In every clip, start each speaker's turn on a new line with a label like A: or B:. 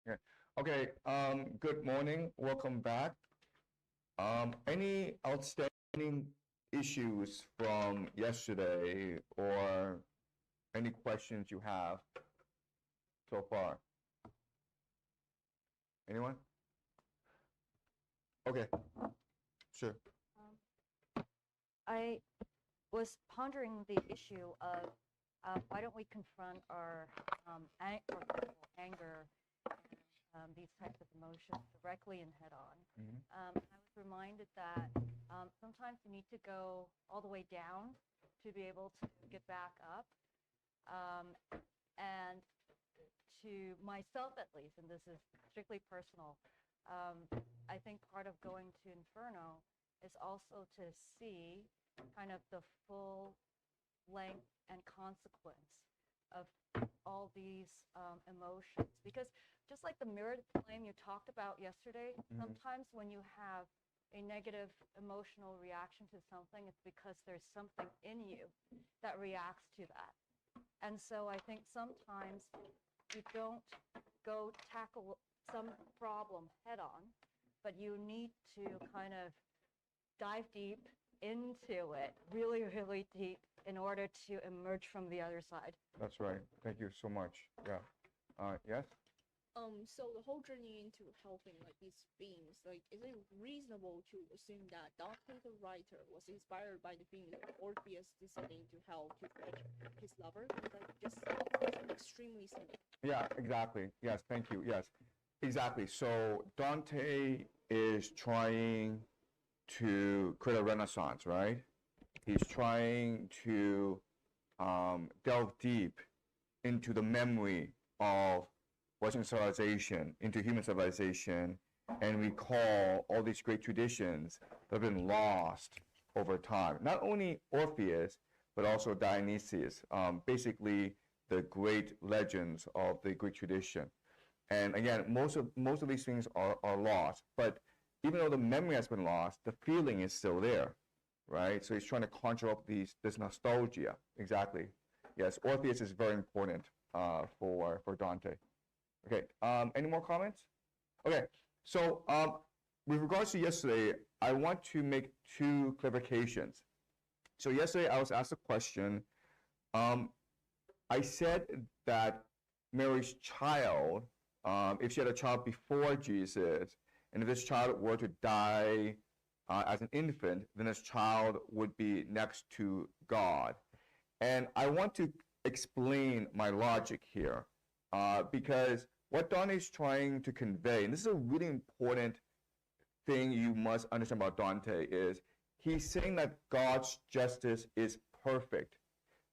A: Yeah. Okay. Good morning. Welcome back. Any outstanding issues from yesterday or any questions you have so far? Anyone? Okay. Sure.
B: I was pondering the issue of why don't we confront our anger and these types of emotions directly and head on. I was reminded that sometimes you need to go all the way down to be able to get back up. And to myself at least, and this is strictly personal, I think part of going to Inferno is also to see kind of the full length and consequence of all these emotions. Because just like the mirrored flame you talked about yesterday, sometimes when you have a negative emotional reaction to something, it's because there's something in you that reacts to that. And so I think sometimes you don't go tackle some problem head on, but you need to kind of dive deep into it, really, really deep, in order to emerge from the other side.
A: That's right. Thank you so much. Yeah. Yes?
C: So the whole journey into helping like these beings, like, is it reasonable to assume that Dante, the writer, was inspired by the being of Orpheus descending to hell to fetch his lover? Because like just extremely simple.
A: Yeah, exactly. Yes, thank you. Yes, exactly. So Dante is trying to create a renaissance, right? He's trying to delve deep into the memory of Western civilization, into human civilization, and recall all these great traditions that have been lost over time. Not only Orpheus, but also Dionysius, basically the great legends of the Greek tradition. And again, most of these things are lost, but even though the memory has been lost, the feeling is still there, right? So he's trying to conjure up this nostalgia. Exactly. Yes, Orpheus is very important for Dante. Okay. Any more comments? Okay. So with regards to yesterday, I want to make two clarifications. So yesterday I was asked a question. I said that Mary's child, if she had a child before Jesus, and if this child were to die as an infant, then this child would be next to God. And I want to explain my logic here because what Dante is trying to convey, and this is a really important thing you must understand about Dante, is he's saying that God's justice is perfect,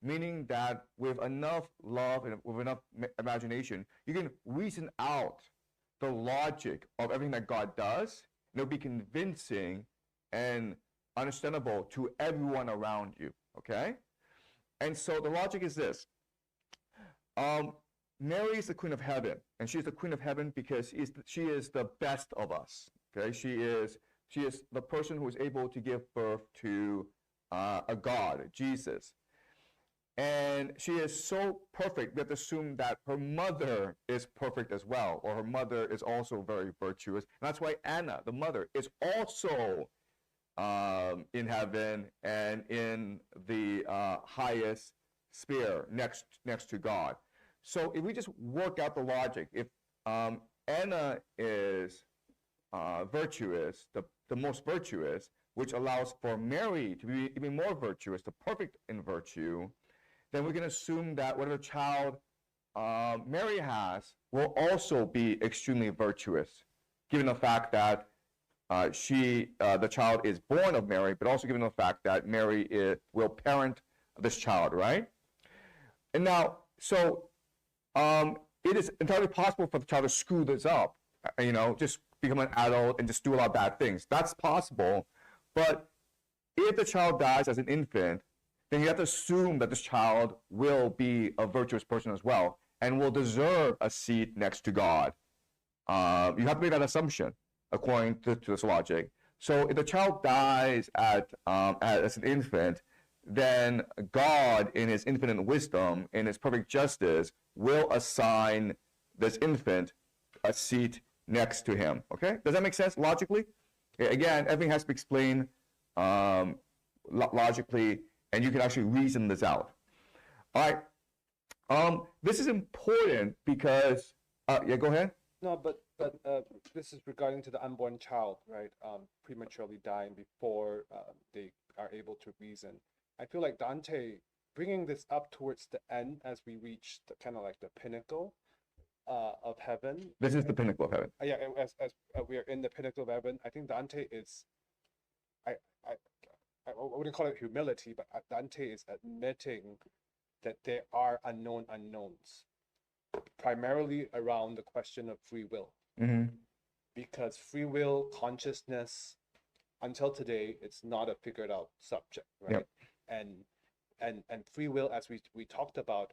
A: meaning that with enough love and with enough imagination, you can reason out the logic of everything that God does, and it'll be convincing and understandable to everyone around you, okay? And so the logic is this. Mary is the queen of heaven, and she's the queen of heaven because she is the best of us, okay? She is the person who is able to give birth to a God, Jesus. And she is so perfect, we have to assume that her mother is perfect as well, or her mother is also very virtuous. And that's why Anna, the mother, is also in heaven and in the highest sphere next to God. So if we just work out the logic, if Anna is virtuous, the most virtuous, which allows for Mary to be even more virtuous, the perfect in virtue, then we can assume that whatever child Mary has will also be extremely virtuous, given the fact that the child is born of Mary, but also given the fact that Mary will parent this child, right? And now, so it is entirely possible for the child to screw this up, just become an adult and just do a lot of bad things. That's possible, but if the child dies as an infant, then you have to assume that this child will be a virtuous person as well and will deserve a seat next to God. You have to make that assumption according to this logic. So if the child dies as an infant, then God, in his infinite wisdom, in his perfect justice, will assign this infant a seat next to him. Okay, does that make sense logically? Again, everything has to be explained logically, and you can actually reason this out. All right. This is important because yeah, go ahead.
D: No, but this is regarding to the unborn child, right? Prematurely dying before they are able to reason. I feel like Dante bringing this up towards the end as we reach the kind of like the pinnacle of heaven.
A: This is the pinnacle of heaven.
D: Yeah, as we are in the pinnacle of heaven, I think Dante is, I wouldn't call it humility, but Dante is admitting that there are unknown unknowns, primarily around the question of free will.
A: Mm-hmm.
D: Because free will, consciousness, until today, it's not a figured out subject, right? Yep. And free will, as we talked about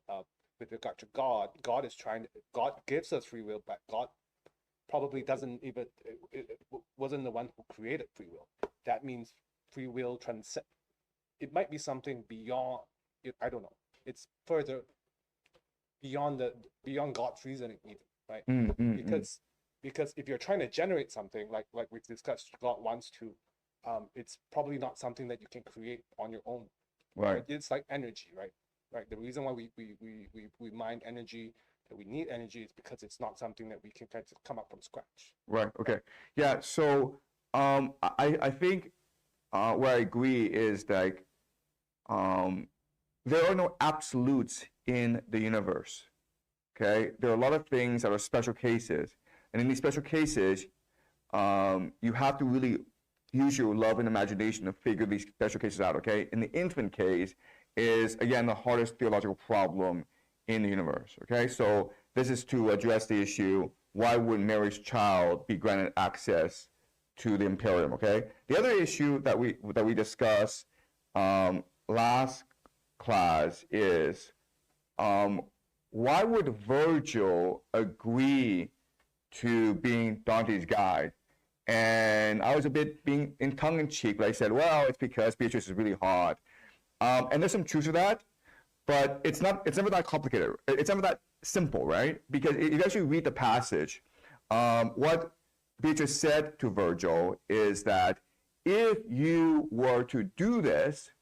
D: with regard to God gives us free will, but God probably doesn't even, wasn't the one who created free will. That means free will transcend. It might be something beyond, I don't know. It's further beyond God's reasoning even, right? Because if you're trying to generate something like we've discussed, God wants to, it's probably not something that you can create on your own.
A: Right.
D: It's like energy, right? Right. The reason why we mine energy, that we need energy, is because it's not something that we can kind of come up from scratch.
A: Right. Okay. Yeah. So I think where I agree is that there are no absolutes in the universe. Okay. There are a lot of things that are special cases, and in these special cases, you have to really use your love and imagination to figure these special cases out. Okay. In the infant case is, again, the hardest theological problem in the universe. Okay. So this is to address the issue: why would Mary's child be granted access to the Imperium? Okay. The other issue that we discussed last class is why would Virgil agree to being Dante's guide? And I was a bit being in tongue-in-cheek, but I said, well, it's because Beatrice is really hard. And there's some truth to that, but it's never that complicated. It's never that simple, right? Because if you actually read the passage, what Beatrice said to Virgil is that if you were to do this,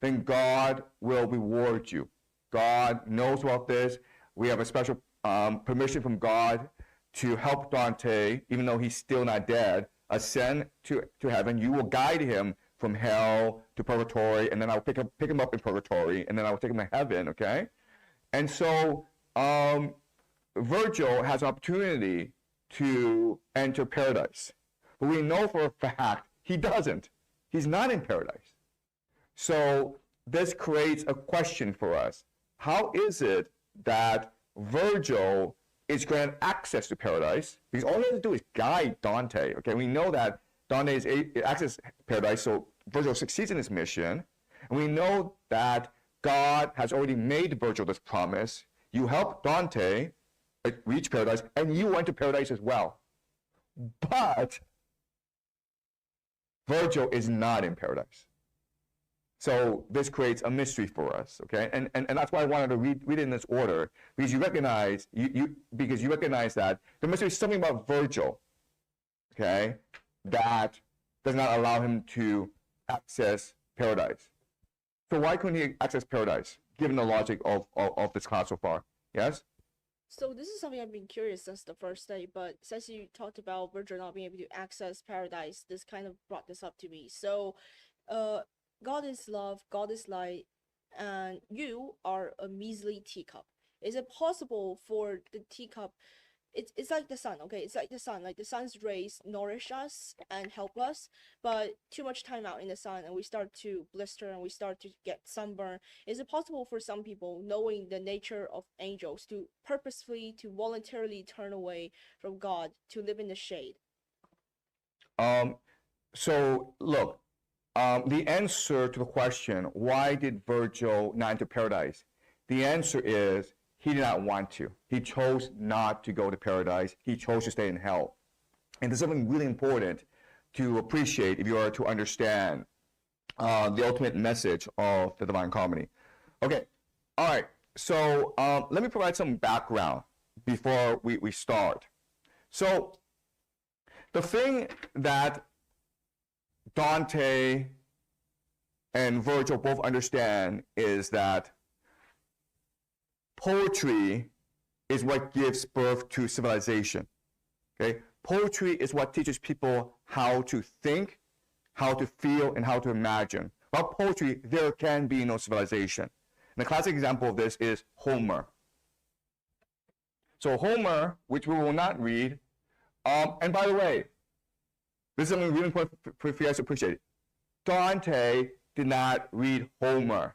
A: then God will reward you. God knows about this. We have a special permission from God to help Dante, even though he's still not dead, ascend to heaven. You will guide him from hell to purgatory, and then I'll pick him up in purgatory, and then I'll take him to heaven, okay? And so Virgil has an opportunity to enter paradise. But we know for a fact he doesn't. He's not in paradise. So this creates a question for us. How is it that Virgil is granted access to paradise? Because all he has to do is guide Dante. Okay, we know that Dante is access paradise, so Virgil succeeds in his mission. And we know that God has already made Virgil this promise. You help Dante reach paradise, and you went to paradise as well. But Virgil is not in paradise. So this creates a mystery for us, okay? And that's why I wanted to read it in this order, because you recognize that there must be something about Virgil, okay, that does not allow him to access paradise. So why couldn't he access paradise, given the logic of this class so far? Yes?
C: So this is something I've been curious since the first day, but since you talked about Virgil not being able to access paradise, this kind of brought this up to me. So, God is love, God is light, and you are a measly teacup. Is it possible for the teacup? It's like the sun, okay? It's like the sun. Like the sun's rays nourish us and help us, but too much time out in the sun and we start to blister and we start to get sunburn. Is it possible for some people, knowing the nature of angels, to purposefully, to voluntarily turn away from God to live in the shade?
A: So look, the answer to the question, why did Virgil not enter paradise? The answer is he did not want to. He chose not to go to paradise. He chose to stay in hell. And there's something really important to appreciate if you are to understand the ultimate message of the Divine Comedy. Okay, all right. So let me provide some background before we start. So the thing that Dante and Virgil both understand is that poetry is what gives birth to civilization. Okay? Poetry is what teaches people how to think, how to feel, and how to imagine. Without poetry, there can be no civilization. And the classic example of this is Homer. So Homer, which we will not read, and by the way, this is something really important for you guys to appreciate. Dante did not read Homer.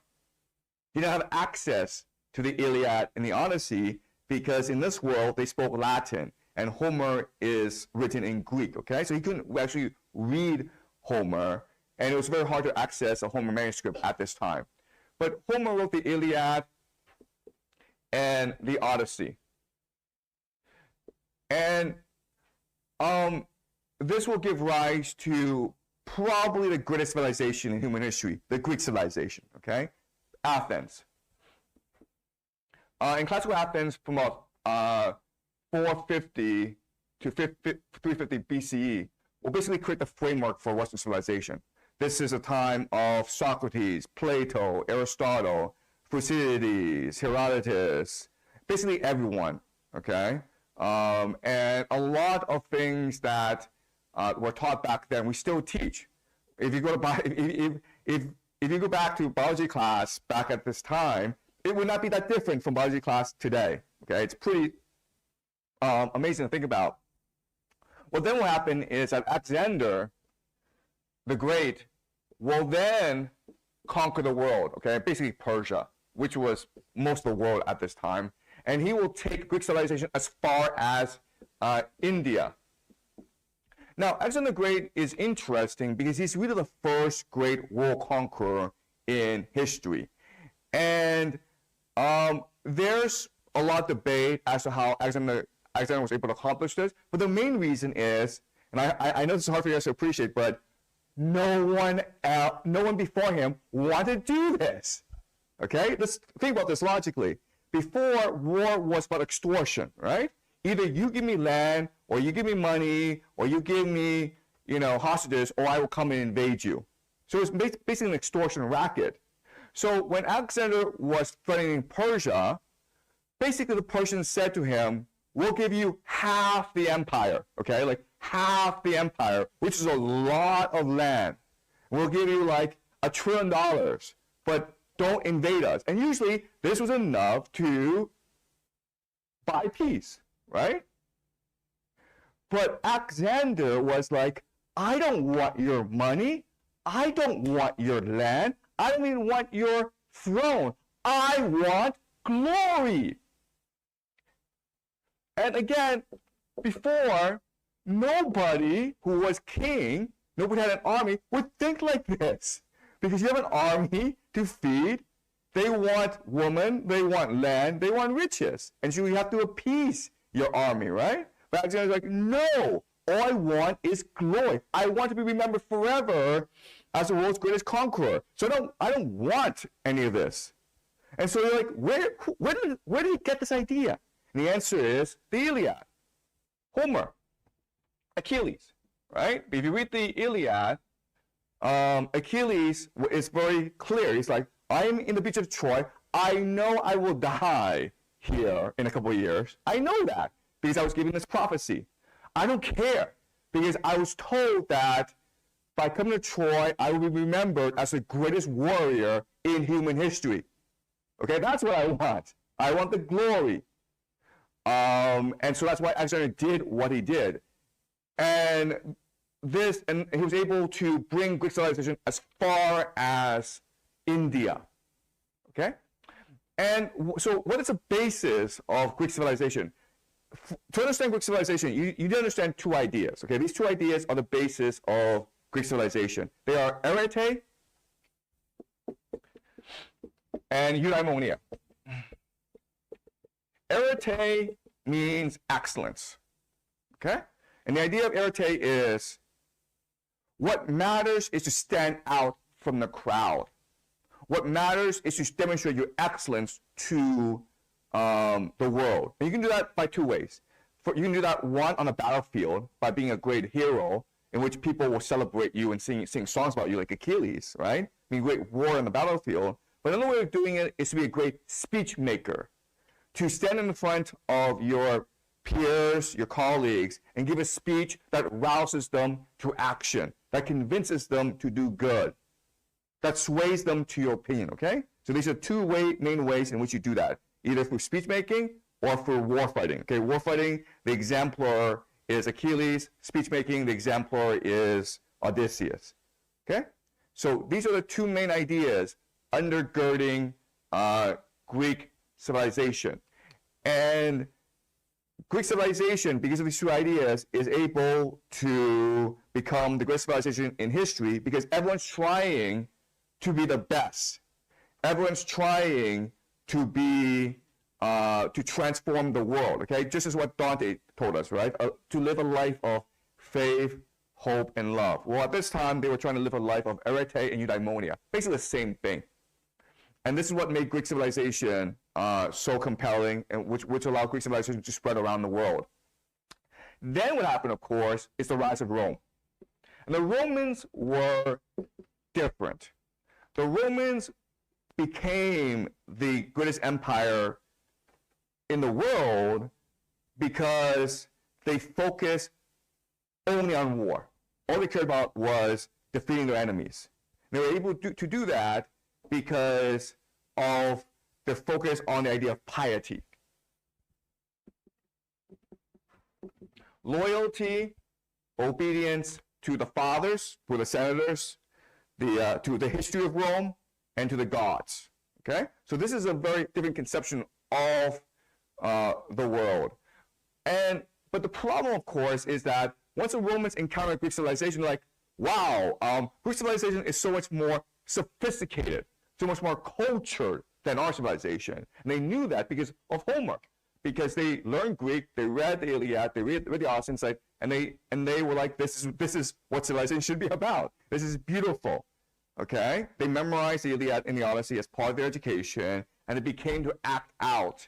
A: He didn't have access to the Iliad and the Odyssey because in this world they spoke Latin and Homer is written in Greek, okay? So he couldn't actually read Homer and it was very hard to access a Homer manuscript at this time. But Homer wrote the Iliad and the Odyssey. And this will give rise to probably the greatest civilization in human history, the Greek civilization, okay? Athens. In classical Athens, from about 450 to 350 BCE, will basically create the framework for Western civilization. This is a time of Socrates, Plato, Aristotle, Thucydides, Herodotus, basically everyone, okay? And a lot of things that were taught back then, we still teach. If you go to if you go back to biology class back at this time, it would not be that different from biology class today. Okay, it's pretty amazing to think about. What then will happen is that Alexander the Great will then conquer the world. Okay, basically Persia, which was most of the world at this time, and he will take Greek civilization as far as India. Now, Alexander the Great is interesting because he's really the first great world conqueror in history. And there's a lot of debate as to how Alexander was able to accomplish this. But the main reason is, and I know this is hard for you guys to appreciate, but no one before him wanted to do this. Okay? Let's think about this logically. Before, war was about extortion, right? Either you give me land, or you give me money, or you give me, hostages, or I will come and invade you. So it's basically an extortion racket. So when Alexander was threatening Persia, basically the Persians said to him, we'll give you half the empire, okay? Like half the empire, which is a lot of land. We'll give you like $1 trillion, but don't invade us. And usually this was enough to buy peace, right? But Alexander was like, I don't want your money. I don't want your land. I don't even want your throne. I want glory. And again, before, nobody who was king, nobody had an army, would think like this. Because you have an army to feed. They want women, they want land, they want riches. And so you have to appease your army, right? But Alexander's like, no, all I want is glory. I want to be remembered forever as the world's greatest conqueror. So I don't want any of this. And so you're like, where did he get this idea? And the answer is the Iliad, Homer, Achilles, right? If you read the Iliad, Achilles is very clear. He's like, I am in the beach of Troy. I know I will die here in a couple of years. I know that because I was given this prophecy. I don't care because I was told that by coming to Troy, I will be remembered as the greatest warrior in human history. Okay, that's what I want. I want the glory. And so that's why Alexander did what he did. And he was able to bring Greek civilization as far as India. Okay? And so what is the basis of Greek civilization? To understand Greek civilization, you need to understand two ideas. Okay, these two ideas are the basis of Greek civilization. They are arete and eudaimonia. Arete means excellence. Okay? And the idea of arete is what matters is to stand out from the crowd. What matters is to demonstrate your excellence to the world. And you can do that by two ways. you can do that one on the battlefield by being a great hero, in which people will celebrate you and sing songs about you, like Achilles, right? Being a great warrior on the battlefield. But another way of doing it is to be a great speech maker, to stand in front of your peers, your colleagues, and give a speech that rouses them to action, that convinces them to do good, that sways them to your opinion, okay? So these are two main ways in which you do that, either through speech making or through war fighting. Okay, war fighting, the exemplar is Achilles. Speech making, the exemplar is Odysseus. Okay, so these are the two main ideas undergirding Greek civilization. And Greek civilization, because of these two ideas, is able to become the greatest civilization in history because everyone's trying to be the best. Everyone's trying to be, to transform the world, okay? Just as what Dante told us, right? To live a life of faith, hope, and love. Well, at this time, they were trying to live a life of arete and eudaimonia. Basically the same thing. And this is what made Greek civilization so compelling, and which allowed Greek civilization to spread around the world. Then what happened, of course, is the rise of Rome. And the Romans were different. The Romans became the greatest empire in the world because they focused only on war. All they cared about was defeating their enemies. They were able to do that because of their focus on the idea of piety. Loyalty, obedience to the fathers, to the senators, to the history of Rome, and to the gods. Okay? So this is a very different conception of the world. But the problem, of course, is that once the Romans encountered Greek civilization, they're like, wow, Greek civilization is so much more sophisticated, so much more cultured than our civilization. And they knew that because of homework, because they learned Greek, they read the Iliad, they read the Odyssey, and they were like, this is what civilization should be about. This is beautiful. Okay? They memorized the Iliad and the Odyssey as part of their education, and it became to act out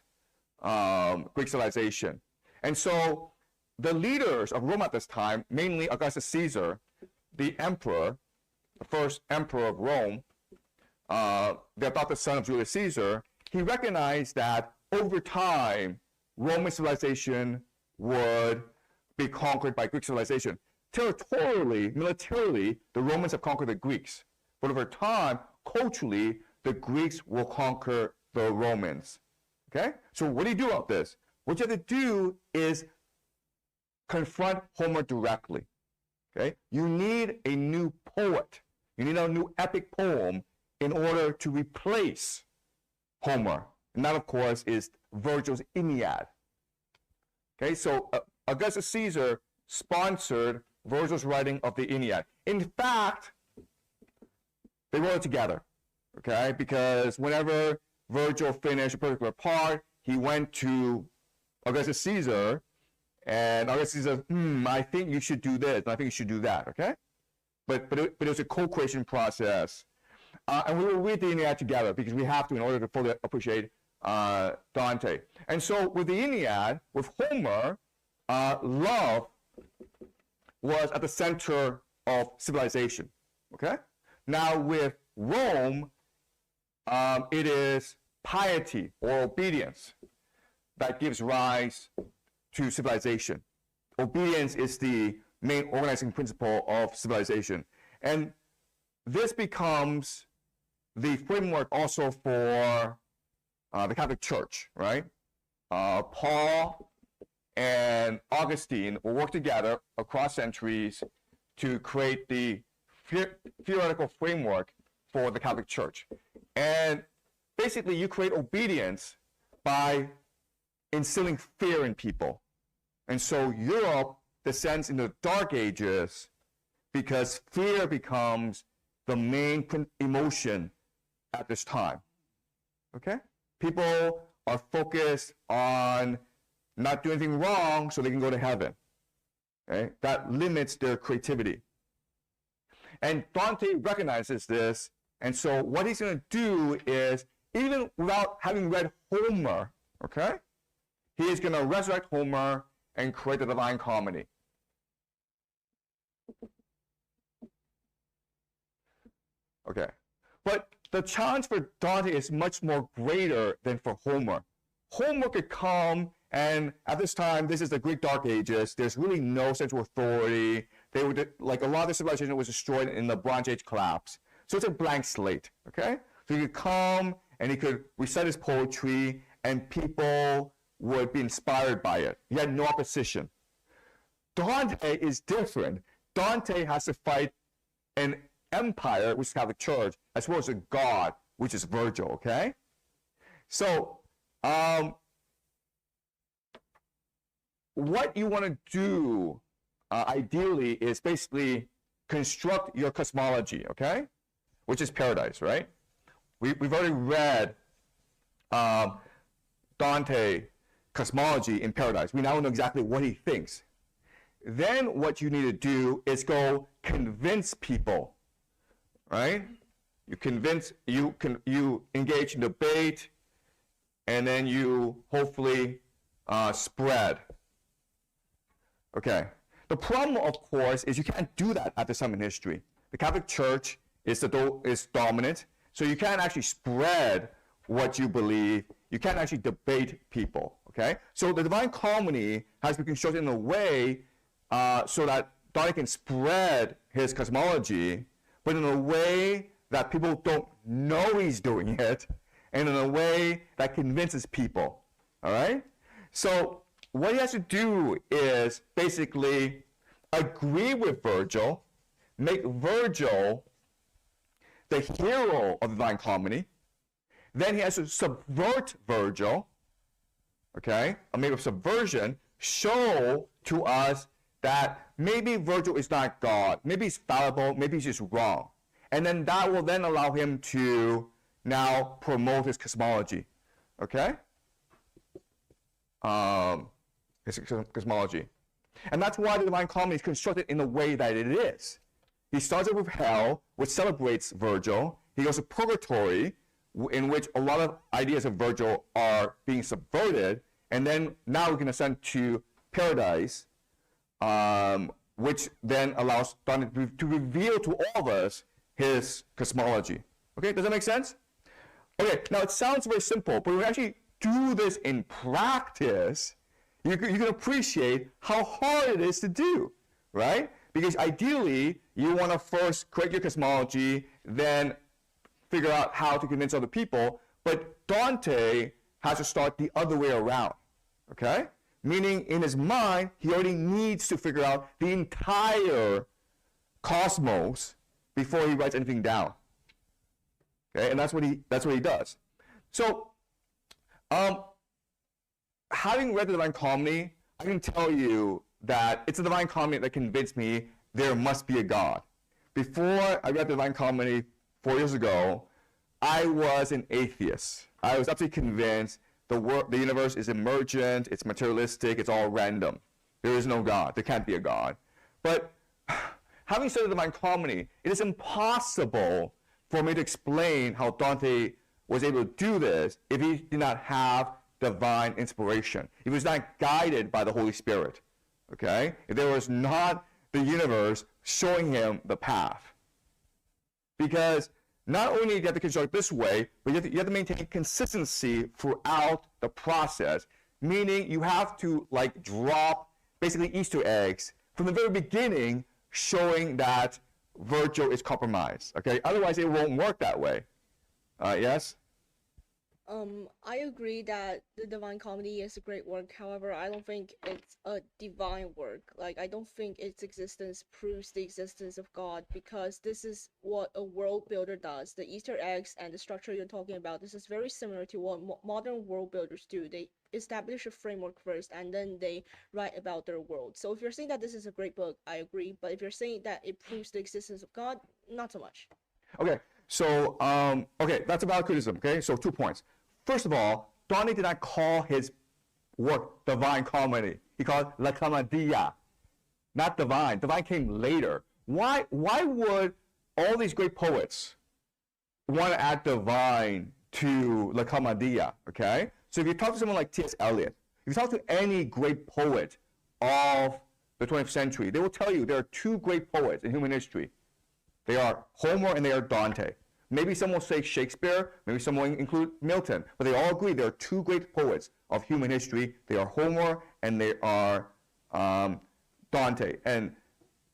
A: Greek civilization. And so the leaders of Rome at this time, mainly Augustus Caesar, the emperor, the first emperor of Rome, the adopted son of Julius Caesar, he recognized that over time, Roman civilization would be conquered by Greek civilization. Territorially, militarily, the Romans have conquered the Greeks. But over time, culturally, the Greeks will conquer the Romans. Okay? So what do you do about this? What you have to do is confront Homer directly. Okay? You need a new poet. You need a new epic poem in order to replace Homer. And that, of course, is Virgil's Iliad. Okay, so Augustus Caesar sponsored Virgil's writing of the Iliad. In fact, they wrote it together, okay? Because whenever Virgil finished a particular part, he went to Augustus Caesar, and Augustus Caesar said, I think you should do this, and I think you should do that, okay? But it was a co-creation process. And we will read the Iliad together because we have to in order to fully appreciate Dante. And so with the Iliad, with Homer, love was at the center of civilization. Okay? Now with Rome, it is piety or obedience that gives rise to civilization. Obedience is the main organizing principle of civilization. And this becomes the framework also for the Catholic Church, right? Paul and Augustine will work together across centuries to create the theoretical framework for the Catholic Church. And basically, you create obedience by instilling fear in people. And so Europe descends into the Dark Ages because fear becomes the main emotion at this time. Okay? People are focused on not doing anything wrong so they can go to heaven. Okay? That limits their creativity. And Dante recognizes this, and so what he's going to do is, even without having read Homer, okay, he is going to resurrect Homer and create the Divine Comedy. Okay. But the challenge for Dante is much more greater than for Homer. Homer could come, and at this time, this is the Greek Dark Ages. There's really no central authority. They would, like, a lot of the civilization was destroyed in the Bronze Age collapse. So it's a blank slate, okay? So he could come, and he could recite his poetry, and people would be inspired by it. He had no opposition. Dante is different. Dante has to fight an empire, which is Catholic Church, as well as a god, which is Virgil, okay? So, what you want to do, ideally, is basically construct your cosmology, okay? Which is paradise, right? We've already read Dante cosmology in paradise. We now know exactly what he thinks. Then what you need to do is go convince people, right? You engage in debate, and then you hopefully spread. Okay. The problem, of course, is you can't do that at this time in history. The Catholic Church is dominant, so you can't actually spread what you believe. You can't actually debate people. Okay. So the Divine Comedy has been constructed in a way so that Dante can spread his cosmology, but in a way that people don't know he's doing it, and in a way that convinces people. All right? So what he has to do is basically agree with Virgil, make Virgil the hero of the Divine Comedy. Then he has to subvert Virgil, okay? A made of subversion, show to us that maybe Virgil is not God, maybe he's fallible, maybe he's just wrong. And then that will then allow him to now promote his cosmology, okay? His cosmology. And that's why the Divine Comedy is constructed in the way that it is. He starts with hell, which celebrates Virgil. He goes to purgatory, in which a lot of ideas of Virgil are being subverted. And then now we can ascend to paradise, which then allows Dante to reveal to all of us his cosmology. Okay, does that make sense? Okay, now it sounds very simple, but when we actually do this in practice, you can appreciate how hard it is to do, right? Because ideally, you want to first create your cosmology, then figure out how to convince other people, but Dante has to start the other way around, okay? Meaning, in his mind, he already needs to figure out the entire cosmos before he writes anything down. Okay, and that's what he does. So, having read the Divine Comedy, I can tell you that it's the Divine Comedy that convinced me there must be a God. Before I read the Divine Comedy 4 years ago, I was an atheist. I was absolutely convinced the universe is emergent, it's materialistic, it's all random. There is no God. There can't be a God. But having studied the Divine Comedy, it is impossible for me to explain how Dante was able to do this if he did not have divine inspiration. If he was not guided by the Holy Spirit. Okay? If there was not the universe showing him the path. Because not only do you have to construct this way, but you have to maintain consistency throughout the process. Meaning you have to like drop basically Easter eggs from the very beginning, showing that Virgil is compromised. Okay? Otherwise it won't work that way. Yes?
C: I agree that the Divine Comedy is a great work. However, I don't think it's a divine work. Like, I don't think its existence proves the existence of God, because this is what a world builder does. The Easter eggs and the structure you're talking about, this is very similar to what modern world builders do. They establish a framework first, and then they write about their world. So if you're saying that this is a great book, I agree. But if you're saying that it proves the existence of God, not so much.
A: Okay. So, okay, that's about criticism, okay? So 2 points. First of all, Dante did not call his work Divine Comedy. He called it La Commedia, not divine. Divine came later. Why would all these great poets want to add divine to La Commedia, okay? So if you talk to someone like T.S. Eliot, if you talk to any great poet of the 20th century, they will tell you there are two great poets in human history. They are Homer and they are Dante. Maybe some will say Shakespeare, maybe some will include Milton, but they all agree there are two great poets of human history. They are Homer and they are Dante. And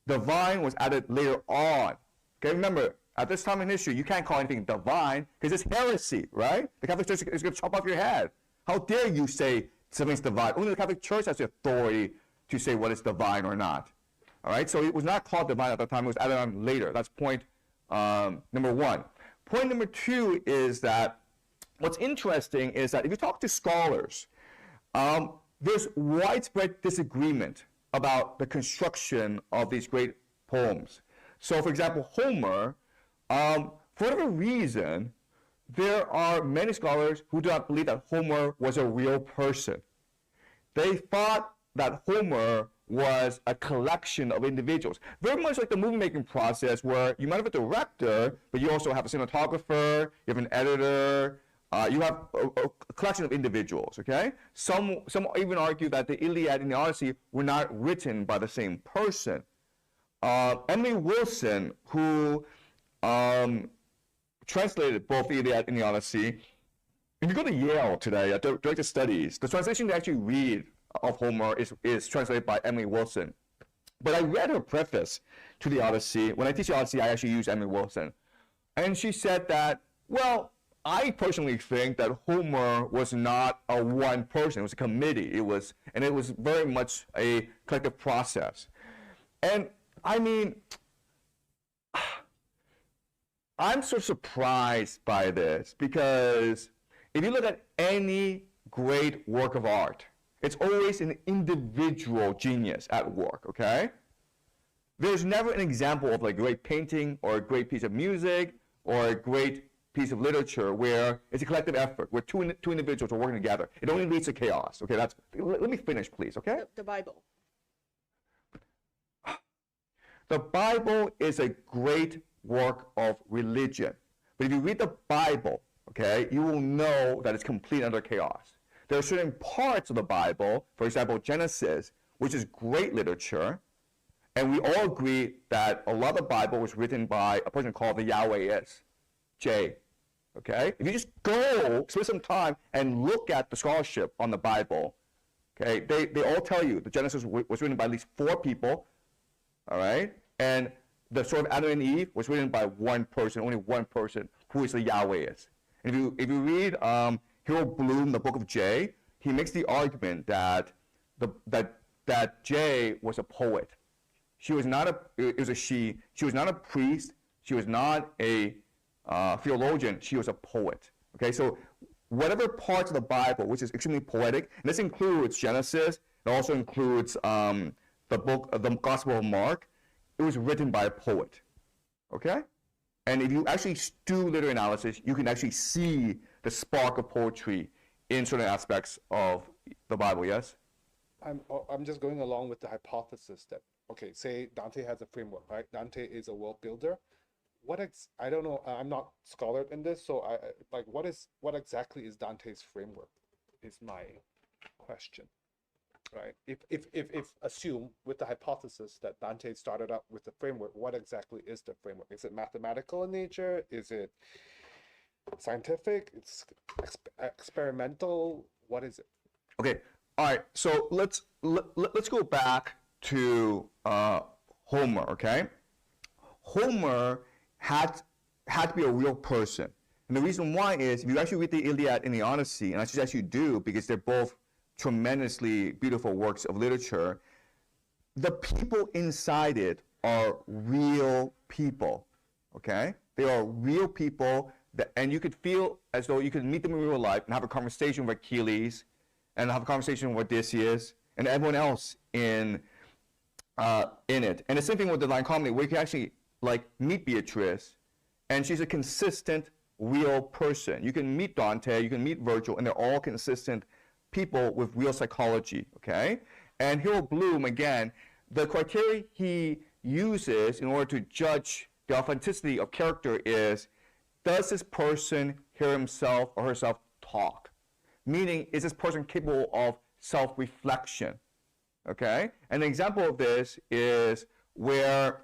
A: divine was added later on. Okay, remember, at this time in history, you can't call anything divine because it's heresy, right? The Catholic Church is going to chop off your head. How dare you say something's divine? Only the Catholic Church has the authority to say what is divine or not. All right, so it was not called divine at the time. It was added on later. That's point number one. Point number two is that what's interesting is that if you talk to scholars, there's widespread disagreement about the construction of these great poems. So, for example, Homer, for whatever reason, there are many scholars who do not believe that Homer was a real person. They thought that Homer was a collection of individuals. Very much like the movie-making process where you might have a director, but you also have a cinematographer, you have an editor, you have a collection of individuals, okay? Some even argue that the Iliad and the Odyssey were not written by the same person. Emily Wilson, who translated both the Iliad and the Odyssey, if you go to Yale today, Directed Studies, the translation they actually read of Homer is translated by Emily Wilson. But I read her preface to the Odyssey. When I teach the Odyssey, I actually use Emily Wilson. And she said that, well, I personally think that Homer was not a one person. It was a committee. It was very much a collective process. And I mean, I'm so surprised by this because if you look at any great work of art, it's always an individual genius at work, okay? There's never an example of a great painting or a great piece of music or a great piece of literature where it's a collective effort, where two individuals are working together. It only leads to chaos, okay? Let me finish, please, okay?
C: The Bible.
A: The Bible is a great work of religion. But if you read the Bible, okay, you will know that it's complete under chaos. There are certain parts of the Bible, for example, Genesis, which is great literature, and we all agree that a lot of the Bible was written by a person called the Yahwehist, J. Okay? If you just go, spend some time and look at the scholarship on the Bible, okay, they all tell you the Genesis was written by at least 4 people, all right? And the story of Adam and Eve was written by one person, only one person, who is the Yahwehist. And if you read Harold Bloom, the book of Jay, he makes the argument that that Jay was a poet. She was not she was not a priest, she was not a theologian, she was a poet. Okay, so whatever parts of the Bible, which is extremely poetic, and this includes Genesis, it also includes the Gospel of Mark, it was written by a poet. Okay? And if you actually do literary analysis, you can actually see the spark of poetry in certain aspects of the Bible, yes?
D: I'm just going along with the hypothesis that, okay, say Dante has a framework, right? Dante is a world builder. I don't know, I'm not scholar in this, so what exactly is Dante's framework is my question, right? If assume with the hypothesis that Dante started out with the framework, what exactly is the framework? Is it mathematical in nature? Is it scientific? It's experimental? What is it?
A: Okay, all right, so let's go back to Homer, okay? Homer had to be a real person. And the reason why is, if you actually read the Iliad and the Odyssey, and I suggest you do because they're both tremendously beautiful works of literature, the people inside it are real people, okay? They are real people, and you could feel as though you could meet them in real life and have a conversation with Achilles, and have a conversation with Odysseus, and everyone else in it. And the same thing with the Divine Comedy, where you can actually meet Beatrice, and she's a consistent, real person. You can meet Dante, you can meet Virgil, and they're all consistent people with real psychology, okay? And Harold Bloom, again, the criteria he uses in order to judge the authenticity of character is, does this person hear himself or herself talk? Meaning, is this person capable of self-reflection? Okay? An example of this is where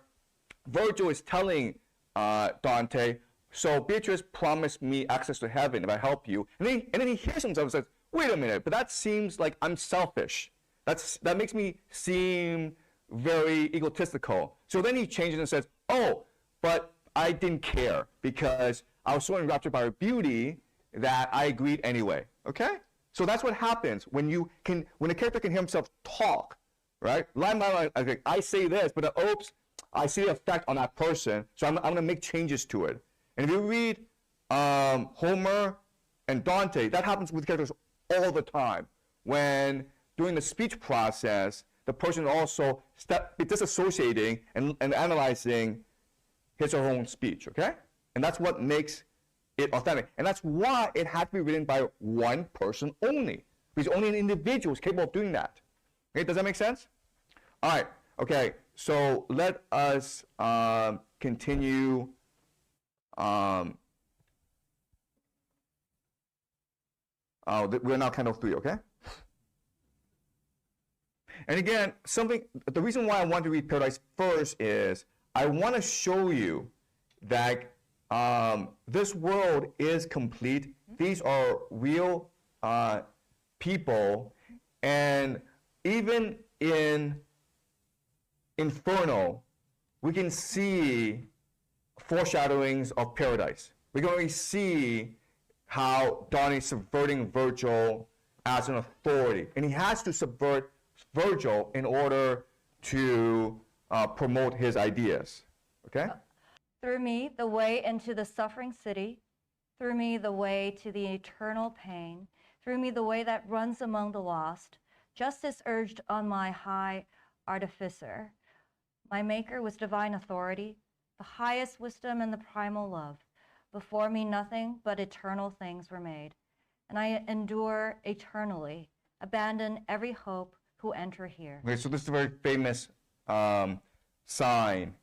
A: Virgil is telling Dante, so Beatrice promised me access to heaven if I help you. And then he hears himself and says, wait a minute, but that seems like I'm selfish. That makes me seem very egotistical. So then he changes and says, oh, but I didn't care because I was so enraptured by her beauty that I agreed anyway. Okay? So that's what happens when a character can hear himself talk, right? Line by line, I say this, but oops, I see the effect on that person, so I'm going to make changes to it. And if you read Homer and Dante, that happens with characters all the time. When during the speech process, the person also disassociating and analyzing his or her own speech, okay? And that's what makes it authentic. And that's why it had to be written by one person only, because only an individual is capable of doing that. Okay, does that make sense? All right, okay, so let us continue. We're now Canto 3, okay? And again, the reason why I want to read Paradise first is I want to show you that this world is complete. These are real people, and even in Inferno, we can see foreshadowings of paradise. We can already see how Dante is subverting Virgil as an authority, and he has to subvert Virgil in order to promote his ideas. Okay?
B: Through me, the way into the suffering city. Through me, the way to the eternal pain. Through me, the way that runs among the lost. Justice urged on my high artificer. My maker was divine authority, the highest wisdom and the primal love. Before me, nothing but eternal things were made. And I endure eternally, abandon every hope who enter here.
A: Okay, so this is a very famous sign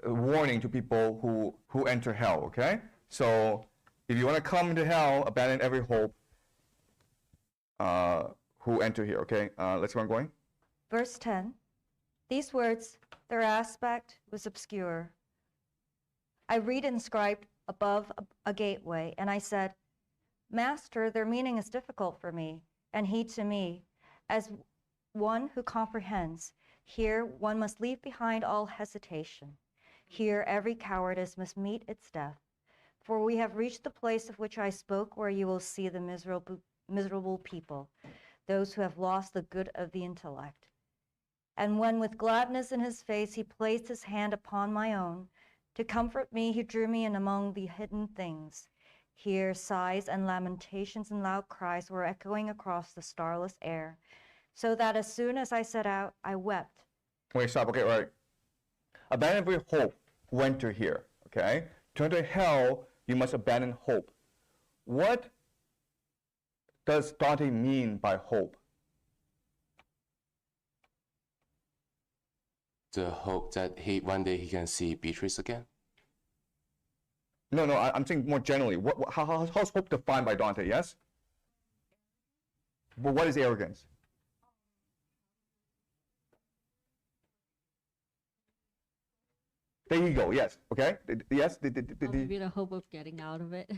A: warning to people who enter hell, okay? So if you want to come into hell, abandon every hope who enter here, okay? Let's keep on going.
B: Verse 10, these words, their aspect was obscure. I read inscribed above a gateway, and I said, Master, their meaning is difficult for me, and he to me, as one who comprehends. Here one must leave behind all hesitation. Here every cowardice must meet its death. For we have reached the place of which I spoke, where you will see the miserable people, those who have lost the good of the intellect. And when with gladness in his face he placed his hand upon my own, to comfort me he drew me in among the hidden things. Here sighs and lamentations and loud cries were echoing across the starless air, so that as soon as I set out, I wept.
A: Wait, stop, okay, right. Abandon every hope who enter here, okay? To enter hell, you must abandon hope. What does Dante mean by hope?
E: The hope that one day he can see Beatrice again.
A: No, I'm saying more generally. How's hope defined by Dante, yes? But what is arrogance? The ego, yes, okay? Yes?
F: Maybe the hope of getting out of it.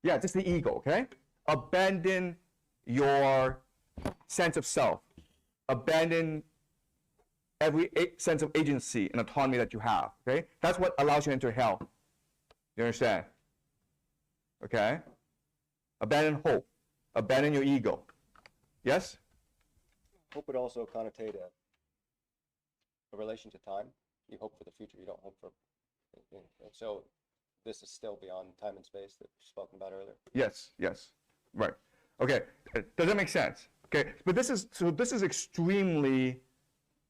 A: Yeah, just the ego, okay? Abandon your sense of self. Abandon every sense of agency and autonomy that you have, okay? That's what allows you to enter hell. You understand? Okay? Abandon hope. Abandon your ego. Yes?
G: Hope would also connotate a relation to time. You hope for the future, you don't hope for... And so this is still beyond time and space that we've spoken about earlier.
A: Yes, right. Okay, does that make sense? Okay, but this is extremely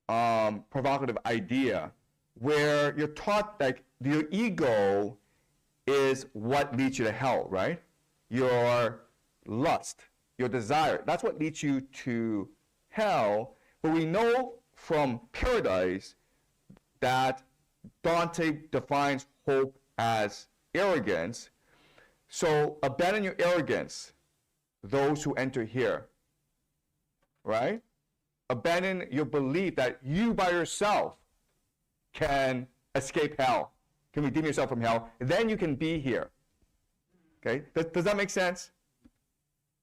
A: provocative idea where you're taught like your ego is what leads you to hell, right? Your lust, your desire, that's what leads you to hell. But we know from Paradise that Dante defines hope as arrogance. So abandon your arrogance, those who enter here, right? abandon your belief that you by yourself can escape hell, can redeem yourself from hell, then you can be here. Okay? Does that make sense?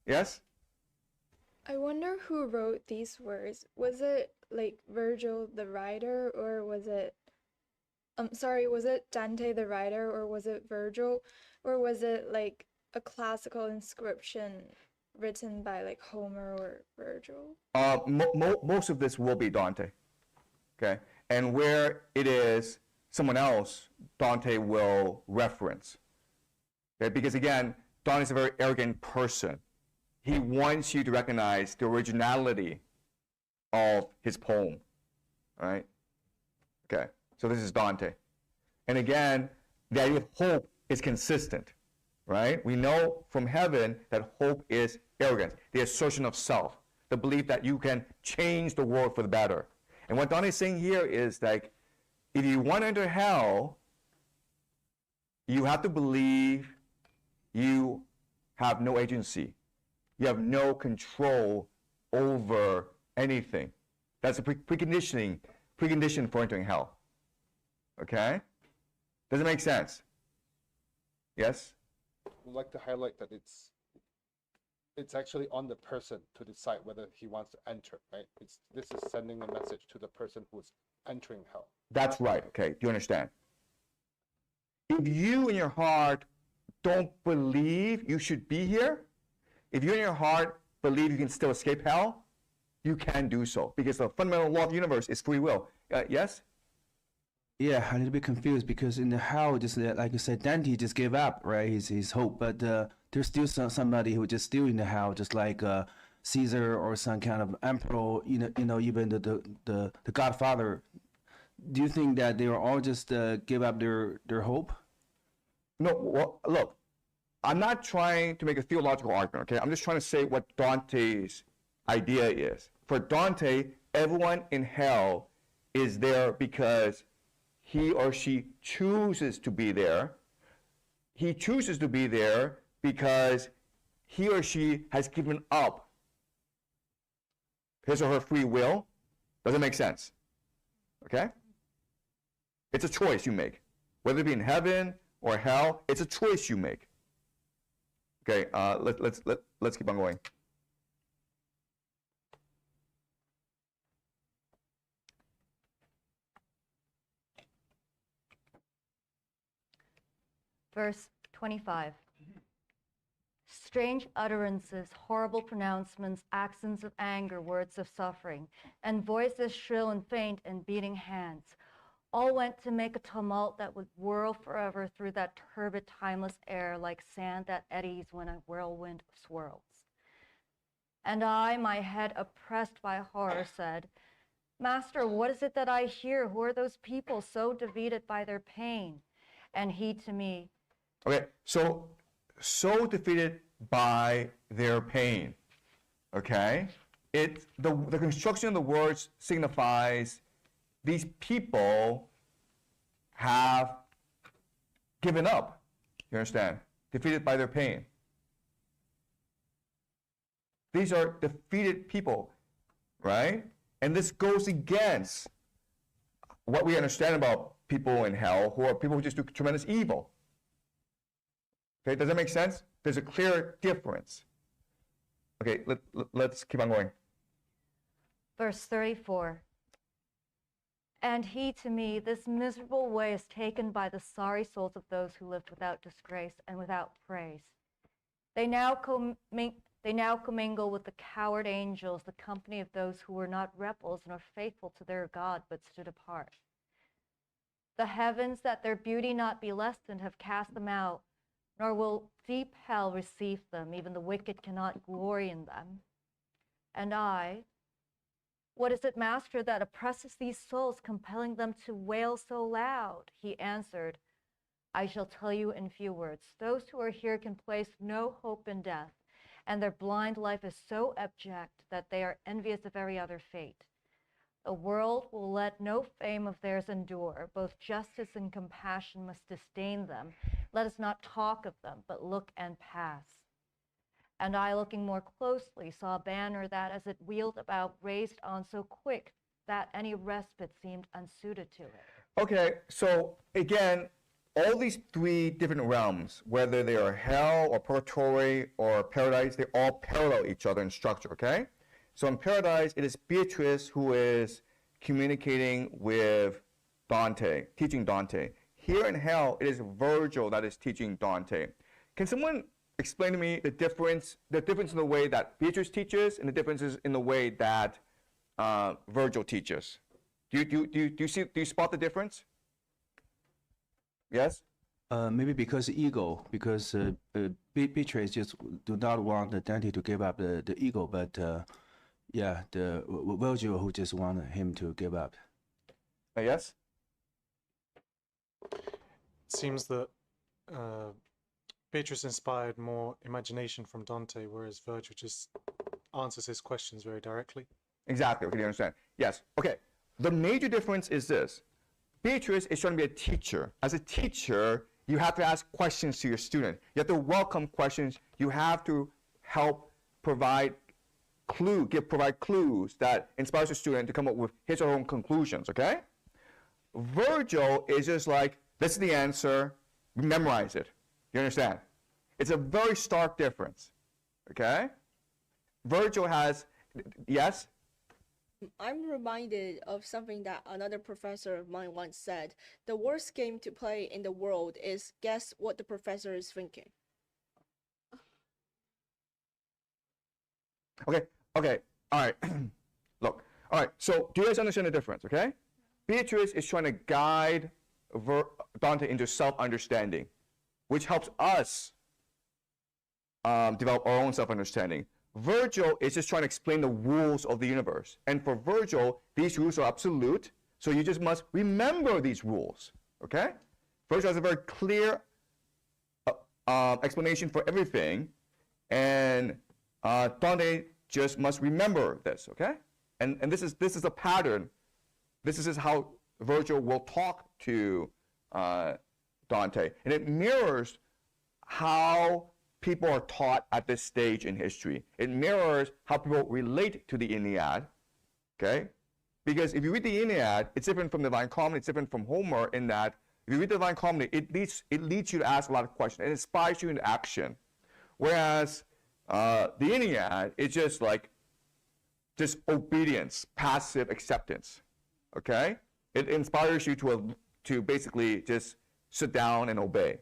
A: Yes?
H: I wonder who wrote these words. Was it like Virgil the writer, or was it was it Dante the writer, or was it Virgil, or was it like a classical inscription written by like Homer or Virgil?
A: Most of this will be Dante. Okay? And where it is someone else, Dante will reference. Okay? Because again, Dante is a very arrogant person. He wants you to recognize the originality of his poem. All right? Okay. So this is Dante. And again, the idea of hope is consistent. Right? We know from heaven that hope is arrogance, the assertion of self, the belief that you can change the world for the better. And what Dante is saying here is like, if you want to enter hell, you have to believe you have no agency. You have no control over anything. That's a precondition for entering hell. Okay? Does it make sense? Yes?
D: I'd like to highlight that it's actually on the person to decide whether he wants to enter, right? This is sending a message to the person who's entering hell.
A: That's right. Okay. Do you understand? If you in your heart don't believe you should be here, if you in your heart believe you can still escape hell, you can do so, because the fundamental law of the universe is free will. Yes?
I: Yeah, I'm a little bit confused because in the hell, just like you said, Dante just gave up, right? His hope, but there's still somebody who just still in the hell, just like Caesar or some kind of emperor. Even the Godfather. Do you think that they were all just give up their hope?
A: No. Well, look, I'm not trying to make a theological argument. Okay, I'm just trying to say what Dante's idea is. For Dante, everyone in hell is there because he or she chooses to be there. He chooses to be there because he or she has given up his or her free will. Does it make sense? Okay? It's a choice you make. Whether it be in heaven or hell, it's a choice you make. Okay, let's keep on going.
B: Verse 25. Strange utterances, horrible pronouncements, accents of anger, words of suffering, and voices shrill and faint and beating hands, all went to make a tumult that would whirl forever through that turbid, timeless air like sand that eddies when a whirlwind swirls. And I, my head oppressed by horror, said, Master, what is it that I hear? Who are those people so defeated by their pain? And he to me,
A: okay, so defeated by their pain. Okay? The construction of the words signifies these people have given up. You understand? Defeated by their pain. These are defeated people, right? And this goes against what we understand about people in hell, who are people who just do tremendous evil. Okay, does that make sense? There's a clear difference. Okay, let's keep on going.
B: verse 34. And he to me, this miserable way is taken by the sorry souls of those who lived without disgrace and without praise. They now commingle with the coward angels, the company of those who were not rebels nor faithful to their God, but stood apart. The heavens, that their beauty not be lessened, have cast them out, nor will deep hell receive them. Even the wicked cannot glory in them. And I, what is it, Master, that oppresses these souls, compelling them to wail so loud? He answered, I shall tell you in few words. Those who are here can place no hope in death, and their blind life is so abject that they are envious of every other fate. The world will let no fame of theirs endure. Both justice and compassion must disdain them. Let us not talk of them, but look and pass. And I, looking more closely, saw a banner that, as it wheeled about, raised on so quick that any respite seemed unsuited to it.
A: Okay, so again, all these three different realms, whether they are hell or purgatory or paradise, they all parallel each other in structure, okay? So in paradise, it is Beatrice who is communicating with Dante, teaching Dante. Here in hell, it is Virgil that is teaching Dante. Can someone explain to me the difference in the way that Beatrice teaches and the differences in the way that Virgil teaches? Do you spot the difference? Yes?
I: Maybe because ego, because Beatrice just do not want Dante to give up the ego, but yeah, the Virgil who just want him to give up.
A: Yes?
J: It seems that Beatrice inspired more imagination from Dante, whereas Virgil just answers his questions very directly.
A: Exactly. Okay, you understand? Yes. Okay. The major difference is this. Beatrice is trying to be a teacher. As a teacher, you have to ask questions to your student. You have to welcome questions. You have to help provide clues that inspires the student to come up with his or her own conclusions, okay? Virgil is just like, this is the answer, memorize it. You understand? It's a very stark difference, okay? Virgil has, yes?
C: I'm reminded of something that another professor of mine once said. The worst game to play in the world is guess what the professor is thinking.
A: Okay, all right. Look, all right, so do you guys understand the difference, okay? Beatrice is trying to guide Dante into self-understanding, which helps us develop our own self-understanding. Virgil is just trying to explain the rules of the universe. And for Virgil, these rules are absolute, so you just must remember these rules, okay? Virgil has a very clear explanation for everything, and Dante just must remember this, okay? And this is a pattern. This is how Virgil will talk to Dante. And it mirrors how people are taught at this stage in history. It mirrors how people relate to the Iliad, okay? Because if you read the Iliad, it's different from the Divine Comedy, it's different from Homer in that if you read the Divine Comedy, it leads you to ask a lot of questions. It inspires you into action. Whereas the Iliad is just like, just obedience, passive acceptance, okay? It inspires you to basically just sit down and obey.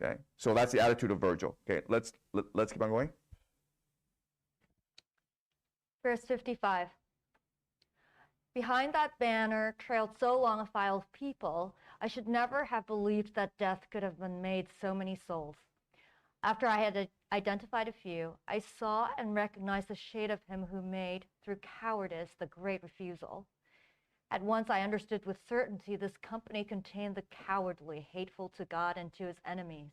A: Okay, so that's the attitude of Virgil. Okay, let's keep on going.
B: Verse 55. Behind that banner trailed so long a file of people, I should never have believed that death could have been made so many souls. After I had identified a few, I saw and recognized the shade of him who made, through cowardice, the great refusal. At once I understood with certainty this company contained the cowardly, hateful to God and to his enemies.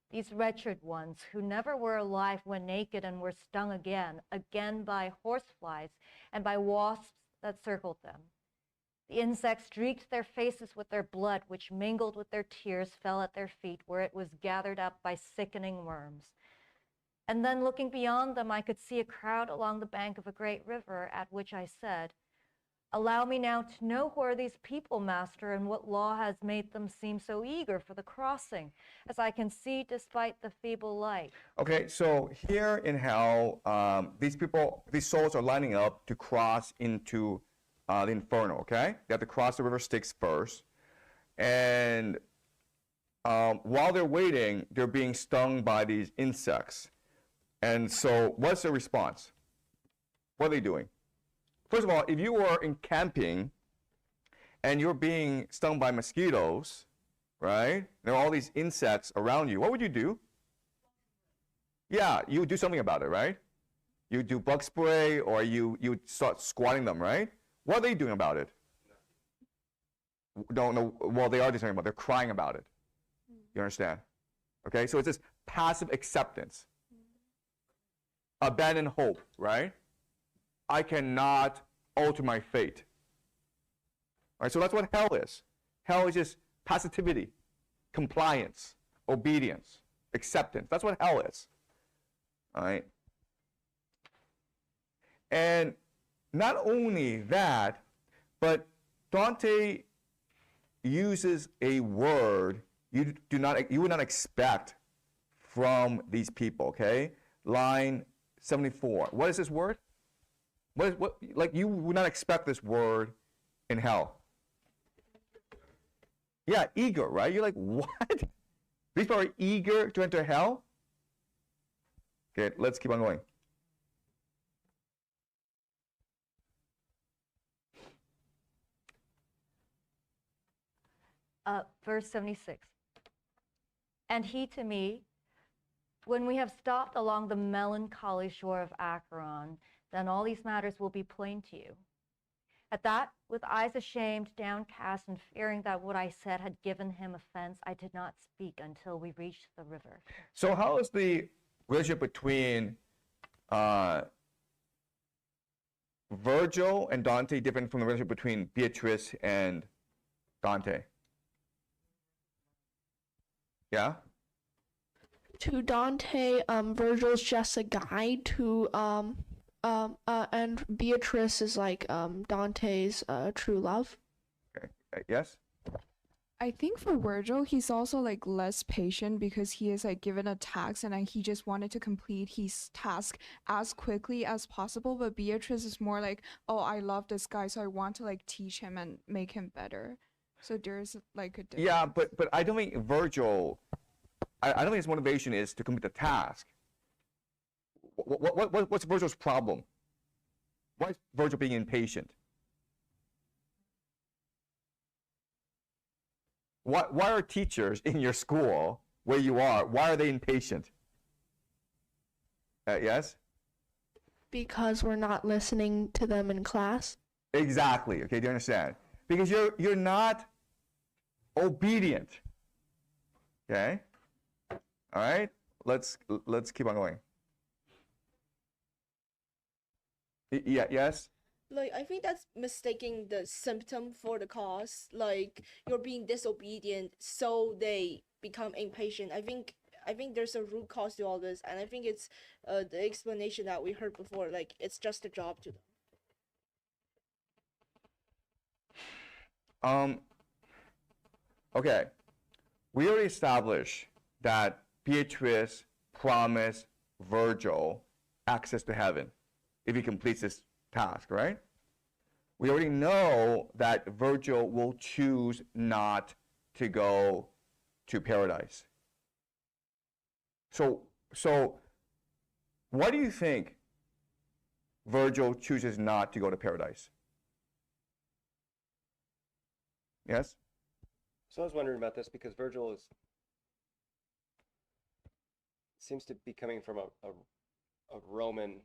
B: These wretched ones who never were alive when naked and were stung again by horseflies and by wasps that circled them. The insects streaked their faces with their blood, which mingled with their tears fell at their feet where it was gathered up by sickening worms. And then looking beyond them, I could see a crowd along the bank of a great river, at which I said, allow me now to know who are these people, master, and what law has made them seem so eager for the crossing, as I can see despite the feeble light.
A: Okay, so here in hell, these souls are lining up to cross into the inferno, okay? They have to cross the river Styx first. And while they're waiting, they're being stung by these insects. And so what's their response? What are they doing? First of all, if you were in camping and you're being stung by mosquitoes, right? There are all these insects around you. What would you do? Yeah, you would do something about it, right? You do bug spray or you start squatting them, right? What are they doing about it? Don't know. Well, they are doing something about it. They're crying about it. You understand? Okay, so it's this passive acceptance. Abandon hope, right? I cannot alter my fate. All right, so that's what hell is. Hell is just passivity, compliance, obedience, acceptance. That's what hell is. All right. And not only that, but Dante uses a word you would not expect from these people, okay? Line 74. What is this word? What like you would not expect this word in hell. Yeah, eager, right? You're like, what? These people are eager to enter hell? Okay, let's keep on going.
B: Verse 76. And he to me, when we have stopped along the melancholy shore of Acheron, then all these matters will be plain to you. At that, with eyes ashamed, downcast, and fearing that what I said had given him offense, I did not speak until we reached the river.
A: So how is the relationship between Virgil and Dante different from the relationship between Beatrice and Dante? Yeah?
C: To Dante, Virgil's just a guide to and Beatrice is like Dante's true love.
A: Okay. Yes?
K: I think for Virgil, he's also like less patient because he is like given a task and he just wanted to complete his task as quickly as possible. But Beatrice is more like, oh, I love this guy, so I want to like teach him and make him better. So there's like a difference.
A: Yeah, but I don't think Virgil, I don't think his motivation is to complete the task. What's Virgil's problem? Why is Virgil being impatient? Why are teachers in your school, where you are, why are they impatient? Yes?
C: Because we're not listening to them in class.
A: Exactly. Okay, do you understand? Because you're not obedient. Okay? All right? Let's keep on going. Yeah, yes?
C: Like, I think that's mistaking the symptom for the cause. Like, you're being disobedient, so they become impatient. I think there's a root cause to all this, and I think it's the explanation that we heard before. Like, it's just a job to them.
A: Okay. We already established that Beatrice promised Virgil access to heaven if he completes this task, right? We already know that Virgil will choose not to go to paradise. So why do you think Virgil chooses not to go to paradise? Yes?
G: So I was wondering about this because Virgil seems to be coming from a Roman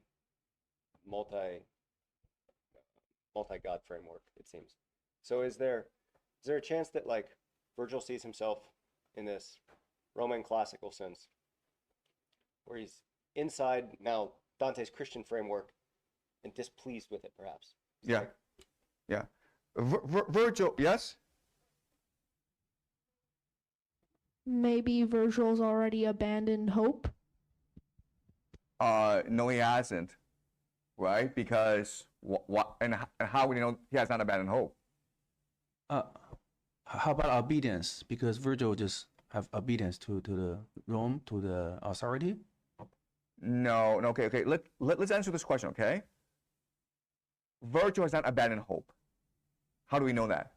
G: multi-god framework, it seems. So is there a chance that like Virgil sees himself in this Roman classical sense, where he's inside now Dante's Christian framework and displeased with it, perhaps?
A: Yeah. Yeah. Virgil, yes?
C: Maybe Virgil's already abandoned hope.
A: No, he hasn't, right? Because and how would you know he has not abandoned hope?
I: How about obedience? Because Virgil just have obedience to the Rome, to the authority.
A: No, okay. Let's answer this question, okay? Virgil has not abandoned hope. How do we know that?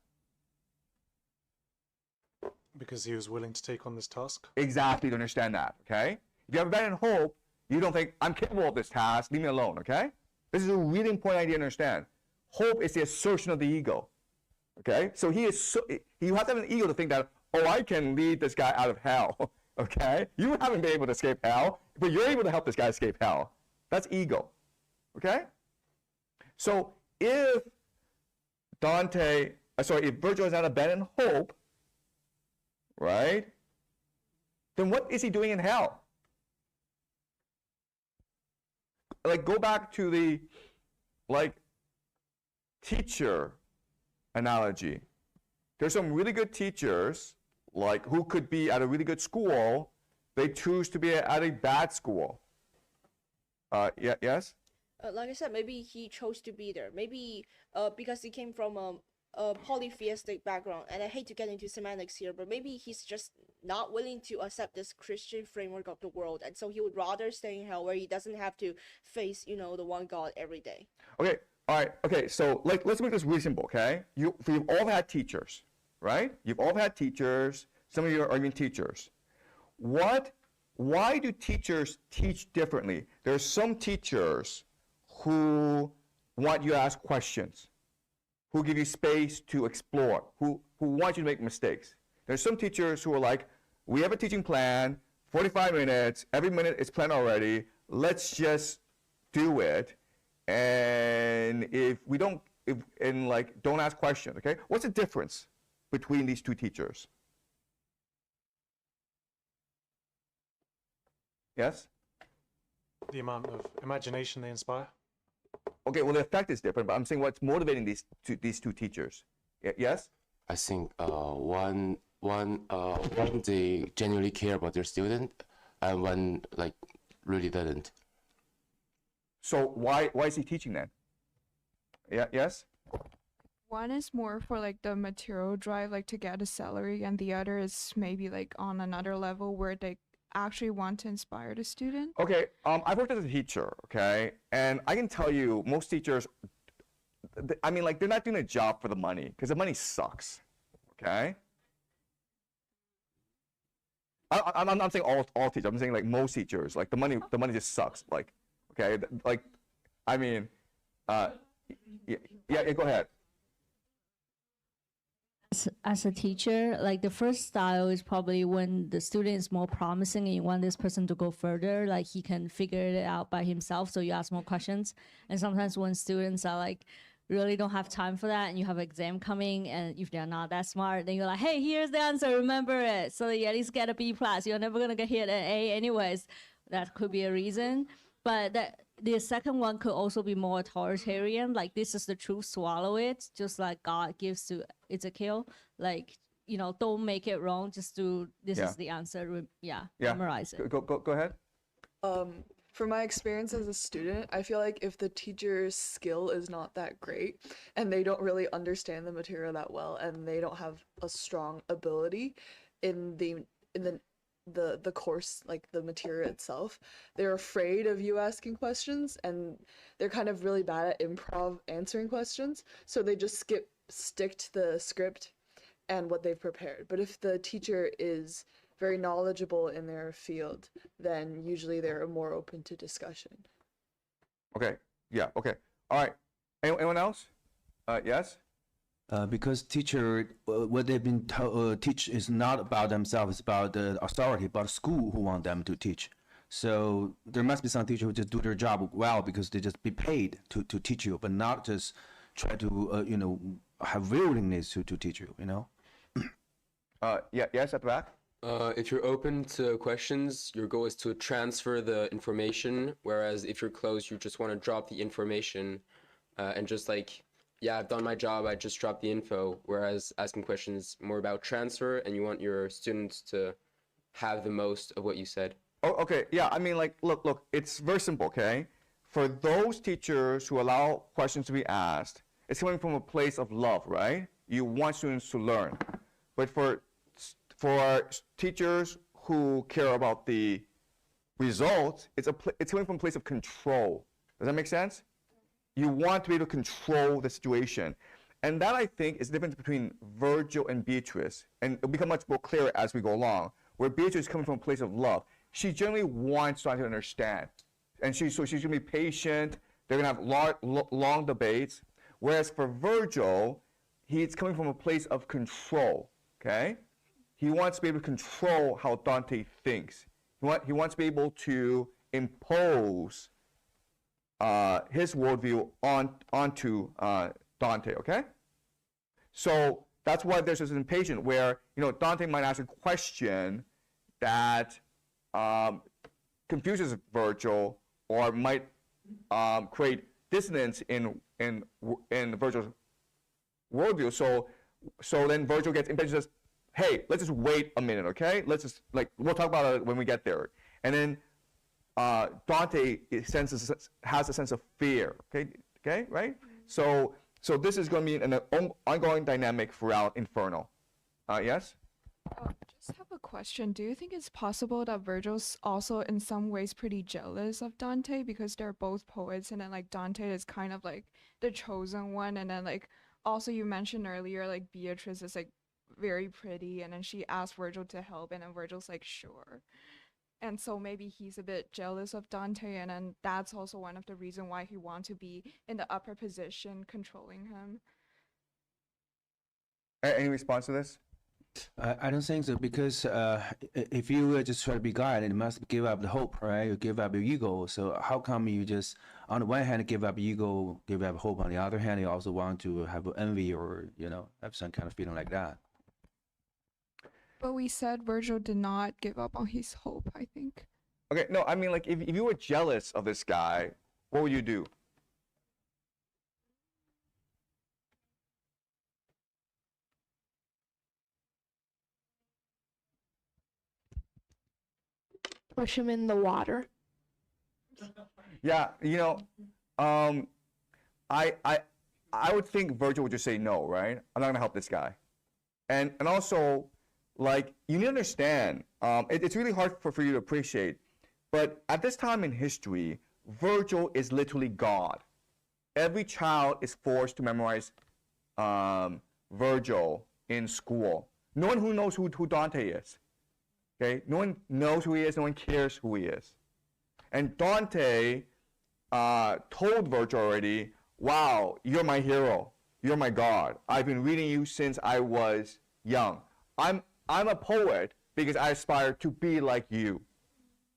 J: Because he was willing to take on this task.
A: Exactly, to understand that, okay? If you have abandoned hope, you don't think, I'm capable of this task, leave me alone, okay? This is a really important idea to understand. Hope is the assertion of the ego, okay? So you have to have an ego to think that, oh, I can lead this guy out of hell, okay? You haven't been able to escape hell, but you're able to help this guy escape hell. That's ego, okay? So if Virgil has not abandoned hope, right? Then what is he doing in hell? Like, go back to the, teacher analogy. There's some really good teachers, who could be at a really good school, they choose to be at a bad school. Yes?
C: Like I said, maybe he chose to be there. Maybe because he came from a polytheistic background, and I hate to get into semantics here, but maybe he's just not willing to accept this Christian framework of the world, and so he would rather stay in hell where he doesn't have to face, the one God every day.
A: Okay, all right, okay, so let's make this really simple, okay? You've all had teachers, right? You've all had teachers, some of you are even teachers. Why do teachers teach differently? There's some teachers who want you to ask questions, who give you space to explore, who want you to make mistakes. There's some teachers who are like, we have a teaching plan, 45 minutes, every minute is planned already, let's just do it. And don't ask questions, okay? What's the difference between these two teachers? Yes?
J: The amount of imagination they inspire.
A: Okay, well the effect is different, but I'm saying what's motivating these two teachers. Yes?
E: I think one they genuinely care about their student, and one like really doesn't.
A: So why is he teaching then? Yeah, yes?
K: One is more for like the material drive, like to get a salary, and the other is maybe like on another level where they actually want to inspire the student.
A: Okay, I've worked as a teacher, okay? And I can tell you, most teachers, I mean, like, they're not doing a job for the money, because the money sucks, okay? I'm not saying all teachers, I'm saying, like, most teachers, like, the money just sucks, like, okay? Like, I mean, yeah, go ahead.
F: As a teacher, like the first style is probably when the student is more promising and you want this person to go further, like he can figure it out by himself, so you ask more questions. And sometimes when students are like really don't have time for that and you have an exam coming, and if they're not that smart, then you're like, hey, here's the answer, remember it, so that you at least get a B+. You're never gonna get hit an A anyways. That could be a reason. But the second one could also be more authoritarian, like this is the truth, swallow it, just like God gives to Ezekiel, like, don't make it wrong, just do, this is the answer, memorize it.
A: Go ahead.
L: From my experience as a student, I feel like if the teacher's skill is not that great and they don't really understand the material that well and they don't have a strong ability in the course, like the material itself, they're afraid of you asking questions, and they're kind of really bad at improv answering questions, so they just stick to the script and what they've prepared. But if the teacher is very knowledgeable in their field, then usually they're more open to discussion.
A: Okay, yeah, okay, all right. Anyone else? Yes?
I: Because teacher, what they've been teach is not about themselves, it's about the authority, about school who want them to teach. So there must be some teacher who just do their job well because they just be paid to teach you, but not just try to have willingness to teach you.
A: Yes, at the back.
M: If you're open to questions, your goal is to transfer the information, whereas if you're closed, you just want to drop the information and just like, yeah, I've done my job, I just dropped the info, whereas asking questions more about transfer, and you want your students to have the most of what you said.
A: Oh, okay, yeah, I mean, like, look, it's very simple, okay? For those teachers who allow questions to be asked, it's coming from a place of love, right? You want students to learn. But for teachers who care about the results, it's coming from a place of control. Does that make sense? You want to be able to control the situation. And that, I think, is the difference between Virgil and Beatrice. And it'll become much more clear as we go along, where Beatrice is coming from a place of love. She generally wants to understand. And she's going to be patient. They're going to have long debates. Whereas for Virgil, he's coming from a place of control, okay? He wants to be able to control how Dante thinks. He wants to be able to impose his worldview onto Dante, okay? So that's why there's this impatience where, Dante might ask a question that confuses Virgil or might create dissonance in Virgil's worldview. So then Virgil gets impatient and says, hey, let's just wait a minute, okay? Let's just, we'll talk about it when we get there. And then Dante has a sense of fear. Okay, right? So this is going to be an ongoing dynamic throughout Inferno. Yes.
K: Just have a question. Do you think it's possible that Virgil's also in some ways pretty jealous of Dante because they're both poets, and then like Dante is kind of like the chosen one, and then like also you mentioned earlier like Beatrice is like very pretty, and then she asked Virgil to help, and then Virgil's like sure. And so maybe he's a bit jealous of Dante, and then that's also one of the reasons why he wants to be in the upper position controlling him.
A: Any response to this?
I: I don't think so, because if you just try to be God, it must give up the hope, right? You give up your ego. So how come you just, on the one hand, give up ego, give up hope, on the other hand, you also want to have envy or, have some kind of feeling like that?
K: But we said Virgil did not give up on his hope, I think.
A: Okay, no, I mean, like, if you were jealous of this guy, what would you do?
N: Push him in the water.
A: Yeah, I would think Virgil would just say no, right? I'm not gonna help this guy, and also, like, you need to understand, it's really hard for you to appreciate, but at this time in history, Virgil is literally God. Every child is forced to memorize Virgil in school. No one who knows who Dante is. Okay, no one knows who he is. No one cares who he is. And Dante told Virgil already, "Wow, you're my hero. You're my god. I've been reading you since I was young. I'm a poet because I aspire to be like you."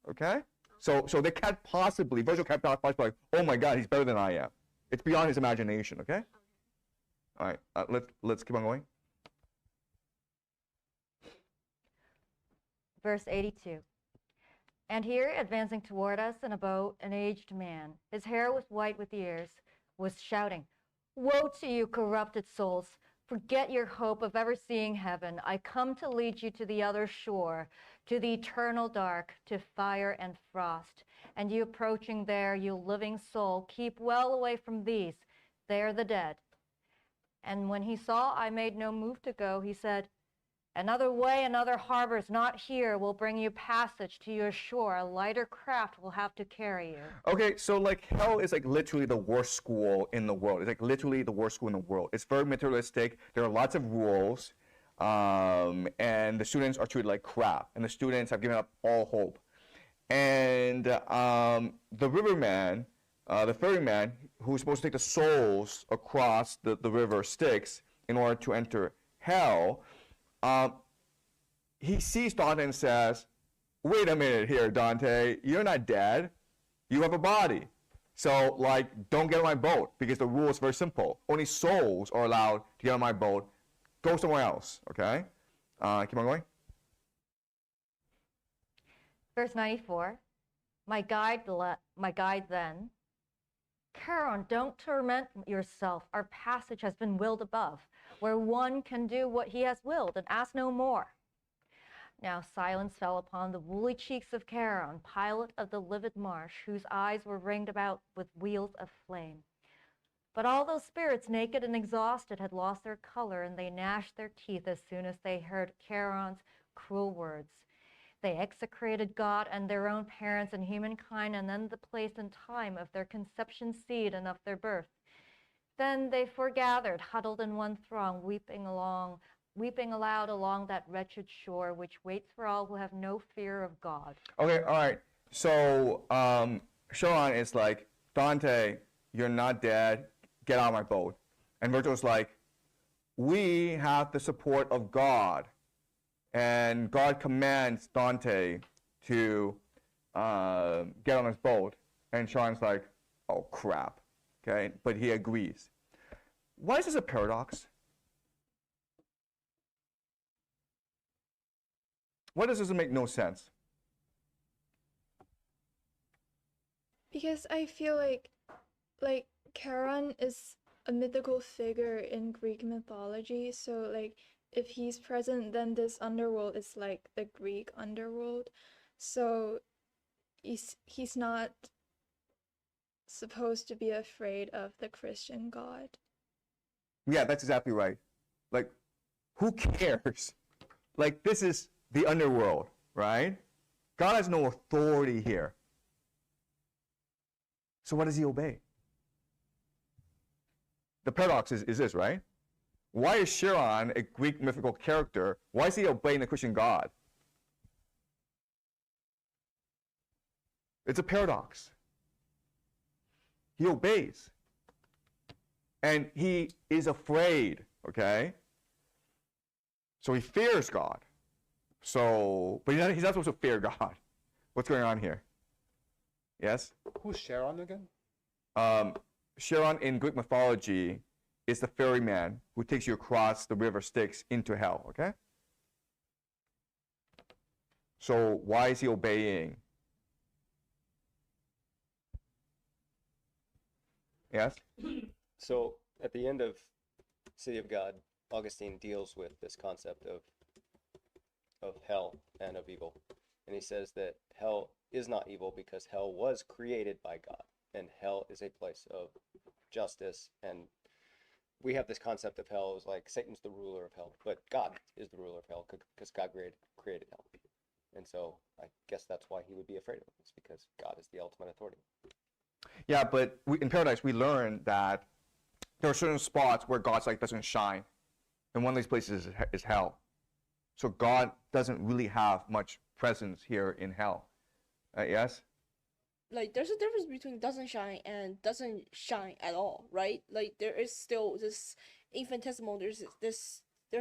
A: Okay, so they can't possibly, Virgil can't possibly be like, "Oh my God, he's better than I am." It's beyond his imagination. Okay. All right, let's keep on going.
B: Verse 82. And here, advancing toward us in a boat, an aged man, his hair was white with years, was shouting, "Woe to you, corrupted souls! Forget your hope of ever seeing heaven. I come to lead you to the other shore, to the eternal dark, to fire and frost. And you approaching there, you living soul, keep well away from these. They are the dead." And when he saw I made no move to go, he said, "Another way, another harbor's not here, will bring you passage to your shore. A lighter craft will have to carry you."
A: Okay, so like hell is like literally the worst school in the world. It's like literally the worst school in the world. It's very materialistic. There are lots of rules, and the students are treated like crap. And the students have given up all hope. And the riverman, the ferryman, who's supposed to take the souls across the river Styx in order to enter hell, he sees Dante and says, "Wait a minute here, Dante. You're not dead. You have a body. So, like, don't get on my boat, because the rule is very simple. Only souls are allowed to get on my boat. Go somewhere else." Okay? Keep on going.
B: Verse 94. My guide then, "Charon, don't torment yourself. Our passage has been willed above, where one can do what he has willed and ask no more." Now silence fell upon the woolly cheeks of Charon, pilot of the livid marsh, whose eyes were ringed about with wheels of flame. But all those spirits, naked and exhausted, had lost their color, and they gnashed their teeth as soon as they heard Charon's cruel words. They execrated God and their own parents and humankind, and then the place and time of their conception seed and of their birth. Then they foregathered, huddled in one throng, weeping aloud along that wretched shore, which waits for all who have no fear of God.
A: Okay, all right. So Charon is like, "Dante, you're not dead. Get out of my boat." And Virgil's like, "We have the support of God. And God commands Dante to get on his boat." And Charon's like, "Oh, crap." Okay, but he agrees. Why is this a paradox? Why does this make no sense?
H: Because I feel like Charon is a mythical figure in Greek mythology, so like if he's present, then this underworld is like the Greek underworld. So he's not supposed to be afraid of the Christian God.
A: Yeah, that's exactly right. Like, who cares? Like, this is the underworld, right? God has no authority here. So what does he obey? The paradox is this, right? Why is Chiron a Greek mythical character? Why is he obeying the Christian God? It's a paradox. He obeys. And he is afraid, okay? So he fears God. So, but he's not supposed to fear God. What's going on here? Yes?
D: Who's Charon again?
A: Chiron in Greek mythology is the ferryman who takes you across the river Styx into hell, okay? So why is he obeying? Yes?
G: So at the end of City of God, Augustine deals with this concept of hell and of evil. And he says that hell is not evil because hell was created by God. And hell is a place of justice. And we have this concept of hell as like Satan's the ruler of hell, but God is the ruler of hell because God created hell. And so I guess that's why he would be afraid of it. It's because God is the ultimate authority.
A: Yeah, but in Paradise we learn that there are certain spots where God's light doesn't shine. And one of these places is hell. So God doesn't really have much presence here in hell. Yes?
C: Like, there's a difference between doesn't shine and doesn't shine at all, right? Like, there is still this infinitesimal, there's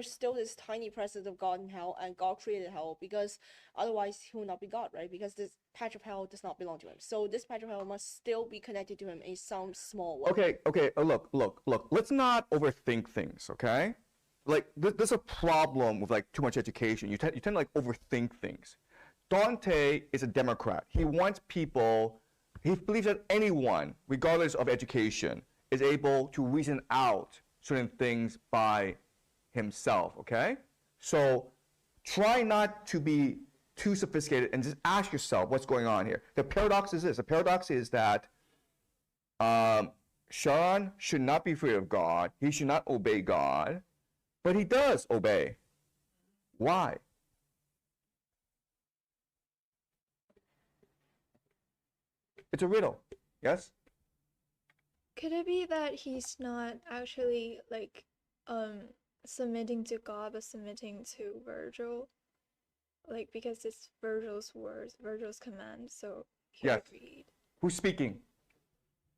C: still this tiny presence of God in hell, and God created hell because otherwise he will not be God, right? Because this patch of hell does not belong to him. So this patch of hell must still be connected to him in some small way.
A: Okay. Look. Let's not overthink things, okay? Like, there's a problem with, like, too much education. You tend to, like, overthink things. Dante is a Democrat. He wants people, he believes that anyone, regardless of education, is able to reason out certain things by himself, okay? So try not to be too sophisticated and just ask yourself what's going on here. The paradox is this. The paradox is that Charon should not be afraid of God. He should not obey God, but he does obey. Why? It's a riddle. Yes?
H: Could it be that he's not actually like submitting to God but submitting to Virgil? Like, because it's Virgil's words, Virgil's command, so he
A: Yes.
H: agreed.
A: Who's speaking?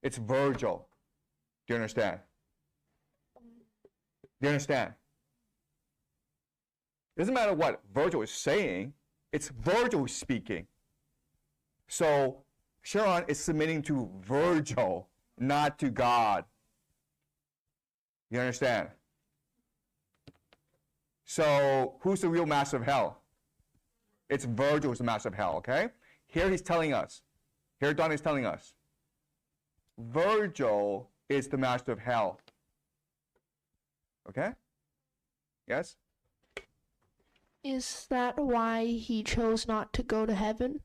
A: It's Virgil. Do you understand? Do you understand? It doesn't matter what Virgil is saying, it's Virgil speaking. So Charon is submitting to Virgil, not to God. You understand? So who's the real master of hell? It's Virgil who's the master of hell, okay? Here he's telling us, here Dante is telling us, Virgil is the master of hell. Okay? Yes?
N: Is that why he chose not to go to heaven?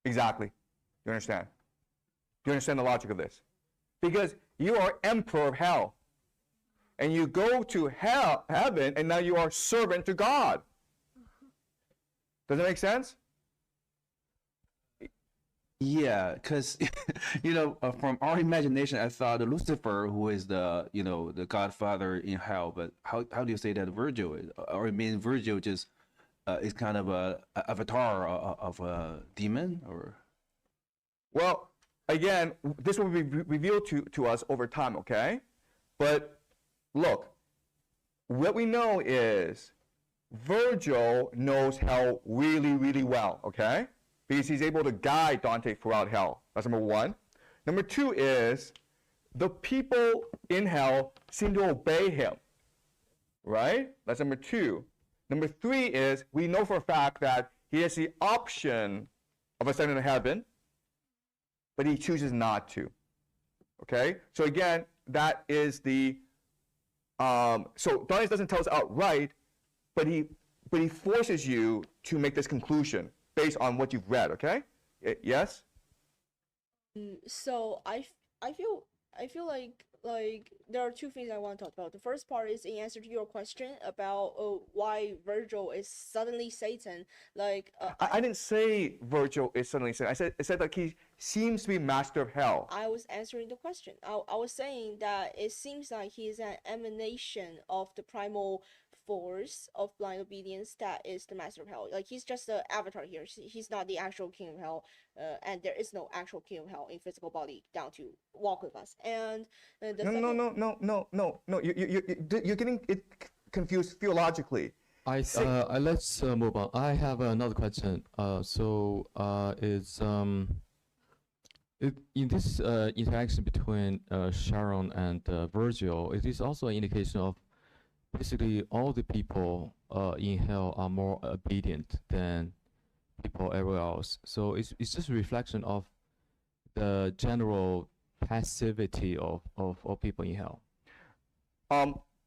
A: Exactly. You understand? Do you understand the logic of this? Because you are emperor of hell. And you go to hell, heaven, and now you are servant to God. Does that make sense?
I: Yeah, because from our imagination, I thought Lucifer, who is the godfather in hell, but how do you say that Virgil is? Or it means Virgil just is kind of a avatar of a demon, or?
A: Well, again, this will be revealed to us over time, okay? But look, what we know is Virgil knows hell really, really well, okay? Because he's able to guide Dante throughout hell. That's number one. Number two is the people in hell seem to obey him, right? That's number two. Number three is we know for a fact that he has the option of ascending to heaven, but he chooses not to, okay? So again, that is the, so Dante doesn't tell us outright, but he forces you to make this conclusion based on what you've read, okay? Yes?
C: So I feel like there are two things I want to talk about. The first part is in answer to your question about why Virgil is suddenly Satan. Like
A: I didn't say Virgil is suddenly Satan. I said that he seems to be master of hell.
C: I was answering the question. I was saying that it seems like he is an emanation of the primal force of blind obedience that is the master of hell. Like he's just the avatar here. He's not the actual king of hell, and there is no actual king of hell in physical body down to walk with us. And the
A: No. You're getting it confused theologically.
O: Let's move on. I have another question. In this interaction between Sharon and Virgil, it is also an indication of basically all the people in hell are more obedient than people everywhere else. So it's just a reflection of the general passivity of people in hell.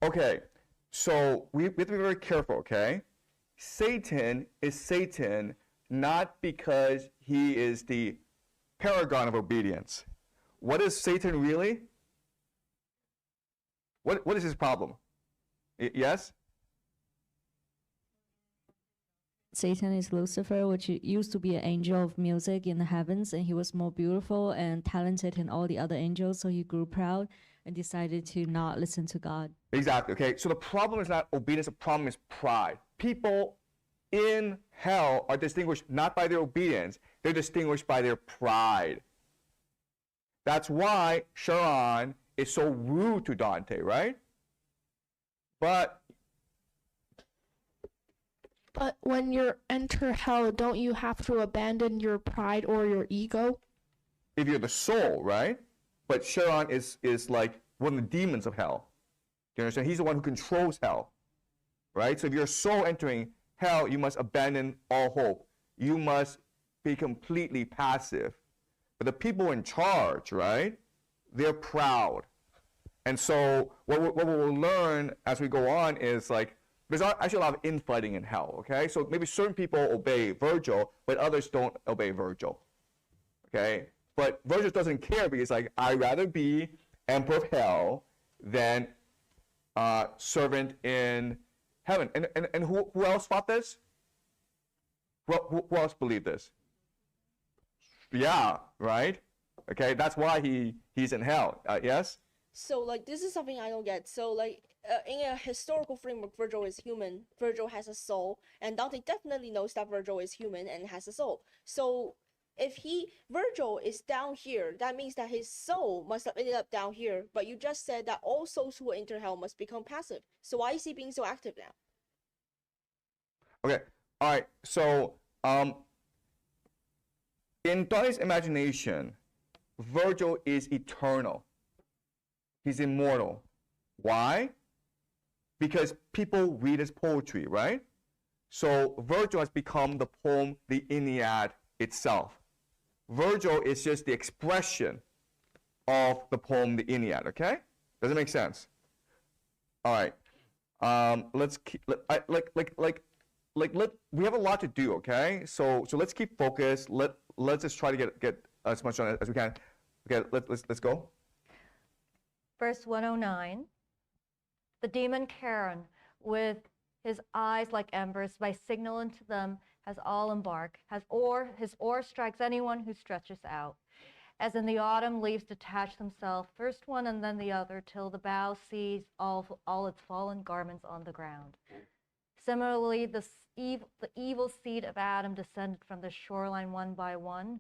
A: Okay, so we have to be very careful, okay? Satan is Satan not because he is the paragon of obedience. What is Satan really? What is his problem? Yes?
F: Satan is Lucifer, which used to be an angel of music in the heavens, and he was more beautiful and talented than all the other angels, so he grew proud and decided to not listen to God.
A: Exactly, okay? So the problem is not obedience, the problem is pride. People in hell are distinguished not by their obedience, they're distinguished by their pride. That's why Sharon is so rude to Dante, right? But
N: when you enter hell, don't you have to abandon your pride or your ego?
A: If you're the soul, right? But Sharon is like one of the demons of hell. Do you understand? He's the one who controls hell, right? So if you're a soul entering hell, you must abandon all hope. You must be completely passive. But the people in charge, right? They're proud. And so what we'll learn as we go on is like, there's actually a lot of infighting in hell, okay? So maybe certain people obey Virgil, but others don't obey Virgil, okay? But Virgil doesn't care because like, I'd rather be emperor of hell than servant in heaven. And who else thought this? Who else believed this? Yeah, right? Okay, that's why he's in hell, yes?
C: So like this is something I don't get. So like in a historical framework, Virgil is human. Virgil has a soul, and Dante definitely knows that Virgil is human and has a soul. So if Virgil is down here, that means that his soul must have ended up down here. But you just said that all souls who enter hell must become passive. So why is he being so active now?
A: Okay, all right. So in Dante's imagination, Virgil is eternal. He's immortal. Why? Because people read his poetry, right? So Virgil has become the poem, the Iliad itself. Virgil is just the expression of the poem, the Iliad, okay? Does it make sense? All right. Let's keep, we have a lot to do, okay? So let's keep focused. Let's just try to get as much on it as we can. Okay, let's go.
B: Verse 109. The demon Charon, with his eyes like embers, by signaling to them, has all embarked. His oar strikes anyone who stretches out. As in the autumn, leaves detach themselves, first one and then the other, till the bough sees all its fallen garments on the ground. Similarly, the evil seed of Adam descended from the shoreline one by one,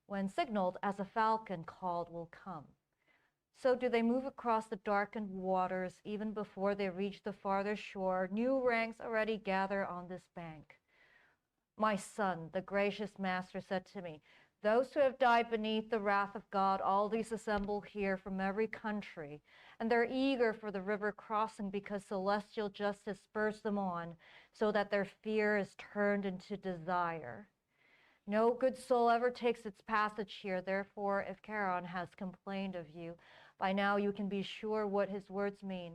B: when signaled as a falcon called will come. So do they move across the darkened waters, even before they reach the farther shore, new ranks already gather on this bank. My son, the gracious master said to me, those who have died beneath the wrath of God, all these assemble here from every country, and they're eager for the river crossing because celestial justice spurs them on, so that their fear is turned into desire. No good soul ever takes its passage here, therefore, if Charon has complained of you, by now you can be sure what his words mean.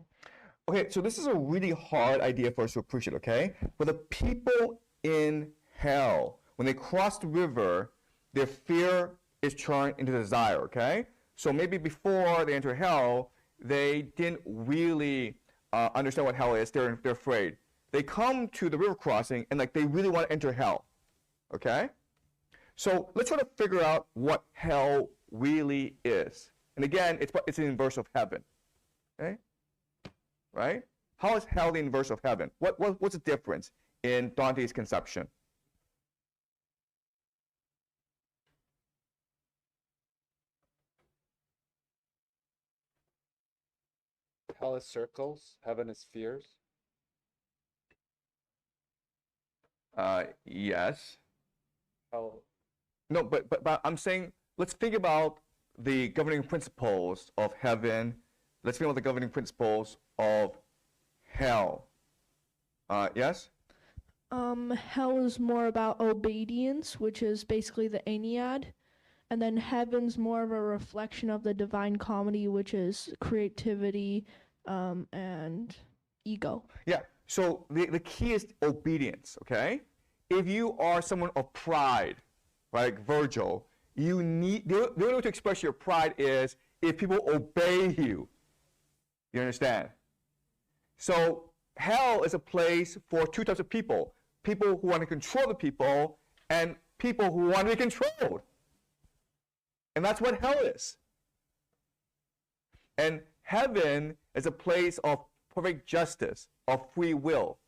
A: Okay, so this is a really hard idea for us to appreciate, okay? For the people in hell, when they cross the river, their fear is turned into desire, okay? So maybe before they enter hell, they didn't really understand what hell is. They're afraid. They come to the river crossing and like they really want to enter hell, okay? So let's try to figure out what hell really is. And again, it's the inverse of heaven, okay? Right? How is hell the inverse of heaven? What's the difference in Dante's conception?
D: Hell is circles, heaven is spheres.
A: Yes.
D: Hell.
A: No, but I'm saying let's think about the governing principles of heaven. Let's think about the governing principles of hell. Yes?
N: Hell is more about obedience, which is basically the Aeneid. And then heaven's more of a reflection of the divine comedy, which is creativity and ego.
A: Yeah. So the key is obedience, okay? If you are someone of pride, like Virgil, you need, the only way to express your pride is if people obey you. You understand? So hell is a place for two types of people. People who want to control the people and people who want to be controlled. And that's what hell is. And heaven is a place of perfect justice, of free will.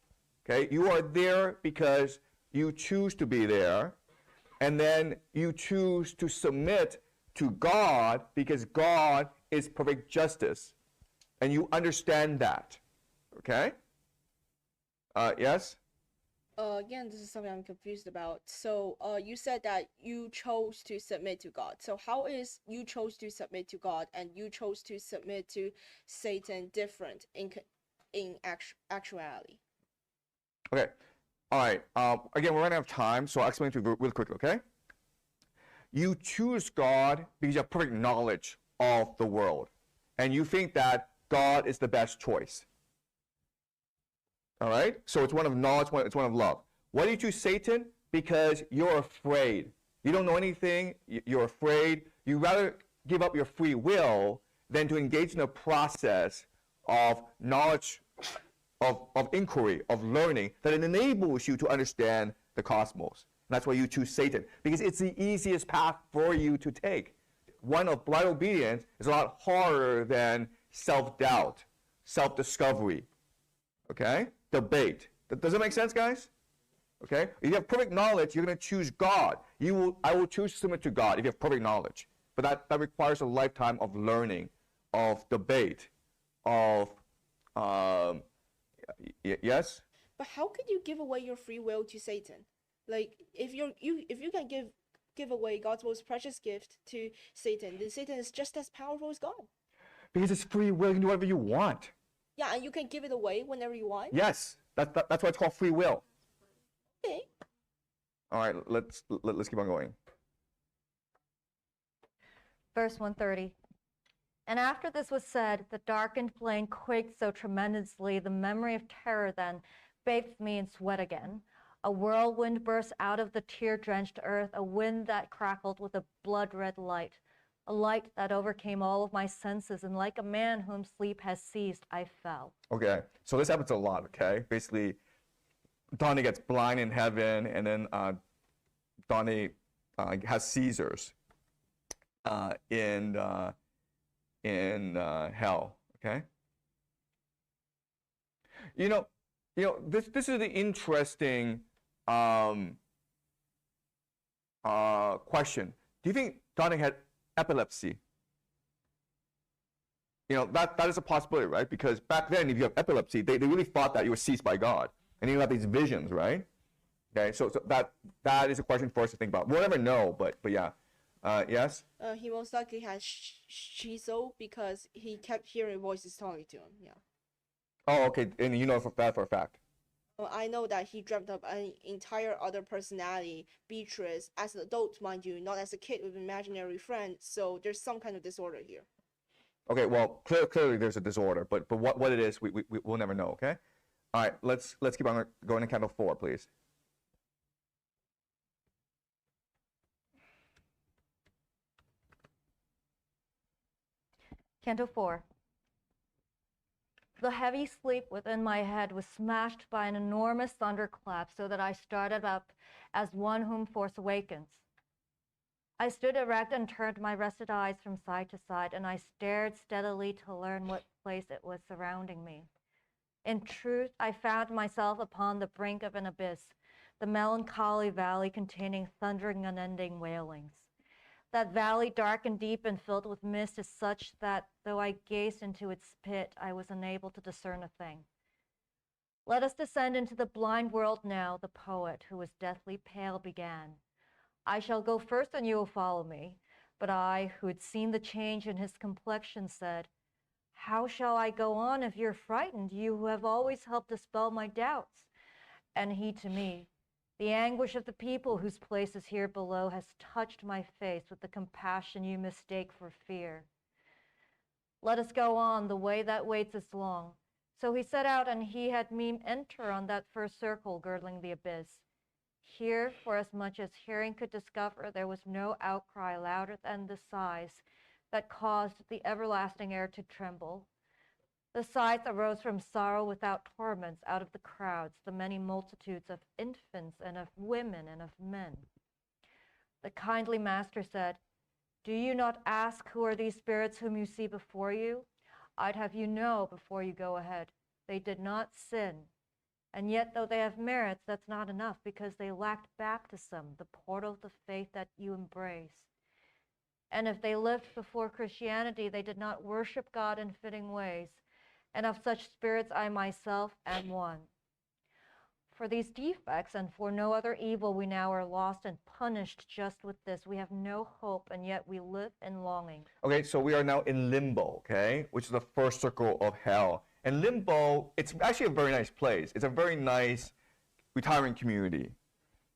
A: Okay? You are there because you choose to be there, and then you choose to submit to God because God is perfect justice. And you understand that. Okay? Yes?
C: Again, this is something I'm confused about. So, you said that you chose to submit to God. So, how is you chose to submit to God and you chose to submit to Satan different in actuality?
A: Okay. All right. Again, we're running out of time, so I'll explain to you real quickly, okay? You choose God because you have perfect knowledge of the world, and you think that God is the best choice. All right? So it's one of knowledge, it's one of love. Why do you choose Satan? Because you're afraid. You don't know anything. You're afraid. You rather give up your free will than to engage in a process of knowledge, of inquiry, of learning that enables you to understand the cosmos. And that's why you choose Satan, because it's the easiest path for you to take. One of blind obedience is a lot harder than self-doubt, self-discovery, okay? Debate. Does that make sense, guys? Okay? If you have perfect knowledge, you're going to choose God. I will choose to submit to God if you have perfect knowledge. But that requires a lifetime of learning, of debate, of yes?
C: But how could you give away your free will to Satan? Like, if you can give away God's most precious gift to Satan, then Satan is just as powerful as God.
A: Because it's free will, you can do whatever you want.
C: Yeah, and you can give it away whenever you want.
A: Yes, that's why it's called free will.
C: Okay.
A: All right, let's keep on going.
B: Verse 130. And after this was said, the darkened plain quaked so tremendously, the memory of terror then bathed me in sweat again. A whirlwind burst out of the tear-drenched earth, a wind that crackled with a blood-red light, a light that overcame all of my senses, and like a man whom sleep has seized, I fell.
A: Okay, so this happens a lot, okay? Basically, Dante gets blind in heaven, and then Dante has seizures in hell, okay? You know, this is the interesting question. Do you think Dante had epilepsy? That is a possibility, right? Because back then, if you have epilepsy, they really thought that you were seized by God. And you have these visions, right? Okay, so that is a question for us to think about. We'll never know, but yeah. Yes?
C: He most likely has schizo because he kept hearing voices talking to him, yeah.
A: Oh, okay, and you know that for a fact.
C: Well, I know that he dreamt up an entire other personality, Beatrice, as an adult, mind you, not as a kid with an imaginary friend, so there's some kind of disorder here.
A: Okay, well, clearly there's a disorder, but what it is, we'll never know, okay? All right, let's keep on going to Canto 4, please.
B: Canto 4. The heavy sleep within my head was smashed by an enormous thunderclap so that I started up as one whom force awakens. I stood erect and turned my rested eyes from side to side, and I stared steadily to learn what place it was surrounding me. In truth, I found myself upon the brink of an abyss, the melancholy valley containing thundering, unending wailings. That valley, dark and deep and filled with mist, is such that, though I gazed into its pit, I was unable to discern a thing. Let us descend into the blind world now, the poet, who was deathly pale, began. I shall go first and you will follow me. But I, who had seen the change in his complexion, said, how shall I go on if you're frightened, you who have always helped dispel my doubts? And he to me, the anguish of the people whose place is here below has touched my face with the compassion you mistake for fear. Let us go on, the way that waits is long. So he set out, and he had me enter on that first circle girdling the abyss. Here, for as much as hearing could discover, there was no outcry louder than the sighs that caused the everlasting air to tremble. The sighs arose from sorrow without torments out of the crowds, the many multitudes of infants and of women and of men. The kindly master said, do you not ask who are these spirits whom you see before you? I'd have you know before you go ahead, they did not sin. And yet, though they have merits, that's not enough, because they lacked baptism, the portal of the faith that you embrace. And if they lived before Christianity, they did not worship God in fitting ways. And of such spirits I myself am one. For these defects and for no other evil we now are lost and punished just with this. We have no hope, and yet we live in longing.
A: Okay, so we are now in limbo, okay, which is the first circle of hell. And limbo, it's actually a very nice place. It's a very nice retirement community.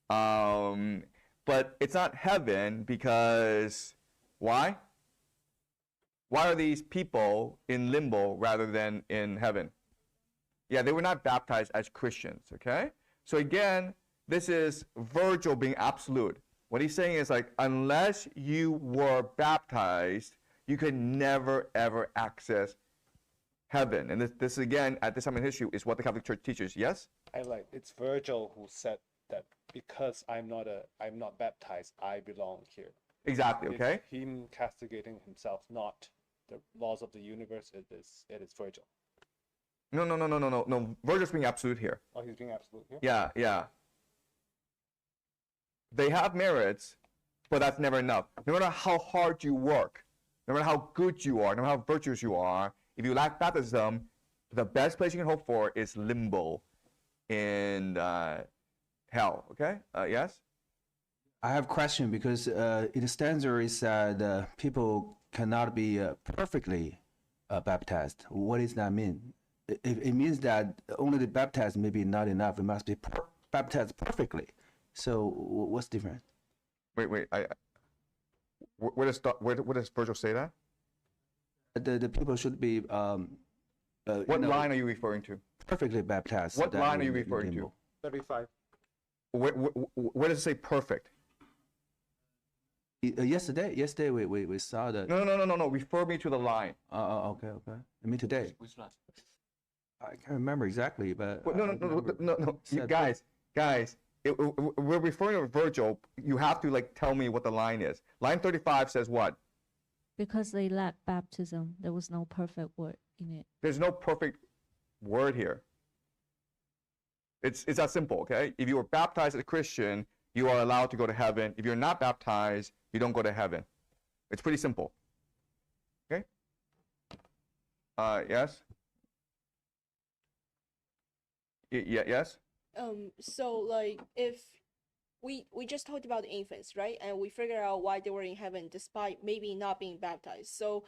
A: But it's not heaven because why? Why are these people in limbo rather than in heaven? Yeah, they were not baptized as Christians, okay? So again, this is Virgil being absolute. What he's saying is like, unless you were baptized, you could never, ever access heaven. And this again, at this time in history, is what the Catholic Church teaches, yes?
D: It's Virgil who said that because I'm not baptized, I belong here.
A: Exactly, okay?
D: It's him castigating himself, not the laws of the universe. It is Virgil.
A: No. Virgil's being absolute here.
D: Oh, he's being absolute here?
A: Yeah. They have merits, but that's never enough. No matter how hard you work, no matter how good you are, no matter how virtuous you are, if you lack baptism, the best place you can hope for is limbo in hell, okay? Yes?
I: I have a question because in the stanza it said people cannot be perfectly baptized. What does that mean? It means that only the baptized may be not enough. It must be baptized perfectly. So what's different?
A: Wait. Where does Virgil say that?
I: The people should be.
A: What line are you referring to?
I: Perfectly baptized.
A: What line are you referring to?
D: 35.
A: Where does it say perfect?
I: Yesterday we saw that.
A: No. Refer me to the line.
I: Okay. I mean today.
E: Which line?
I: I can't remember exactly, but
A: no. You guys, we're referring to Virgil. You have to tell me what the line is. Line 35 says what?
F: Because they lack baptism, there was no perfect word in it.
A: There's no perfect word here. It's that simple, okay? If you were baptized as a Christian, you are allowed to go to heaven. If you're not baptized, you don't go to heaven. It's pretty simple. Okay? Yes? Yes?
C: So if we just talked about the infants, right? And we figured out why they were in heaven despite maybe not being baptized. So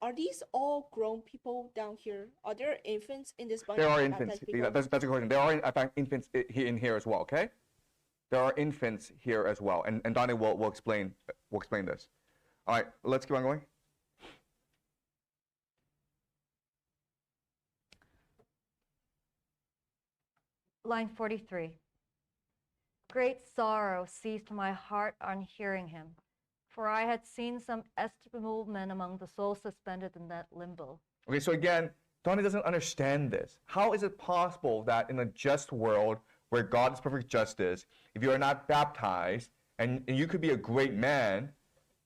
C: are these all grown people down here? Are there infants in this bunch?
A: There are infants. That's a question. There are in fact infants in here as well, okay? There are infants here as well. And Dante will explain this. All right, let's keep on going.
B: Line 43. Great sorrow seized my heart on hearing him. for I had seen some estimable men among the souls suspended in that limbo.
A: Okay, so again, Dante doesn't understand this. How is it possible that in a just world where God is perfect justice, if you are not baptized, and you could be a great man,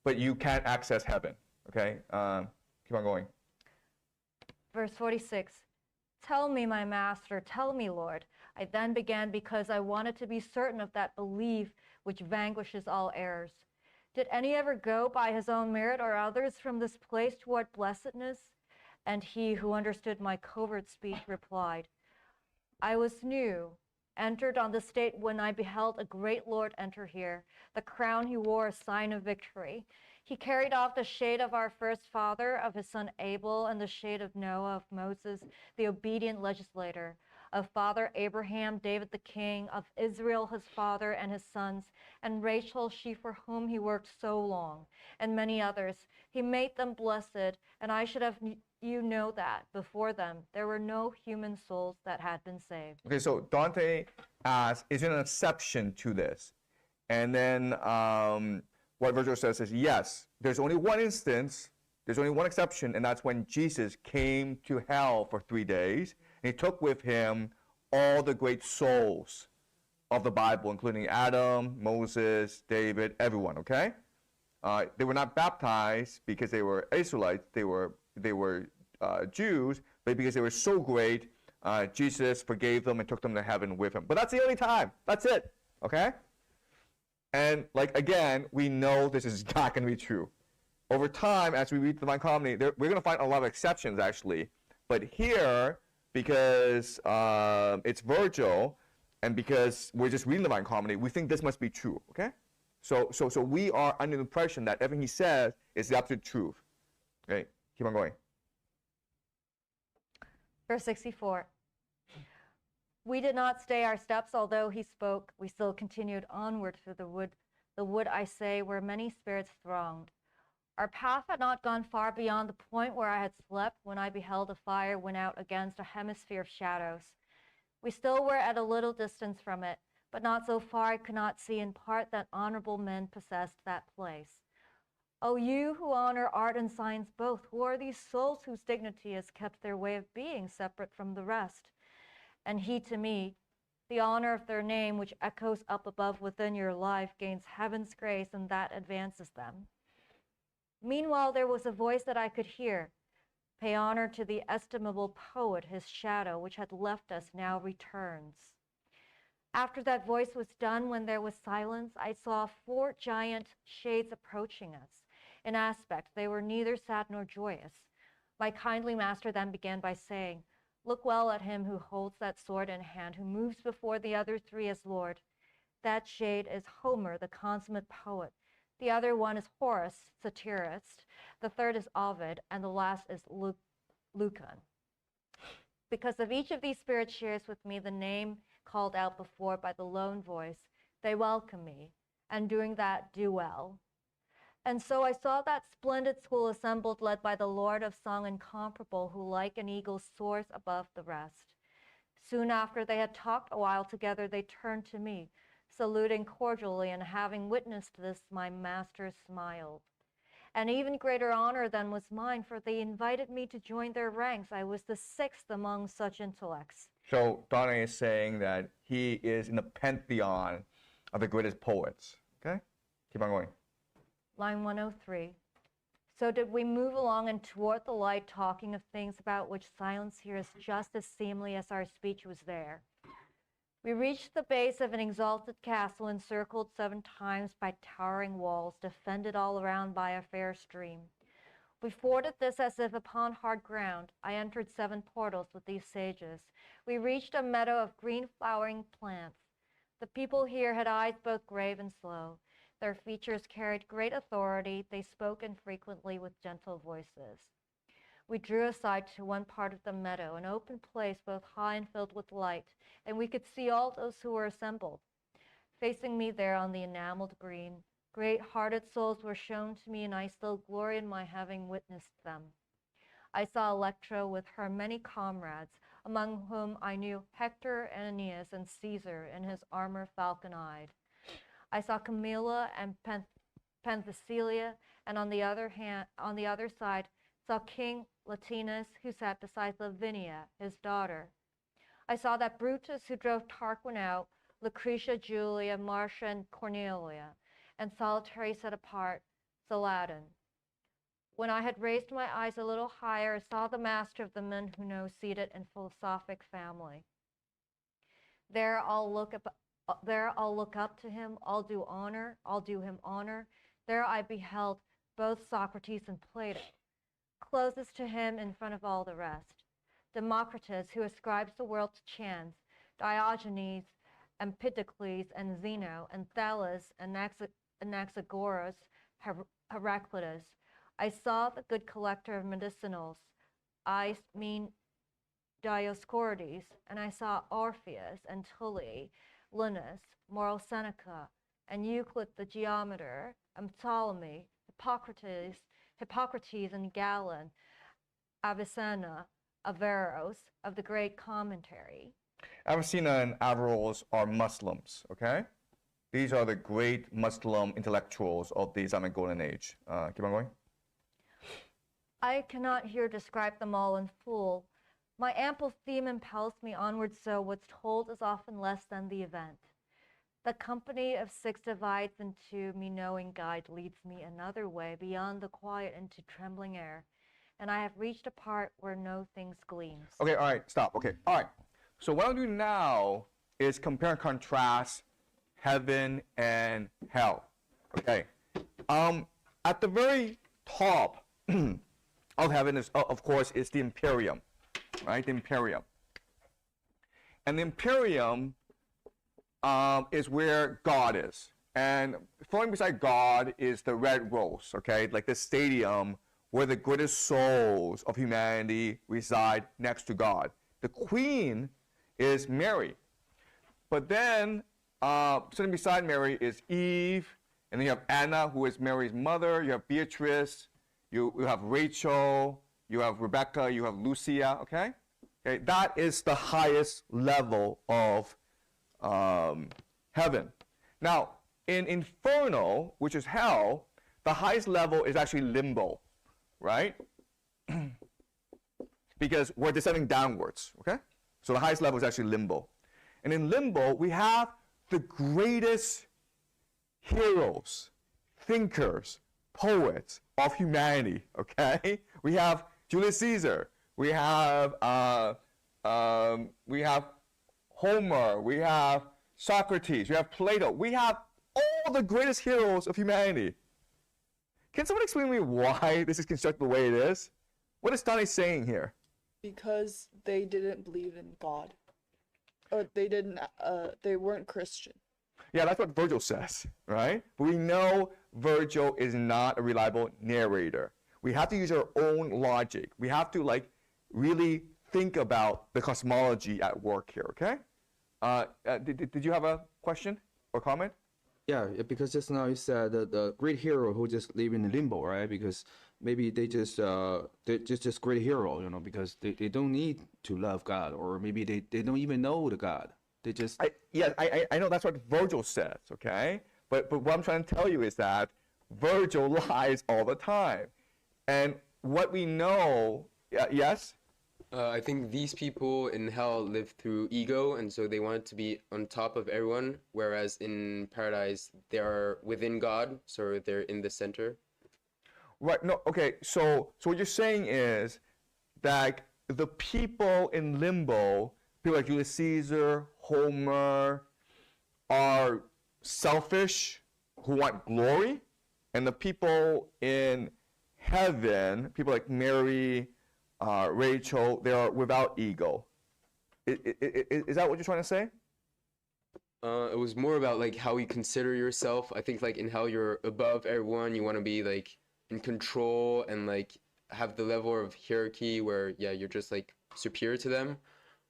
A: but you can't access heaven? Okay, keep on going.
B: Verse 46, tell me, my master, tell me, Lord. I then began because I wanted to be certain of that belief which vanquishes all errors. Did any ever go by his own merit or others from this place toward blessedness? And he who understood my covert speech replied, I was new, entered on the state when I beheld a great lord enter here, the crown he wore a sign of victory. He carried off the shade of our first father, of his son Abel, and the shade of Noah, of Moses, the obedient legislator, of father Abraham, David the king, of Israel his father and his sons, and Rachel, she for whom he worked so long, and many others. He made them blessed, and I should have you know that before them there were no human souls that had been saved.
A: Okay, so Dante asks, is there an exception to this? And then what Virgil says is, yes, there's only one instance, there's only one exception, and that's when Jesus came to hell for 3 days, and he took with him all the great souls of the Bible, including Adam, Moses, David, everyone, okay? They were not baptized because they were Israelites, they were Jews, but because they were so great, Jesus forgave them and took them to heaven with him. But that's the only time. That's it, okay? And like, again, we know this is not going to be true. Over time, as we read the Divine Comedy, we're going to find a lot of exceptions, actually. But here, because it's Virgil, and because we're just reading the Divine Comedy, we think this must be true, okay? So we are under the impression that everything he says is the absolute truth. Okay, keep on going.
B: Verse 64. We did not stay our steps, although he spoke. We still continued onward through the wood, I say, where many spirits thronged. Our path had not gone far beyond the point where I had slept when I beheld a fire went out against a hemisphere of shadows. We still were at a little distance from it, but not so far I could not see in part that honorable men possessed that place. O you who honor art and science both, who are these souls whose dignity has kept their way of being separate from the rest? And he to me, the honor of their name, which echoes up above within your life, gains heaven's grace, and that advances them. Meanwhile, there was a voice that I could hear. Pay honor to the estimable poet, his shadow, which had left us, now returns. After that voice was done, when there was silence, I saw 4 giant shades approaching us. In aspect, they were neither sad nor joyous. My kindly master then began by saying, look well at him who holds that sword in hand, who moves before the other 3 as Lord. That shade is Homer, the consummate poet. The other one is Horace, satirist. The third is Ovid, and the last is Lucan. Because of each of these spirits shares with me the name called out before by the lone voice, they welcome me, and doing that do well. And so I saw that splendid school assembled, led by the Lord of song incomparable, who like an eagle soars above the rest. Soon after they had talked a while together, they turned to me, saluting cordially, and having witnessed this, my master smiled. An even greater honor than was mine, for they invited me to join their ranks. I was the 6th among such intellects.
A: So Dante is saying that he is in the pantheon of the greatest poets. Okay? Keep on going.
B: Line 103. So did we move along and toward the light, talking of things about which silence here is just as seemly as our speech was there. We reached the base of an exalted castle, encircled 7 times by towering walls, defended all around by a fair stream. We forded this as if upon hard ground. I entered 7 portals with these sages. We reached a meadow of green flowering plants. The people here had eyes both grave and slow. Their features carried great authority. They spoke infrequently with gentle voices. We drew aside to one part of the meadow, an open place both high and filled with light, and we could see all those who were assembled. Facing me there on the enameled green, great-hearted souls were shown to me, and I still glory in my having witnessed them. I saw Electra with her many comrades, among whom I knew Hector, Aeneas, and Caesar in his armor falcon-eyed. I saw Camilla and Penthesilea, and on the other side, saw King Latinus, who sat beside Lavinia, his daughter. I saw that Brutus, who drove Tarquin out, Lucretia, Julia, Marcia, and Cornelia, and solitary set apart, Saladin. When I had raised my eyes a little higher, I saw the master of the men who know seated in philosophic family. There I'll look up to him, I'll do him honor. There I beheld both Socrates and Plato, closest to him in front of all the rest. Democritus, who ascribes the world to chance, Diogenes, Empedocles, and Zeno, and Thales, Anaxagoras, Heraclitus. I saw the good collector of medicinals, I mean Dioscorides, and I saw Orpheus and Tully, Linus, moral Seneca, and Euclid the geometer, and Ptolemy, Hippocrates and Galen, Avicenna, Averroes of the great commentary.
A: Avicenna and Averroes are Muslims, okay? These are the great Muslim intellectuals of the Islamic Golden Age. Keep on going.
B: I cannot here describe them all in full. My ample theme impels me onward, so what's told is often less than the event. The company of six divides into me knowing guide leads me another way, beyond the quiet into trembling air, and I have reached a part where no things gleams.
A: Okay, all right, stop. Okay, all right. So what I'll do now is compare and contrast heaven and hell. Okay. At the very top of heaven is, of course, is the Imperium, right? The Imperium. And the Imperium is where God is. And flowing beside God is the Red Rose, okay? Like this stadium where the greatest souls of humanity reside next to God. The Queen is Mary. But then, sitting beside Mary is Eve, and then you have Anna, who is Mary's mother. You have Beatrice, you have Rachel, you have Rebecca, you have Lucia, okay? Okay, that is the highest level of heaven. Now, in Inferno, which is hell, the highest level is actually limbo, right? Because we're descending downwards, okay? So the highest level is actually limbo. And in limbo, we have the greatest heroes, thinkers, poets of humanity, okay? We have Julius Caesar, we have Homer, we have Socrates, we have Plato, we have all the greatest heroes of humanity. Can someone explain to me why this is constructed the way it is? What is Dante saying here?
L: Because they didn't believe in God. Or they weren't Christian.
A: Yeah, that's what Virgil says, right? But we know Virgil is not a reliable narrator. We have to use our own logic. We have to really think about the cosmology at work here, okay? Did you have a question or comment?
I: Yeah, because just now you said the great hero who just live in limbo, right? Because maybe they just great hero, because they don't need to love God, or maybe they don't even know the God. They just
A: I know that's what Virgil says, okay? But what I'm trying to tell you is that Virgil lies all the time, and what we know, yes.
M: I think these people in hell live through ego, and so they want to be on top of everyone, whereas in paradise, they are within God, so they're in the center.
A: Right, no, okay, so what you're saying is that the people in limbo, people like Julius Caesar, Homer, are selfish, who want glory, and the people in heaven, people like Mary, Rachel, they are without ego. Is that what you're trying to say?
M: It was more about how you consider yourself. I think in hell you're above everyone. You want to be in control and have the level of hierarchy where you're just superior to them.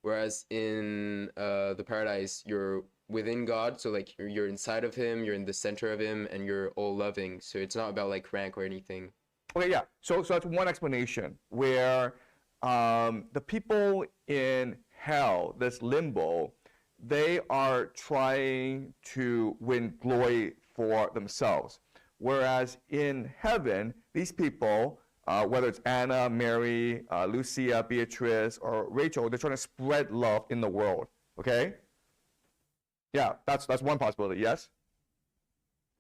M: Whereas in the paradise you're within God, so you're inside of Him, you're in the center of Him, and you're all loving. So it's not about rank or anything.
A: Okay, yeah. So that's one explanation where the people in hell, this limbo, they are trying to win glory for themselves. Whereas in heaven, these people, whether it's Anna, Mary, Lucia, Beatrice, or Rachel, they're trying to spread love in the world. Okay? Yeah, that's one possibility. Yes?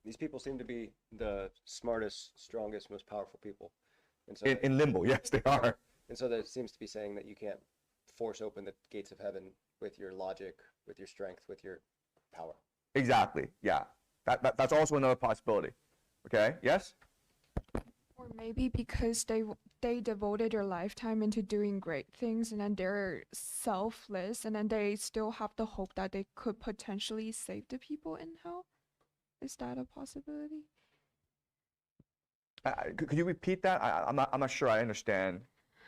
G: These people seem to be the smartest, strongest, most powerful people. And so
A: In limbo, yes, they are.
G: and so that seems to be saying that you can't force open the gates of heaven with your logic, with your strength, with your power.
A: Exactly. Yeah. That's also another possibility. Okay? Yes?
K: Or maybe because they devoted their lifetime into doing great things and then they're selfless and then they still have the hope that they could potentially save the people in hell. Is that a possibility?
A: Could you repeat that? I'm not sure I understand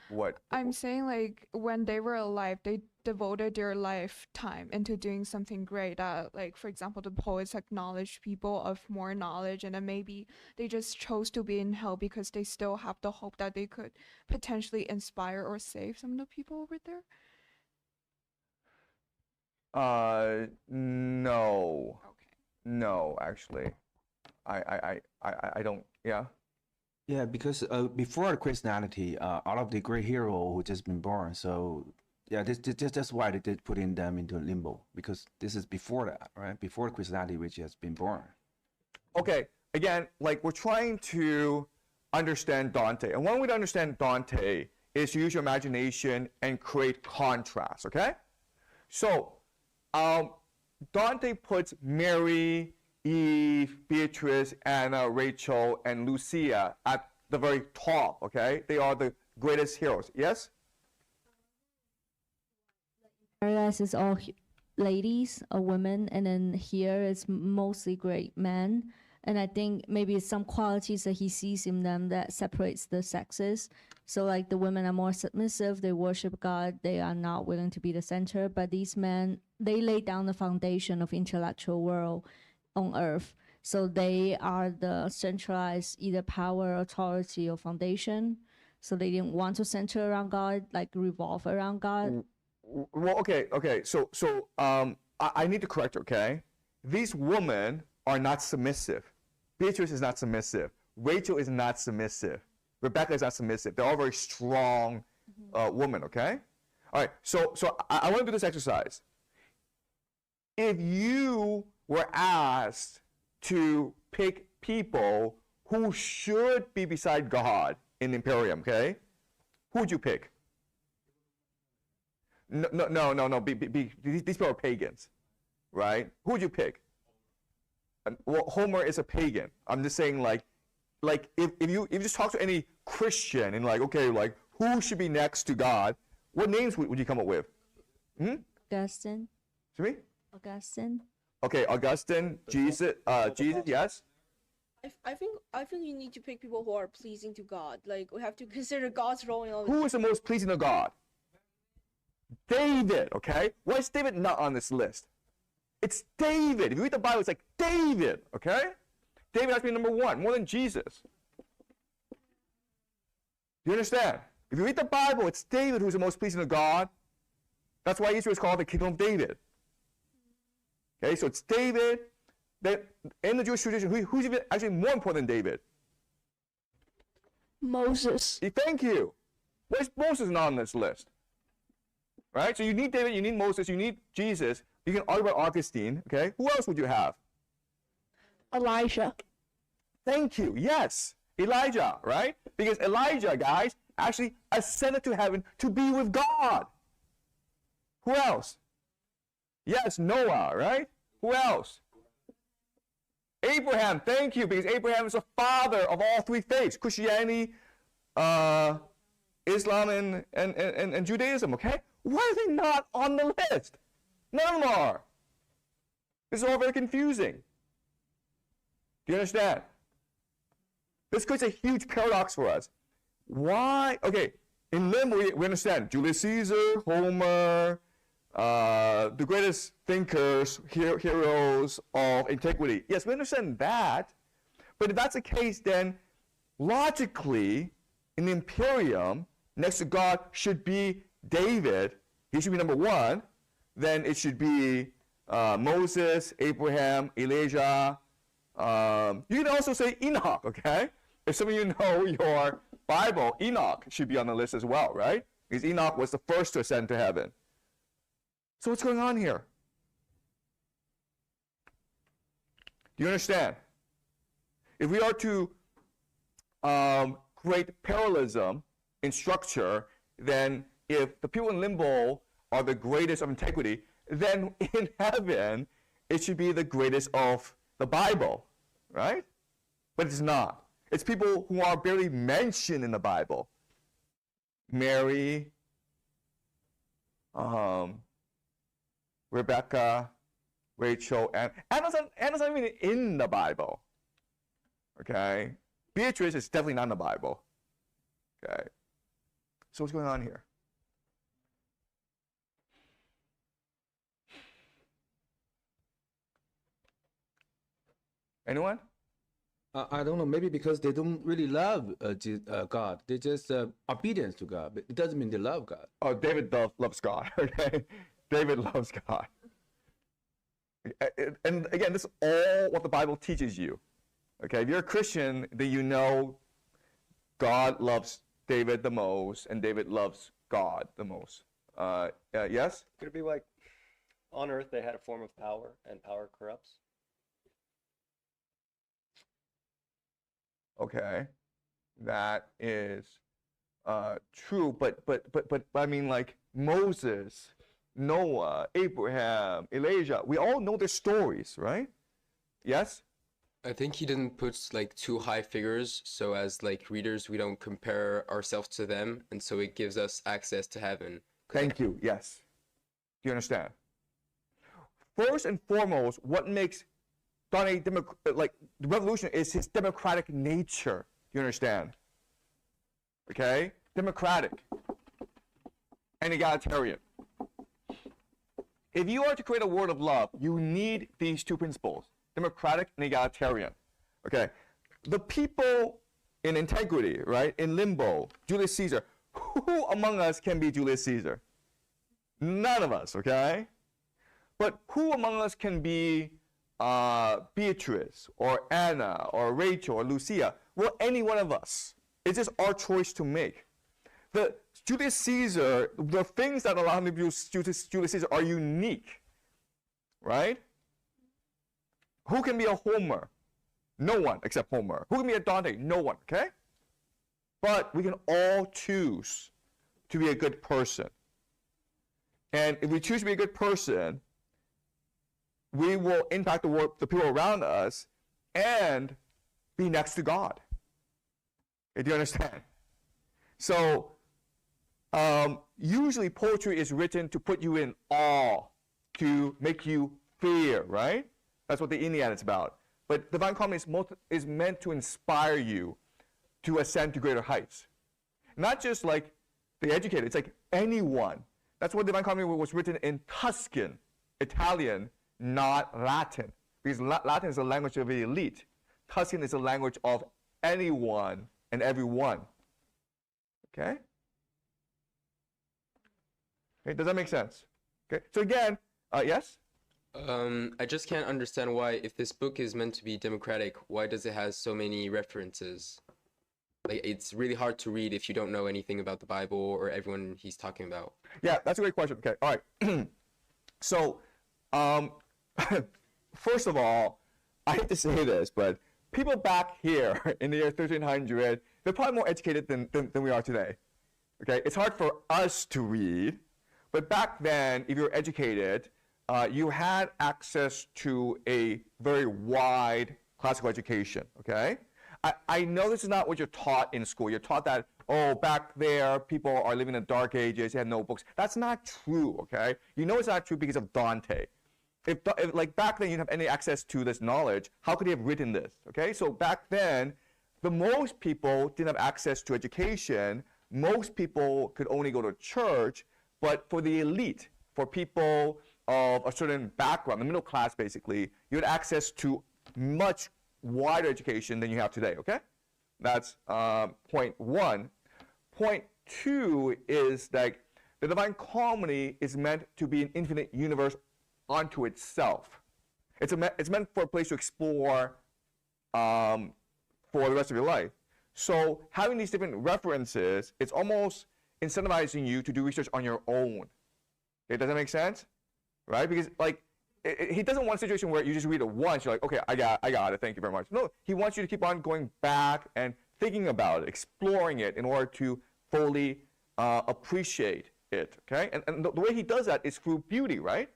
A: what.
K: I'm saying like when they were alive, they devoted their lifetime into doing something great. Like for example, the poets acknowledged people of more knowledge, and then maybe they just chose to be in hell because they still have the hope that they could potentially inspire or save some of the people over there.
A: No.
K: Okay.
A: No, actually, I don't. Yeah.
I: Yeah, because before Christianity, all of the great hero who just been born. So yeah, that's why they did putting them into limbo, because this is before that, right? Before Christianity, which has been born.
A: Okay. Again, like we're trying to understand Dante, and one way to understand Dante is to use your imagination and create contrast. Okay. So, Dante puts Mary, Eve, Beatrice, Anna, Rachel, and Lucia at the very top, okay? They are the greatest heroes, yes?
F: Paradise is all ladies or women, and then here it's mostly great men. And I think maybe some qualities that he sees in them that separates the sexes. So like the women are more submissive, they worship God, they are not willing to be the center. But these men, they lay down the foundation of intellectual world on earth. So they are the centralized either power, authority, or foundation. So they didn't want to center around God, like revolve around God.
A: Well, okay. So I need to correct you, okay? These women are not submissive. Beatrice is not submissive. Rachel is not submissive. Rebecca is not submissive. They're all very strong women, okay? All right, so I want to do this exercise. If you were asked to pick people who should be beside God in the Imperium, okay? Who would you pick? No. These people are pagans, right? Who would you pick? Well, Homer is a pagan. I'm just saying, like if you just talk to any Christian and like, okay, like who should be next to God? What names would you come up with?
F: Augustine.
A: Excuse me?
F: Augustine.
A: Okay, Augustine, Jesus, yes.
C: I think you need to pick people who are pleasing to God. Like we have to consider God's role in all.
A: Who is the most pleasing to God? David, okay? Why is David not on this list? It's David. If you read the Bible, it's like David, okay? David has to be number one, more than Jesus. You understand? If you read the Bible, it's David who's the most pleasing to God. That's why Israel is called the Kingdom of David. Okay, so it's David. Then in the Jewish tradition, who's even actually more important than David?
N: Moses.
A: Thank you. Why is Moses not on this list? Right? So you need David, you need Moses, you need Jesus. You can argue about Augustine. Okay, who else would you have?
N: Elijah.
A: Thank you. Yes, Elijah. Right? Because Elijah, guys, actually ascended to heaven to be with God. Who else? Yes, Noah, right? Who else? Abraham, thank you, because Abraham is the father of all three faiths, Christianity, Islam, and Judaism, okay? Why are they not on the list? None of them are. This is all very confusing. Do you understand? This creates a huge paradox for us. Why? Okay, in limbo, we understand Julius Caesar, Homer, the greatest thinkers, heroes of antiquity. Yes, we understand that. But if that's the case, then logically, in the Imperium, next to God should be David. He should be number one. Then it should be Moses, Abraham, Elijah, You can also say Enoch, okay? If some of you know your Bible, Enoch should be on the list as well, right? Because Enoch was the first to ascend to heaven. So what's going on here? Do you understand? If we are to create parallelism in structure, then if the people in limbo are the greatest of integrity, then in heaven, it should be the greatest of the Bible, right? But it's not. It's people who are barely mentioned in the Bible. Mary, Rebecca, Rachel, and Anna's not even in the Bible. Okay? Beatrice is definitely not in the Bible. Okay? So what's going on here? Anyone?
I: I don't know. Maybe because they don't really love God. They just obedience to God. But it doesn't mean they love God.
A: Oh, David loves God. Okay? David loves God. And again, this is all what the Bible teaches you. Okay? If you're a Christian, then you know God loves David the most, and David loves God the most. Yes?
G: Could it be like on earth they had a form of power, and power corrupts?
A: Okay, that is true, but I mean, like Moses, Noah, Abraham, Elijah, we all know their stories, right? Yes?
M: I think he didn't put like too high figures, so as like readers, we don't compare ourselves to them, and so it gives us access to heaven.
A: Thank you, yes. Do you understand? First and foremost, what makes Dante like the revolution is his democratic nature. Do you understand? Okay? Democratic and egalitarian. If you are to create a world of love, you need these two principles, democratic and egalitarian. Okay? The people in integrity, right? In limbo, Julius Caesar. Who among us can be Julius Caesar? None of us, okay? But who among us can be Beatrice or Anna or Rachel or Lucia? Well, any one of us. It's just our choice to make. The Julius Caesar, the things that allow him to be Julius Caesar are unique, right? Who can be a Homer? No one except Homer. Who can be a Dante? No one, okay? But we can all choose to be a good person. And if we choose to be a good person, we will impact the world, the people around us, and be next to God. Okay, do you understand? So, usually poetry is written to put you in awe, to make you fear, right? That's what the Iliad is about. But Divine Comedy is meant to inspire you to ascend to greater heights. Not just like the educated, it's like anyone. That's why Divine Comedy was written in Tuscan, Italian, not Latin, because Latin is a language of the elite. Tuscan is a language of anyone and everyone. Okay? Okay, does that make sense? Okay, so again, yes?
M: I just can't understand why, if this book is meant to be democratic, why does it have so many references? Like, it's really hard to read if you don't know anything about the Bible or everyone he's talking about.
A: Yeah, that's a great question. Okay, all right. So, first of all, I hate to say this, but people back here in the year 1300, they're probably more educated than we are today. Okay, it's hard for us to read, but back then, if you were educated, you had access to a very wide classical education, okay? I know this is not what you're taught in school. You're taught that, oh, back there, people are living in the dark ages, they had no books. That's not true, okay? You know it's not true because of Dante. If like back then you didn't have any access to this knowledge, how could he have written this, okay? So back then, most people didn't have access to education. Most people could only go to church, but for the elite, for people of a certain background, the middle class basically, you had access to much wider education than you have today, okay? That's point one. Point two is like the Divine Comedy is meant to be an infinite universe unto itself. It's meant for a place to explore for the rest of your life. So having these different references, it's almost incentivizing you to do research on your own. Okay, does that make sense? Right? Because like he doesn't want a situation where you just read it once, you're like, okay, I got it, thank you very much. No, he wants you to keep on going back and thinking about it, exploring it in order to fully appreciate it. Okay, and the way he does that is through beauty, right?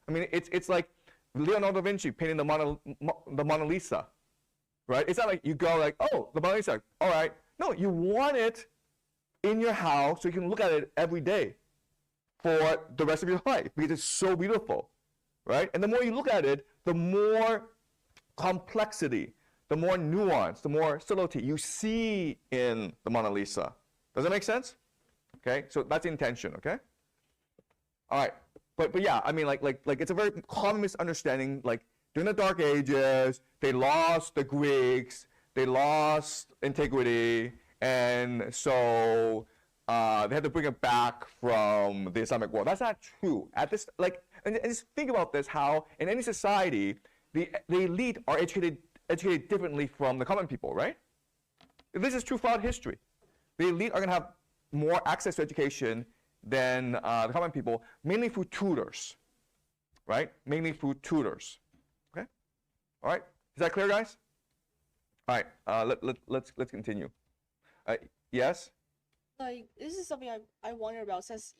A: I mean, it's like Leonardo da Vinci painting the Mona Lisa, right? It's not like you go like, oh, the Mona Lisa, all right. No, you want it in your house so you can look at it every day for the rest of your life because it's so beautiful, right? And the more you look at it, the more complexity, the more nuance, the more subtlety you see in the Mona Lisa. Does that make sense? Okay, so that's the intention, okay? All right, but yeah, I mean, like it's a very common misunderstanding. Like during the Dark Ages, they lost the Greeks, they lost antiquity, and so they had to bring it back from the Islamic world. That's not true. At this, like, and just think about this: how in any society, the elite are educated differently from the common people, right? This is true throughout history. The elite are going to have more access to education than the common people, mainly through tutors, right? Mainly through tutors. Okay. All right. Is that clear, guys? All right. Let's continue. Yes.
C: Like, this is something I wonder about since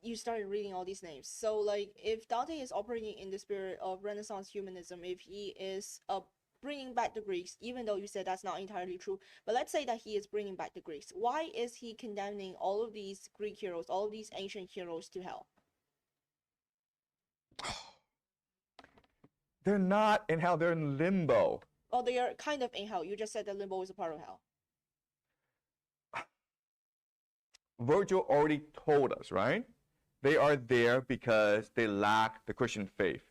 C: you started reading all these names. So like, if Dante is operating in the spirit of Renaissance humanism, if he is bringing back the Greeks, even though you said that's not entirely true, but let's say that he is bringing back the Greeks, why is he condemning all of these Greek heroes, all of these ancient heroes to hell?
A: They're not in hell, they're in limbo.
C: Well, they are kind of in hell. You just said that limbo is a part of hell.
A: Virgil already told us, right? They are there because they lack the Christian faith.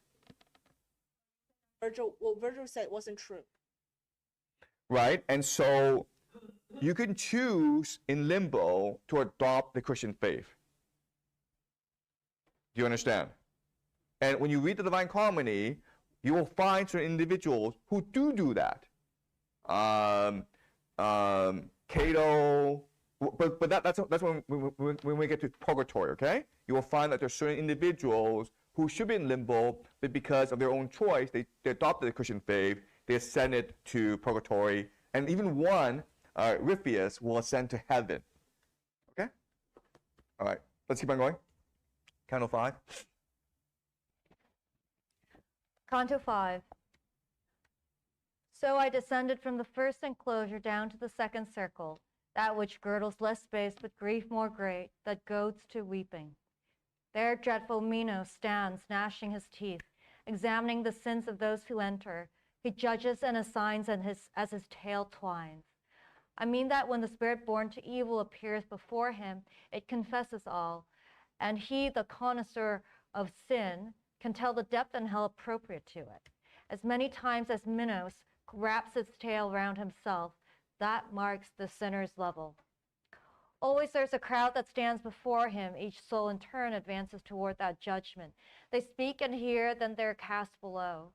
C: Virgil said wasn't true.
A: Right? And so you can choose in limbo to adopt the Christian faith. Do you understand? And when you read the Divine Comedy, you will find certain individuals who do that. Cato, but that's when we get to purgatory, okay? You will find that there's certain individuals who should be in limbo, but because of their own choice, they adopted the Christian faith, they ascended to purgatory, and even one, Ripheus, will ascend to heaven. Okay? All right, let's keep on going. Canto 5.
B: Canto 5. So I descended from the first enclosure down to the second circle, that which girdles less space but grief more great, that goads to weeping. There dreadful Minos stands, gnashing his teeth, examining the sins of those who enter. He judges and assigns as his tail twines. I mean that when the spirit born to evil appears before him, it confesses all, and he, the connoisseur of sin, can tell the depth and hell appropriate to it. As many times as Minos wraps its tail round himself, that marks the sinner's level. Always there's a crowd that stands before him. Each soul in turn advances toward that judgment. They speak and hear, then they're cast below.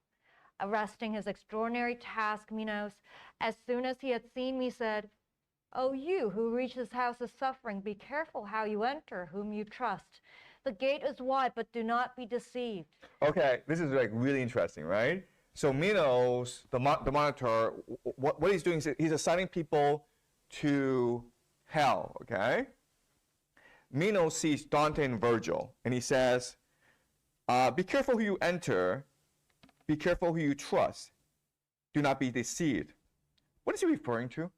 B: Arresting his extraordinary task, Minos, as soon as he had seen me, said, "O you who reach this house of suffering, be careful how you enter, whom you trust. The gate is wide, but do not be deceived."
A: Okay, this is like really interesting, right? So Minos, the monitor, what he's doing is he's assigning people to hell, okay? Minos sees Dante and Virgil, and he says, be careful who you enter, be careful who you trust, do not be deceived. What is he referring to?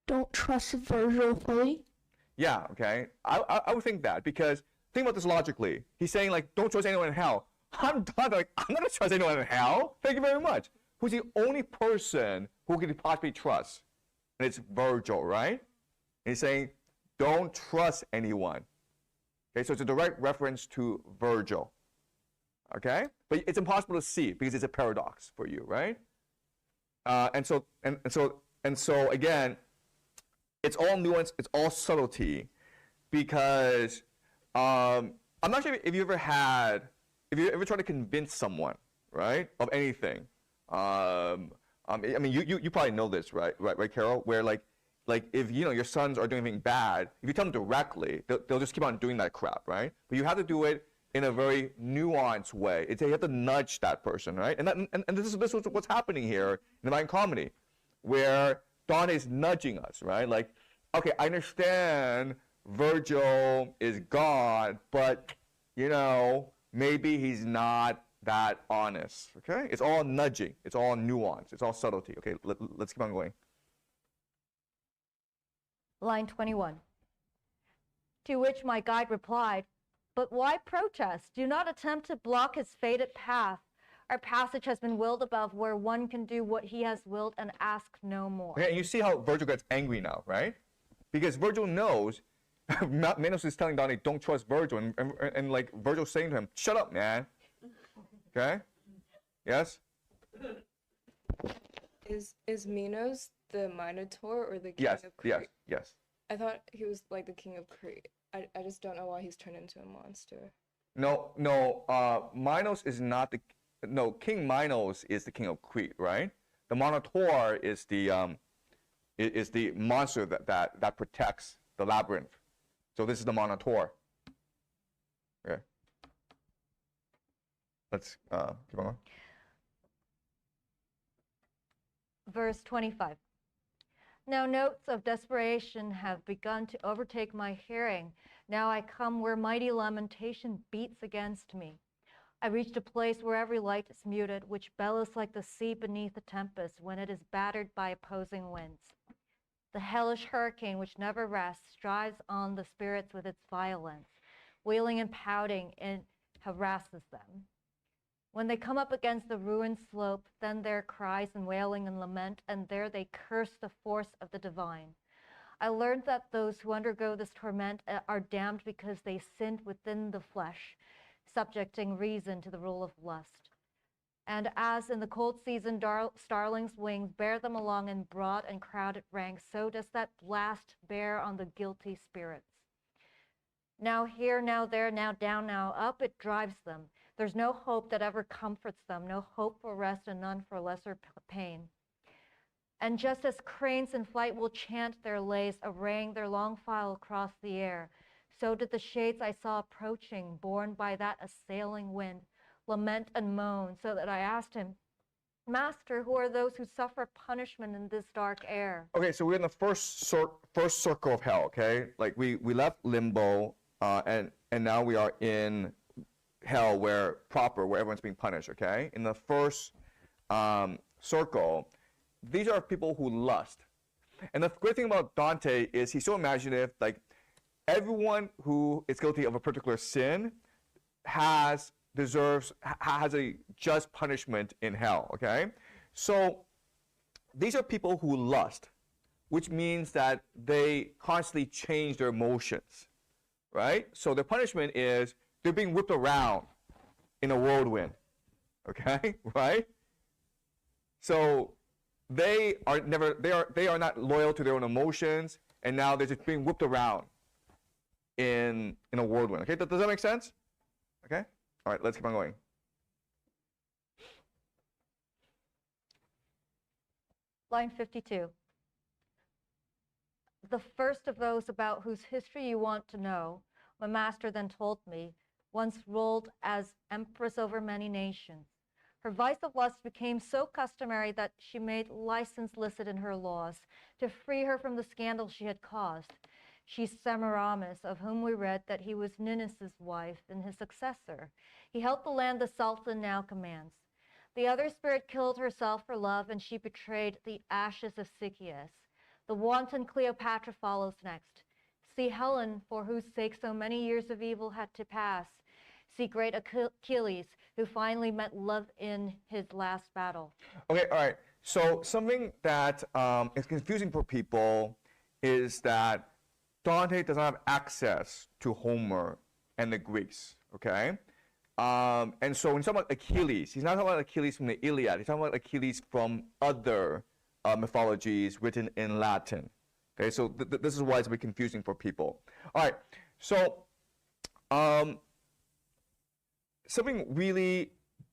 N: Don't trust Virgil fully.
A: Yeah, okay. I would think that, because think about this logically. He's saying, like, don't trust anyone in hell. I'm done. Like, I'm not going to trust anyone in hell. Thank you very much. Who's the only person who can possibly trust? And it's Virgil, right? And he's saying, don't trust anyone. Okay, so it's a direct reference to Virgil. Okay? But it's impossible to see because it's a paradox for you, right? And so again, it's all nuance, it's all subtlety, because I'm not sure if you ever tried to convince someone, right, of anything. I mean, you probably know this, right, Carol? Where like if your sons are doing anything bad, if you tell them directly, they'll just keep on doing that crap, right? But you have to do it in a very nuanced way. You have to nudge that person, right? And this is what's happening here in Divine Comedy, where Dante's nudging us, right? Like, okay, I understand Virgil is God, but maybe he's not that honest. Okay, it's all nudging, it's all nuance, it's all subtlety. Okay, let's keep on going.
B: Line 21. To which my guide replied, "But why protest? Do not attempt to block his fated path. Our passage has been willed above, where one can do what he has willed and ask no more."
A: Okay, and you see how Virgil gets angry now, right? Because Virgil knows, Minos is telling Dante, don't trust Virgil, and like Virgil's saying to him, shut up, man. Okay? Yes?
H: Is Minos the Minotaur or the king of Crete?
A: Yes.
H: I thought he was like the king of Crete. I just don't know why he's turned into a monster.
A: No, Minos is not King Minos is the king of Crete, right? The Minotaur is the monster that protects the labyrinth. So this is the Minotaur. Okay. Let's keep on.
B: Verse 25. Now notes of desperation have begun to overtake my hearing. Now I come where mighty lamentation beats against me. I reached a place where every light is muted, which bellows like the sea beneath a tempest when it is battered by opposing winds. The hellish hurricane which never rests drives on the spirits with its violence. Wailing and pouting, it harasses them. When they come up against the ruined slope, then there cries and wailing and lament, and there they curse the force of the divine. I learned that those who undergo this torment are damned because they sinned within the flesh, subjecting reason to the rule of lust. And as in the cold season starlings' wings bear them along in broad and crowded ranks, so does that blast bear on the guilty spirits. Now here, now there, now down, now up, it drives them. There's no hope that ever comforts them, no hope for rest and none for lesser pain. And just as cranes in flight will chant their lays, arraying their long file across the air, so did the shades I saw approaching, borne by that assailing wind, lament and moan, so that I asked him, "Master, who are those who suffer punishment in this dark air?"
A: Okay, so we're in the first circle of hell, okay? Like we left limbo, and now we are in hell where everyone's being punished, okay? In the first circle, these are people who lust. And the great thing about Dante is he's so imaginative, like everyone who is guilty of a particular sin has a just punishment in hell, okay? So these are people who lust, which means that they constantly change their emotions, right? So their punishment is they're being whipped around in a whirlwind, okay, right? So they are not loyal to their own emotions, and now they're just being whipped around in a whirlwind. Okay, does that make sense? Okay, all right, let's keep on going.
B: Line 52. The first of those about whose history you want to know, my master then told me, once ruled as empress over many nations. Her vice of lust became so customary that she made license licit in her laws to free her from the scandal she had caused. She's Semiramis, of whom we read that he was Ninus' wife and his successor. He held the land the Sultan now commands. The other spirit killed herself for love, and she betrayed the ashes of Sychaeus. The wanton Cleopatra follows next. See Helen, for whose sake so many years of evil had to pass. See great Achilles, who finally met love in his last battle.
A: Okay, all right. So something that is confusing for people is that Dante does not have access to Homer and the Greeks, okay? And so when he's talking about Achilles, he's not talking about Achilles from the Iliad. He's talking about Achilles from other mythologies written in Latin. Okay, so this is why it's a bit confusing for people. All right, so something really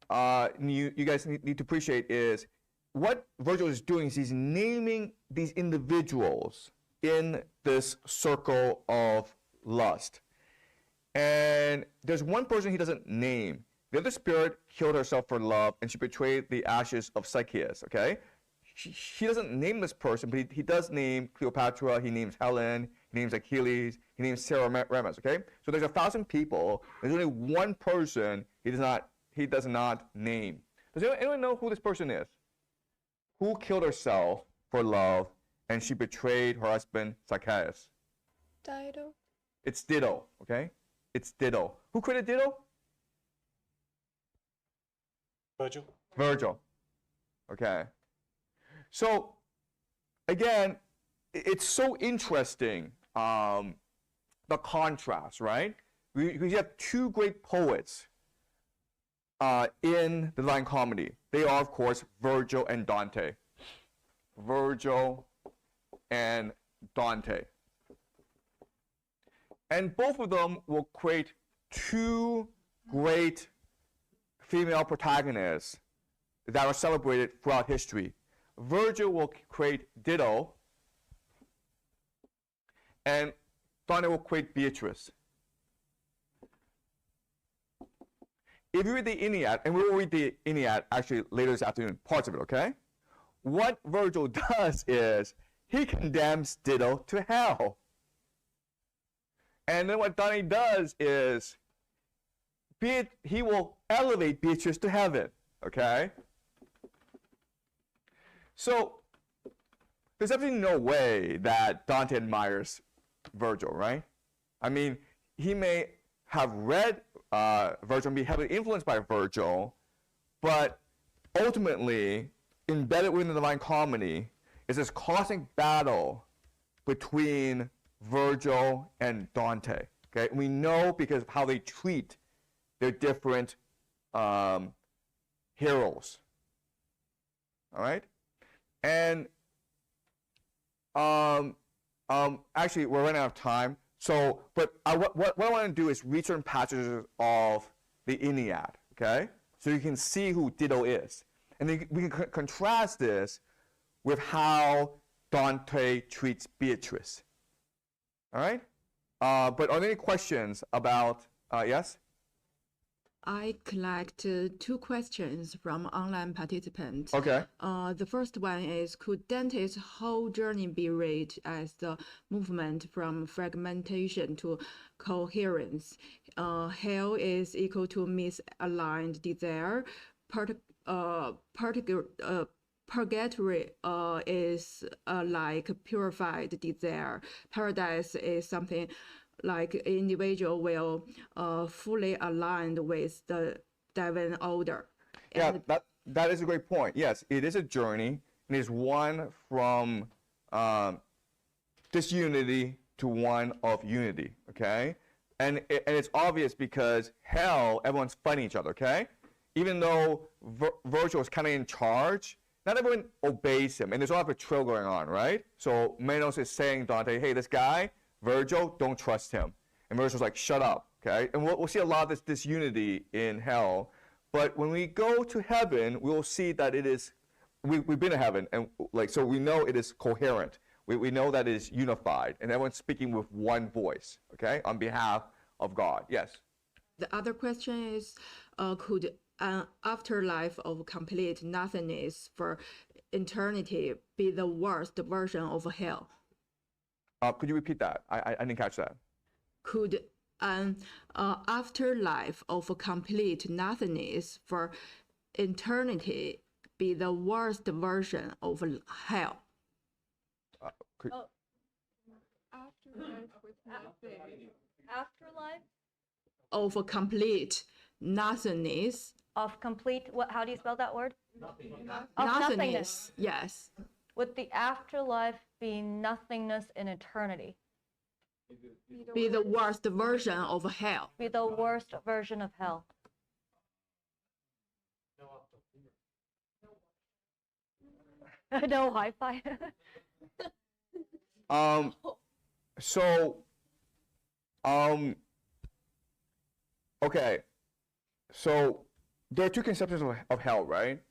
A: you guys need to appreciate is what Virgil is doing is he's naming these individuals in this circle of lust. And there's one person he doesn't name. The other spirit killed herself for love, and she betrayed the ashes of Psycheus, okay? He doesn't name this person, but he does name Cleopatra, he names Helen, he names Achilles, he names Semiramis, okay? So there's 1,000 people, there's only one person he does not name. Does anyone know who this person is? Who killed herself for love, and she betrayed her husband, Psycheus?
H: Dido.
A: It's Dido, okay? It's Dido. Who created Dido?
J: Virgil.
A: Virgil. Okay. So, again, it's so interesting, the contrast, right? We have two great poets in the Divine Comedy. They are, of course, Virgil and Dante. Virgil and Dante. And both of them will create two great female protagonists that are celebrated throughout history. Virgil will create Dido, and Dante will create Beatrice. If you read the Aeneid, and we will read the Aeneid actually later this afternoon, parts of it, okay? What Virgil does is he condemns Dido to hell. And then what Dante does is he will elevate Beatrice to heaven, okay? So there's absolutely no way that Dante admires Virgil, right? I mean, he may have read Virgil and be heavily influenced by Virgil, but ultimately, embedded within the Divine Comedy is this cosmic battle between Virgil and Dante. Okay, and we know because of how they treat their different heroes. All right, and actually we're running out of time. So, but what I want to do is read certain passages of the Aeneid. Okay, so you can see who Dido is, and then we can contrast this with how Dante treats Beatrice. All right? But are there any questions about, yes?
P: I collected two questions from online participants.
A: Okay.
P: The first one is, could Dante's whole journey be read as the movement from fragmentation to coherence? Hell is equal to misaligned desire. Purgatory is like purified desire. Paradise is something like individual will fully aligned with the divine order.
A: Yeah, that is a great point. Yes, it is a journey, and it's one from disunity to one of unity. Okay, and it's obvious because hell, everyone's fighting each other. Okay, even though Virgil is kind of in charge, not everyone obeys him, and there's a lot of betrayal going on, right? So Manos is saying Dante, hey, this guy, Virgil, don't trust him. And Virgil's like, shut up, okay? And we'll see a lot of this disunity in hell. But when we go to heaven, we'll see that it is, we've been to heaven, and like, so we know it is coherent. We know that it is unified, and everyone's speaking with one voice, okay, on behalf of God. Yes?
P: The other question is, could an afterlife of complete nothingness for eternity be the worst version of hell?
A: Could you repeat that? I didn't catch that.
P: Could an afterlife of complete nothingness for eternity be the worst version of hell?
C: Afterlife with nothing.
B: Afterlife
P: Of complete nothingness.
B: of complete, what, how do you spell that word?
C: Nothingness.
B: Of
P: Nothingness,
B: nothingness.
P: yes.
B: Would the afterlife be nothingness in eternity?
P: Be the worst version of hell.
B: Be the worst version of hell. No Wi-Fi.
A: Okay. So there are two conceptions of hell, right?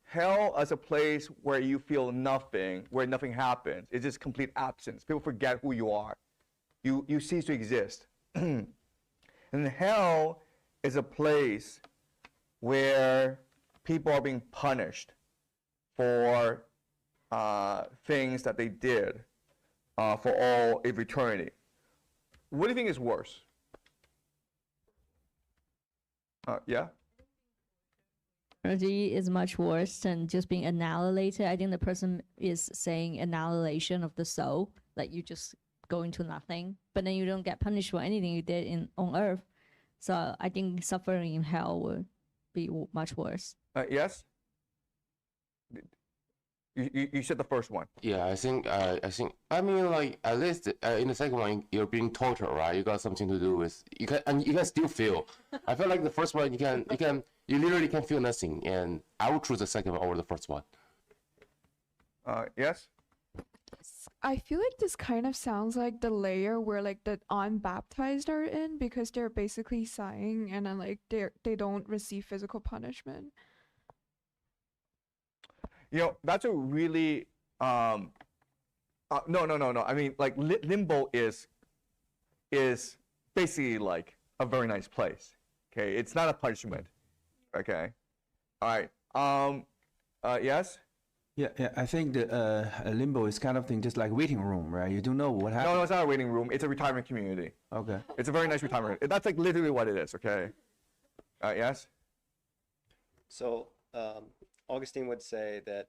A: Hell as a place where you feel nothing, where nothing happens. It's just complete absence. People forget who you are. You cease to exist. And hell is a place where people are being punished for things that they did for all of eternity. What do you think is worse? Yeah?
F: Eternity is much worse than just being annihilated. I think the person is saying annihilation of the soul, like you just go into nothing, but then you don't get punished for anything you did on earth. So I think suffering in hell would be much worse.
A: Yes? You said the first one.
E: Yeah, I mean, like, at least in the second one, you're being tortured, right? You got something to do with, you can still feel. I feel like the first one, you literally can feel nothing, and I would choose the second one over the first one.
A: Yes?
K: I feel like this kind of sounds like the layer where like the unbaptized are in, because they're basically sighing and then like they don't receive physical punishment.
A: You know, that's a really no. I mean, like limbo is basically like a very nice place. Okay, it's not a punishment. Okay, all right. Yes.
I: Yeah, I think the limbo is kind of thing, just like waiting room, right? You don't know what happens.
A: No, it's not a waiting room. It's a retirement community.
I: Okay.
A: It's a very nice retirement. That's like literally what it is. Okay. Yes.
G: So Augustine would say that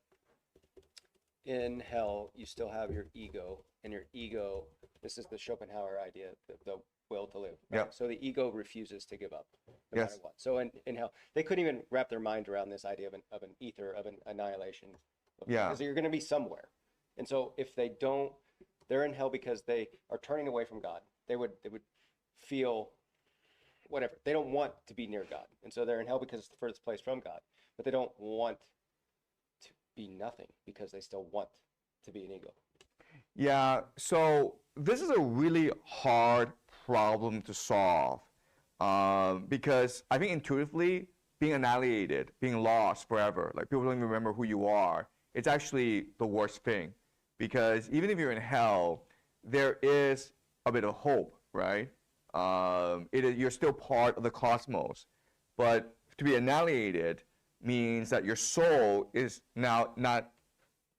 G: in hell you still have your ego, and your ego, this is the Schopenhauer idea, the will to live. Right?
A: Yeah.
G: So the ego refuses to give up no
A: Yes.
G: matter what. So in hell, they couldn't even wrap their mind around this idea of an ether, of an annihilation.
A: Yeah.
G: Because you're going to be somewhere. And so if they don't, they're in hell because they are turning away from God. They would feel whatever. They don't want to be near God. And so they're in hell because it's the furthest place from God. But they don't want to be nothing because they still want to be an ego.
A: Yeah, so this is a really hard problem to solve because I think intuitively being annihilated, being lost forever, like people don't even remember who you are, it's actually the worst thing because even if you're in hell, there is a bit of hope, right? You're still part of the cosmos, but to be annihilated means that your soul is now not